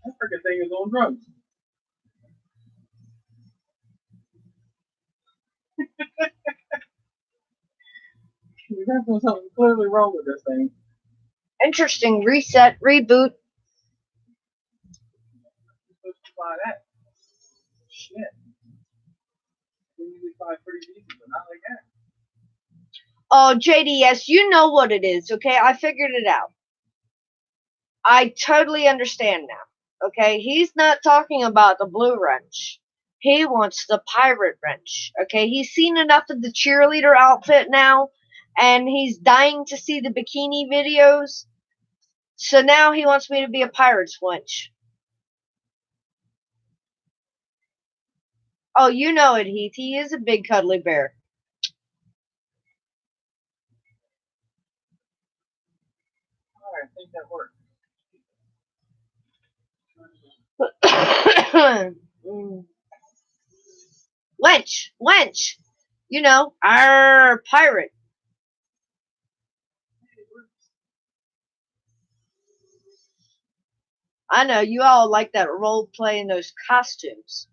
[SPEAKER 2] That freaking thing is on drugs. There's something clearly wrong with this thing.
[SPEAKER 1] Interesting. Reset, reboot.
[SPEAKER 2] You're supposed to buy that. Shit. You usually buy pretty decent, but not like that.
[SPEAKER 1] Oh, JDS, you know what it is, okay? I figured it out. I totally understand now, okay? He's not talking about the blue wrench. He wants the pirate wrench, okay? He's seen enough of the cheerleader outfit now, and he's dying to see the bikini videos. So now he wants me to be a pirate's wench. Oh, you know it, Heath. He is a big cuddly bear.
[SPEAKER 2] Alright, I think that worked.
[SPEAKER 1] Wench. You know, our pirate. I know, you all like that role play in those costumes.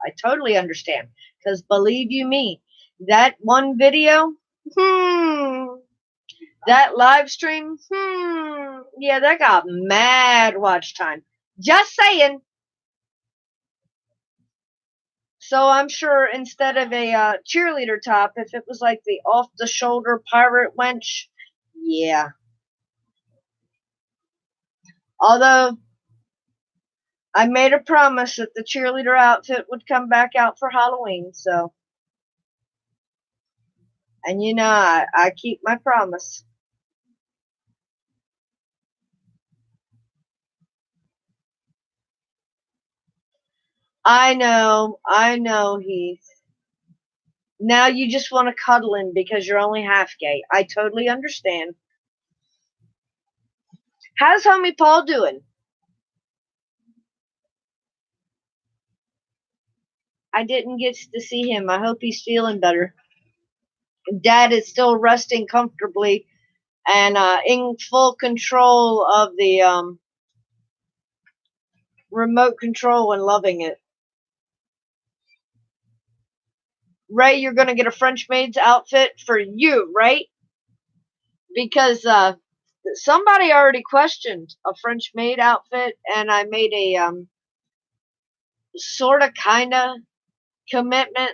[SPEAKER 1] I totally understand. Because believe you me, that one video, that live stream, yeah, that got mad watch time. Just saying. So I'm sure instead of a cheerleader top, if it was like the off-the-shoulder pirate wench, yeah. Although, I made a promise that the cheerleader outfit would come back out for Halloween, so. And you know, I keep my promise. I know, Heath. Now you just want to cuddle him because you're only half gay. I totally understand. How's homie Paul doing? I didn't get to see him. I hope he's feeling better. Dad is still resting comfortably and in full control of the remote control and loving it. Ray, you're going to get a French maid's outfit for you, right? Because somebody already questioned a French maid outfit, and I made a sort of kind of commitment,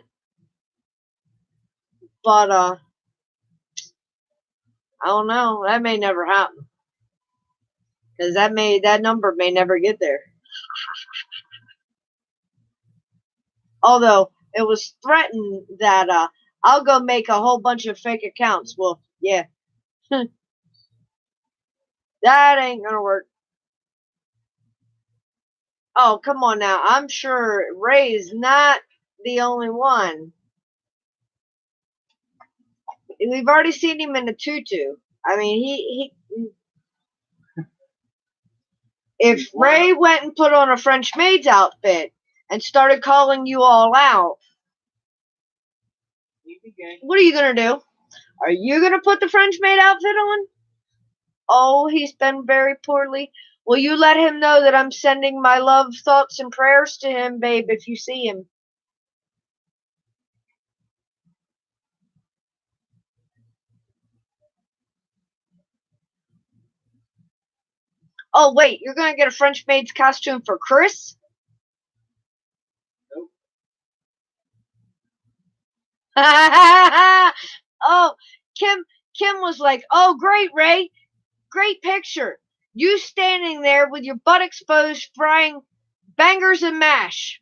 [SPEAKER 1] but I don't know. That may never happen because that number may never get there. Although it was threatened that I'll go make a whole bunch of fake accounts. Well, yeah, that ain't gonna work. Oh, come on now. I'm sure Ray's not the only one. We've already seen him in a tutu. I mean, he if Ray went and put on a French maid's outfit and started calling you all out, what are you going to do? Are you going to put the French maid outfit on? Oh, he's been very poorly. Will you let him know that I'm sending my love, thoughts, and prayers to him, babe, if you see him? Oh, wait, you're going to get a French maid's costume for Chris?
[SPEAKER 2] Nope.
[SPEAKER 1] Oh, Kim was like, oh, great, Ray. Great picture. You standing there with your butt exposed frying bangers and mash.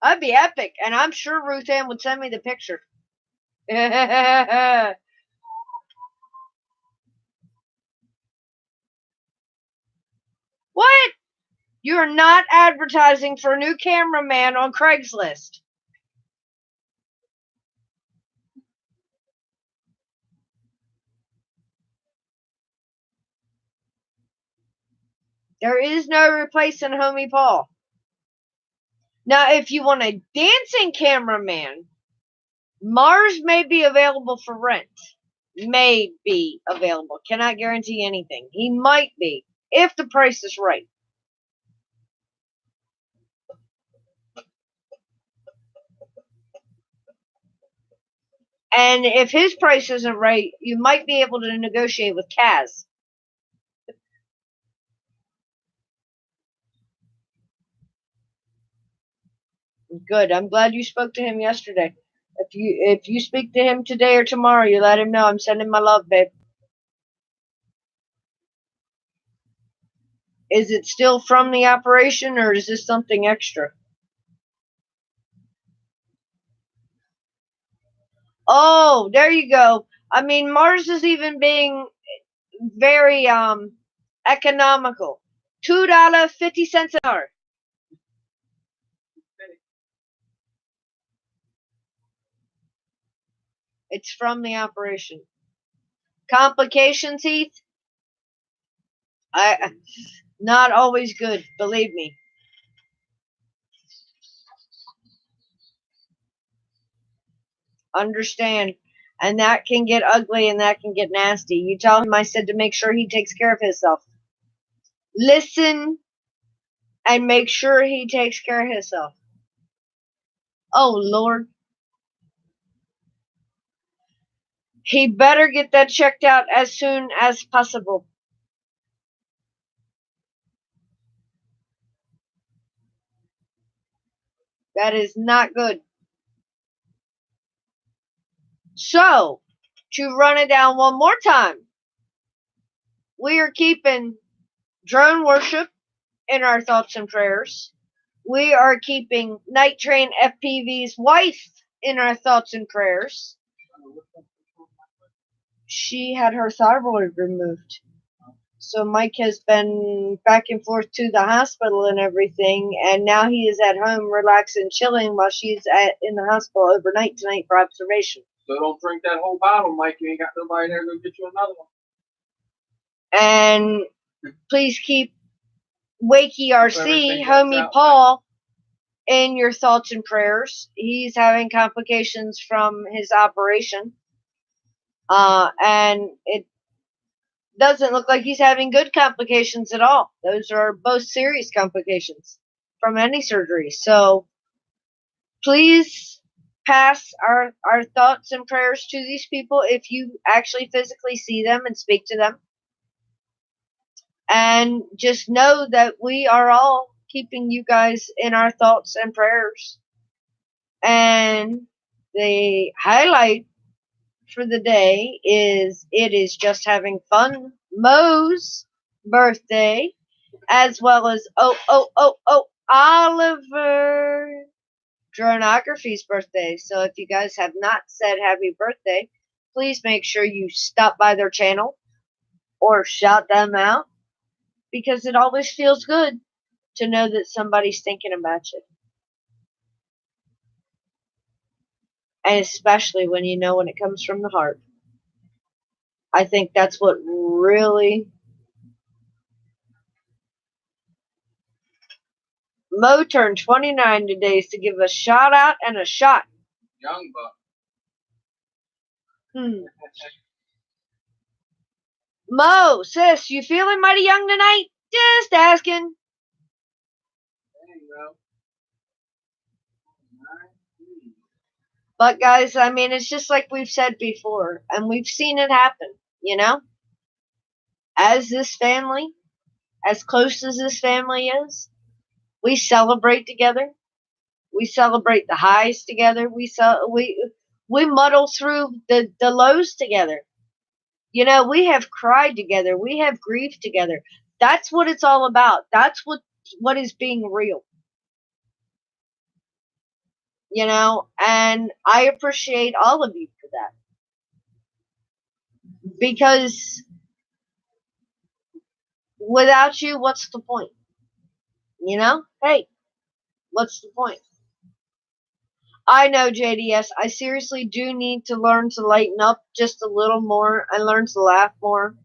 [SPEAKER 1] That'd be epic, and I'm sure Ruth Ann would send me the picture. What? You're not advertising for a new cameraman on Craigslist. There is no replacing Homie Paul. Now, if you want a dancing cameraman, Mars may be available for rent. may be available. Cannot guarantee anything. He might be, if the price is right. And if his price isn't right, you might be able to negotiate with Kaz. Good. I'm glad you spoke to him yesterday. If you speak to him today or tomorrow, you let him know I'm sending my love, babe. Is it still from the operation, or is this something extra? Oh, there you go. I mean, Mars is even being very economical. $2.50 an hour. It's from the operation. Complications, Heath? Not always good, believe me. Understand. And that can get ugly and that can get nasty. You tell him I said to make sure he takes care of himself. Listen and make sure he takes care of himself. Oh, Lord. He better get that checked out as soon as possible. That is not good. So, to run it down one more time, we are keeping drone worship in our thoughts and prayers. We are keeping Night Train FPV's wife in our thoughts and prayers. She had her thyroid removed. So Mike has been back and forth to the hospital and everything, and now he is at home relaxing, chilling while she's in the hospital overnight tonight for observation.
[SPEAKER 2] So don't drink that whole bottle, Mike. You ain't got nobody there to get you another one.
[SPEAKER 1] And please keep Wacky RC, homie Paul, in your thoughts and prayers. He's having complications from his operation. And it doesn't look like he's having good complications at all. Those are both serious complications from any surgery. So please pass our thoughts and prayers to these people if you actually physically see them and speak to them. And just know that we are all keeping you guys in our thoughts and prayers. And the highlight for the day is it is just having fun. Mo's birthday, as well as Oliver Dronography's birthday. So if you guys have not said happy birthday, please make sure you stop by their channel or shout them out, because it always feels good to know that somebody's thinking about you. And especially when you know when it comes from the heart. I think that's what really... Mo turned 29 today to give a shout out and a shot.
[SPEAKER 2] Young buck.
[SPEAKER 1] Mo, sis, you feeling mighty young tonight? Just asking.
[SPEAKER 2] There you go.
[SPEAKER 1] But guys, I mean, it's just like we've said before, and we've seen it happen, you know? As this family, as close as this family is, we celebrate together. We celebrate the highs together. We muddle through the lows together. You know, we have cried together. We have grieved together. That's what it's all about. That's what is being real. You know, and I appreciate all of you for that. Because without you, what's the point? You know? Hey, what's the point? I know, JDS, I seriously do need to learn to lighten up just a little more and learn to laugh more.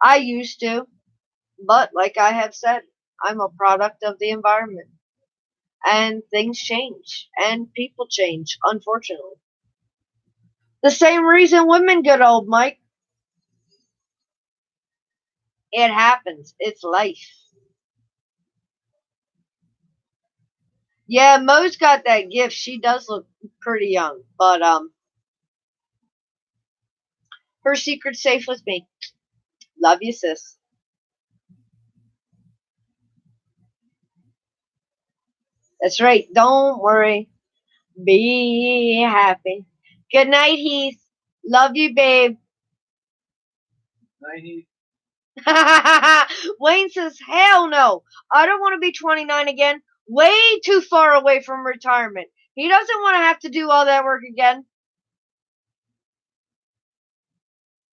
[SPEAKER 1] I used to, but like I have said, I'm a product of the environment. And things change, and people change, unfortunately. The same reason women get old, Mike. It happens. It's life. Yeah, Mo's got that gift. She does look pretty young, but her secret's safe with me. Love you, sis. That's right. Don't worry. Be happy. Good night, Heath. Love you, babe.
[SPEAKER 2] Night, Heath.
[SPEAKER 1] Wayne says, hell no. I don't want to be 29 again. Way too far away from retirement. He doesn't want to have to do all that work again.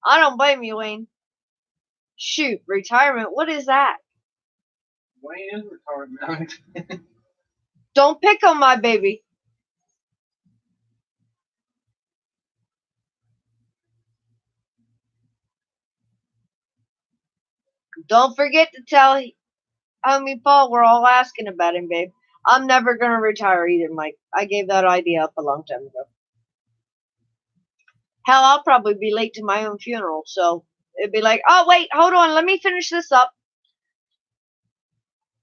[SPEAKER 1] I don't blame you, Wayne. Shoot, retirement. What is that?
[SPEAKER 2] Wayne is retirement.
[SPEAKER 1] Don't pick on my baby. Don't forget to tell homie Paul we're all asking about him, babe. I'm never going to retire either, Mike. I gave that idea up a long time ago. Hell, I'll probably be late to my own funeral, so it'd be like, oh, wait, hold on, let me finish this up.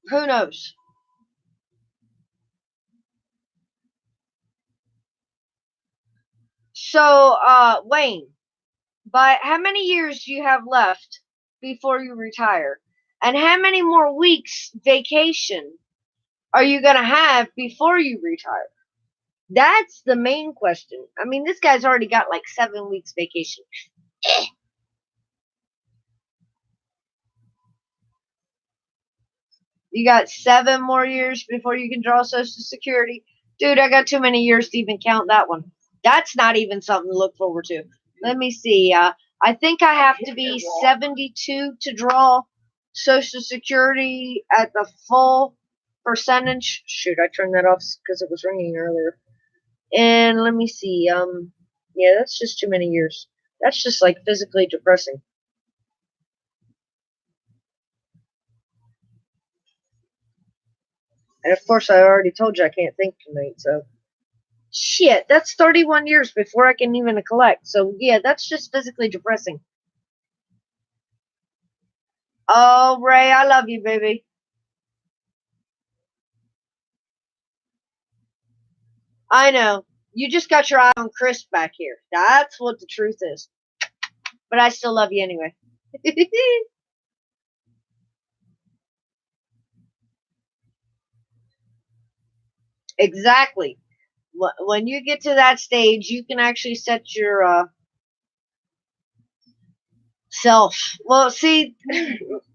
[SPEAKER 1] Who knows? So, Wayne, by how many years do you have left before you retire? And how many more weeks vacation are you going to have before you retire? That's the main question. I mean, this guy's already got like 7 weeks vacation. You got 7 more years before you can draw Social Security. Dude, I got too many years to even count that one. That's not even something to look forward to. Let me see. I think I have to be 72 to draw Social Security at the full percentage. Shoot, I turned that off because it was ringing earlier. And let me see. Yeah, that's just too many years. That's just like physically depressing. And of course, I already told you I can't think tonight, so. Shit, that's 31 years before I can even collect. So, yeah, that's just physically depressing. Oh, Ray, I love you, baby. I know. You just got your eye on Chris back here. That's what the truth is. But I still love you anyway. Exactly. When you get to that stage, you can actually set your self. Well, see,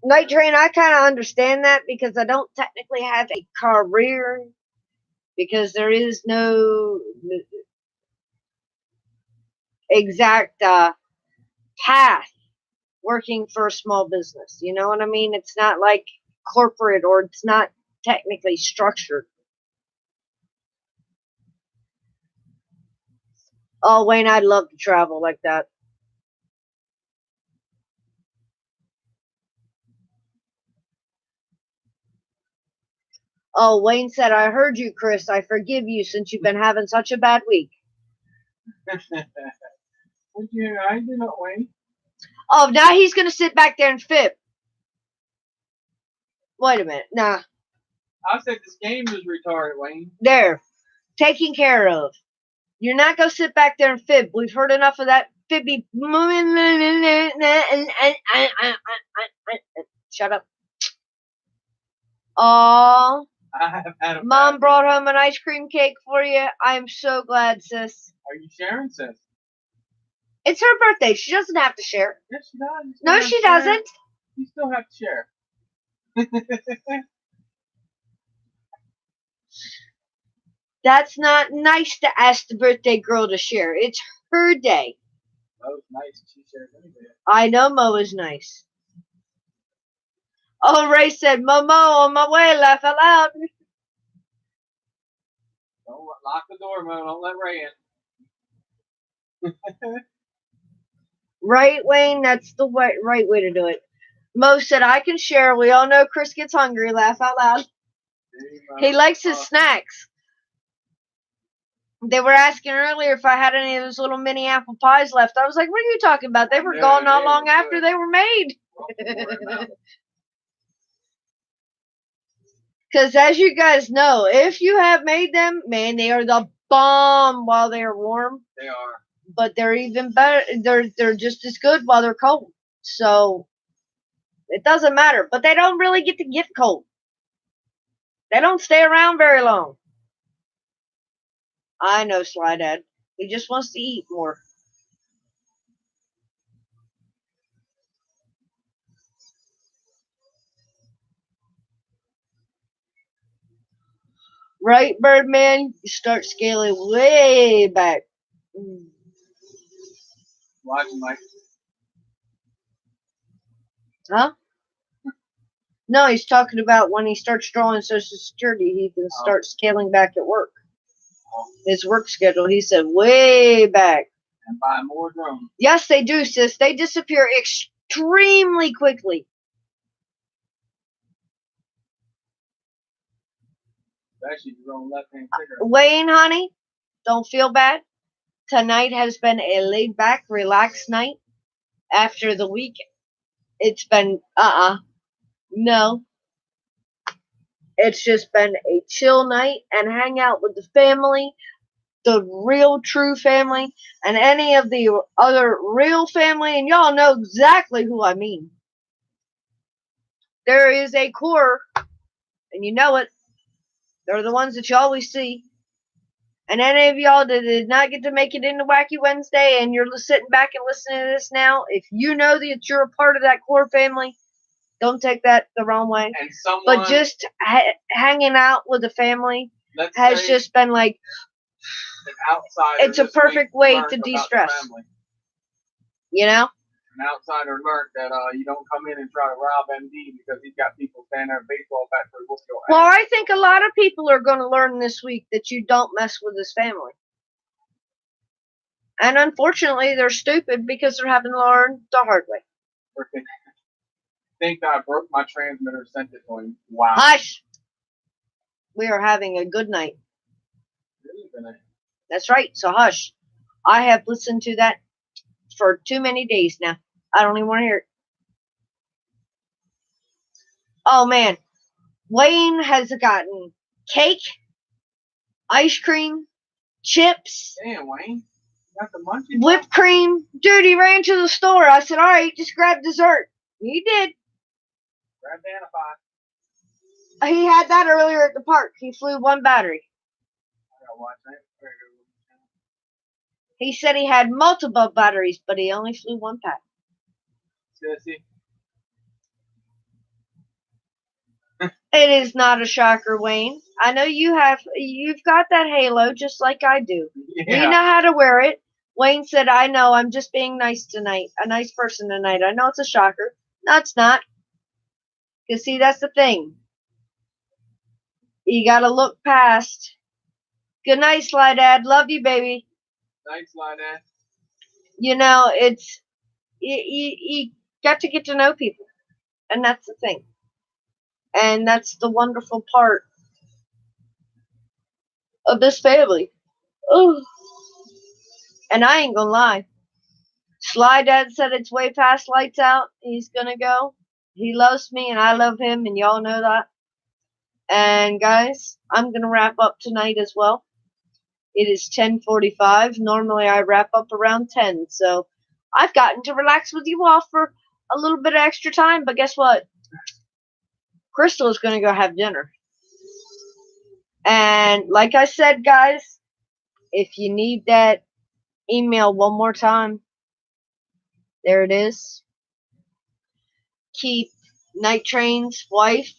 [SPEAKER 1] Night Train, I kind of understand that because I don't technically have a career because there is no exact path working for a small business. You know what I mean? It's not like corporate or it's not technically structured. Oh, Wayne, I'd love to travel like that. Oh, Wayne said, I heard you, Chris. I forgive you since you've been having such a bad week.
[SPEAKER 2] I do not, Wayne.
[SPEAKER 1] Oh, now he's going to sit back there and fib. Wait a minute. Nah.
[SPEAKER 2] I said this game is retarded, Wayne.
[SPEAKER 1] There. Taken care of. You're not going to sit back there and fib. We've heard enough of that fibby. Shut up. Oh, Mom brought home an ice cream cake for you. I'm so glad, sis.
[SPEAKER 2] Are you sharing, sis?
[SPEAKER 1] It's her birthday. She doesn't have to share.
[SPEAKER 2] Yes, she does.
[SPEAKER 1] No, she doesn't.
[SPEAKER 2] You still have to share.
[SPEAKER 1] That's not nice to ask the birthday girl to share. It's her day.
[SPEAKER 2] Mo's nice. She shares anyway.
[SPEAKER 1] I know Mo is nice. Oh, Ray said, Momo, on my way, laugh out loud.
[SPEAKER 2] Don't lock the door, Mo. Don't let Ray in.
[SPEAKER 1] Right, Wayne? That's the right way to do it. Mo said, I can share. We all know Chris gets hungry. Laugh out loud. He likes his snacks. They were asking earlier if I had any of those little mini apple pies left. I was like, what are you talking about? They were gone not long after they were made. Because as you guys know, if you have made them, man, they are the bomb while they are warm.
[SPEAKER 2] They are.
[SPEAKER 1] But they're even better. They're just as good while they're cold. So it doesn't matter. But they don't really get cold. They don't stay around very long. I know, Sly Dad. He just wants to eat more. Right, Birdman? You start scaling way back.
[SPEAKER 2] Watch, Mike.
[SPEAKER 1] Huh? No, he's talking about when he starts drawing Social Security, he can start scaling back at work. His work schedule, he said, way back.
[SPEAKER 2] And buy more drones.
[SPEAKER 1] Yes, they do, sis. They disappear extremely quickly.
[SPEAKER 2] Especially your own left-hand cigarette.
[SPEAKER 1] Wayne, honey, don't feel bad. Tonight has been a laid-back, relaxed night. After the week, it's been, no. It's just been a chill night and hang out with the family, the real true family, and any of the other real family, and y'all know exactly who I mean. There is a core, and you know it. They're the ones that you always see. And any of y'all that did not get to make it into Wacky Wednesday and you're sitting back and listening to this now, if you know that you're a part of that core family, don't take that the wrong way.
[SPEAKER 2] And someone,
[SPEAKER 1] but just hanging out with the family has just been like, it's a perfect way to de-stress. You know?
[SPEAKER 2] An outsider learned that you don't come in and try to rob MD because he's got people standing there in baseball bat for whoop your ass.
[SPEAKER 1] Well, I think a lot of people are going to learn this week that you don't mess with his family. And unfortunately, they're stupid because they're having to learn the hard way.
[SPEAKER 2] I think I broke my transmitter, sent it to him. Wow.
[SPEAKER 1] Hush! We are having a good night. That's right, so hush. I have listened to that for too many days now. I don't even want to hear it. Oh, man. Wayne has gotten cake, ice cream, chips.
[SPEAKER 2] Damn, Wayne. Got the munchies?
[SPEAKER 1] Whipped cream. Dude, he ran to the store. I said, all right, just grab dessert. He did.
[SPEAKER 2] Grab Danify.
[SPEAKER 1] He had that earlier at the park. He flew one battery.
[SPEAKER 2] I gotta watch that.
[SPEAKER 1] He said he had multiple batteries, but he only flew one pack.
[SPEAKER 2] Sissy.
[SPEAKER 1] It is not a shocker, Wayne. I know you've got that halo just like I do.
[SPEAKER 2] Yeah.
[SPEAKER 1] You know how to wear it. Wayne said, I know, I'm just being nice tonight. A nice person tonight. I know it's a shocker. No, it's not. Because, see, that's the thing. You got to look past. Good night, Sly Dad. Love you, baby.
[SPEAKER 2] Night, Sly Dad.
[SPEAKER 1] You know, it's, you got to get to know people. And that's the thing. And that's the wonderful part of this family. Oh. And I ain't gonna lie. Sly Dad said it's way past lights out. He's gonna go. He loves me and I love him, and y'all know that. And guys, I'm gonna wrap up tonight as well. It is 10:45. Normally I wrap up around 10, so I've gotten to relax with you all for a little bit of extra time. But guess what? Crystal is gonna go have dinner. And like I said, guys, if you need that email one more time, there it is. Keep Night Train's wife,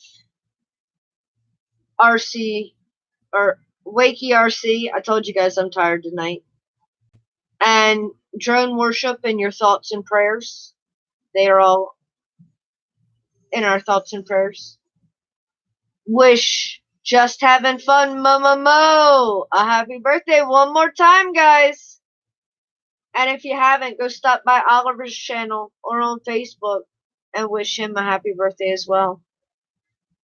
[SPEAKER 1] RC, or Wakey RC. I told you guys I'm tired tonight. And Drone Worship in your thoughts and prayers. They are all in our thoughts and prayers. Wish Just Having Fun Mama Mo a happy birthday one more time, guys. And if you haven't, go stop by Oliver's channel or on Facebook and wish him a happy birthday as well.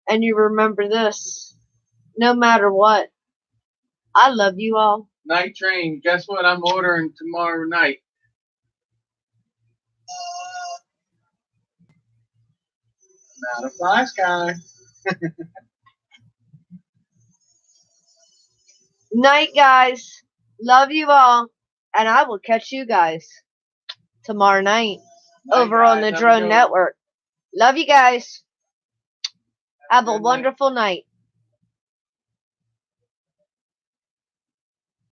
[SPEAKER 1] And you remember this, no matter what, I love you all.
[SPEAKER 2] Night Train, guess what I'm ordering tomorrow night? Not a fly sky.
[SPEAKER 1] Night, guys. Love you all. And I will catch you guys tomorrow night over on the Drone Network. Love you guys. Have a wonderful night.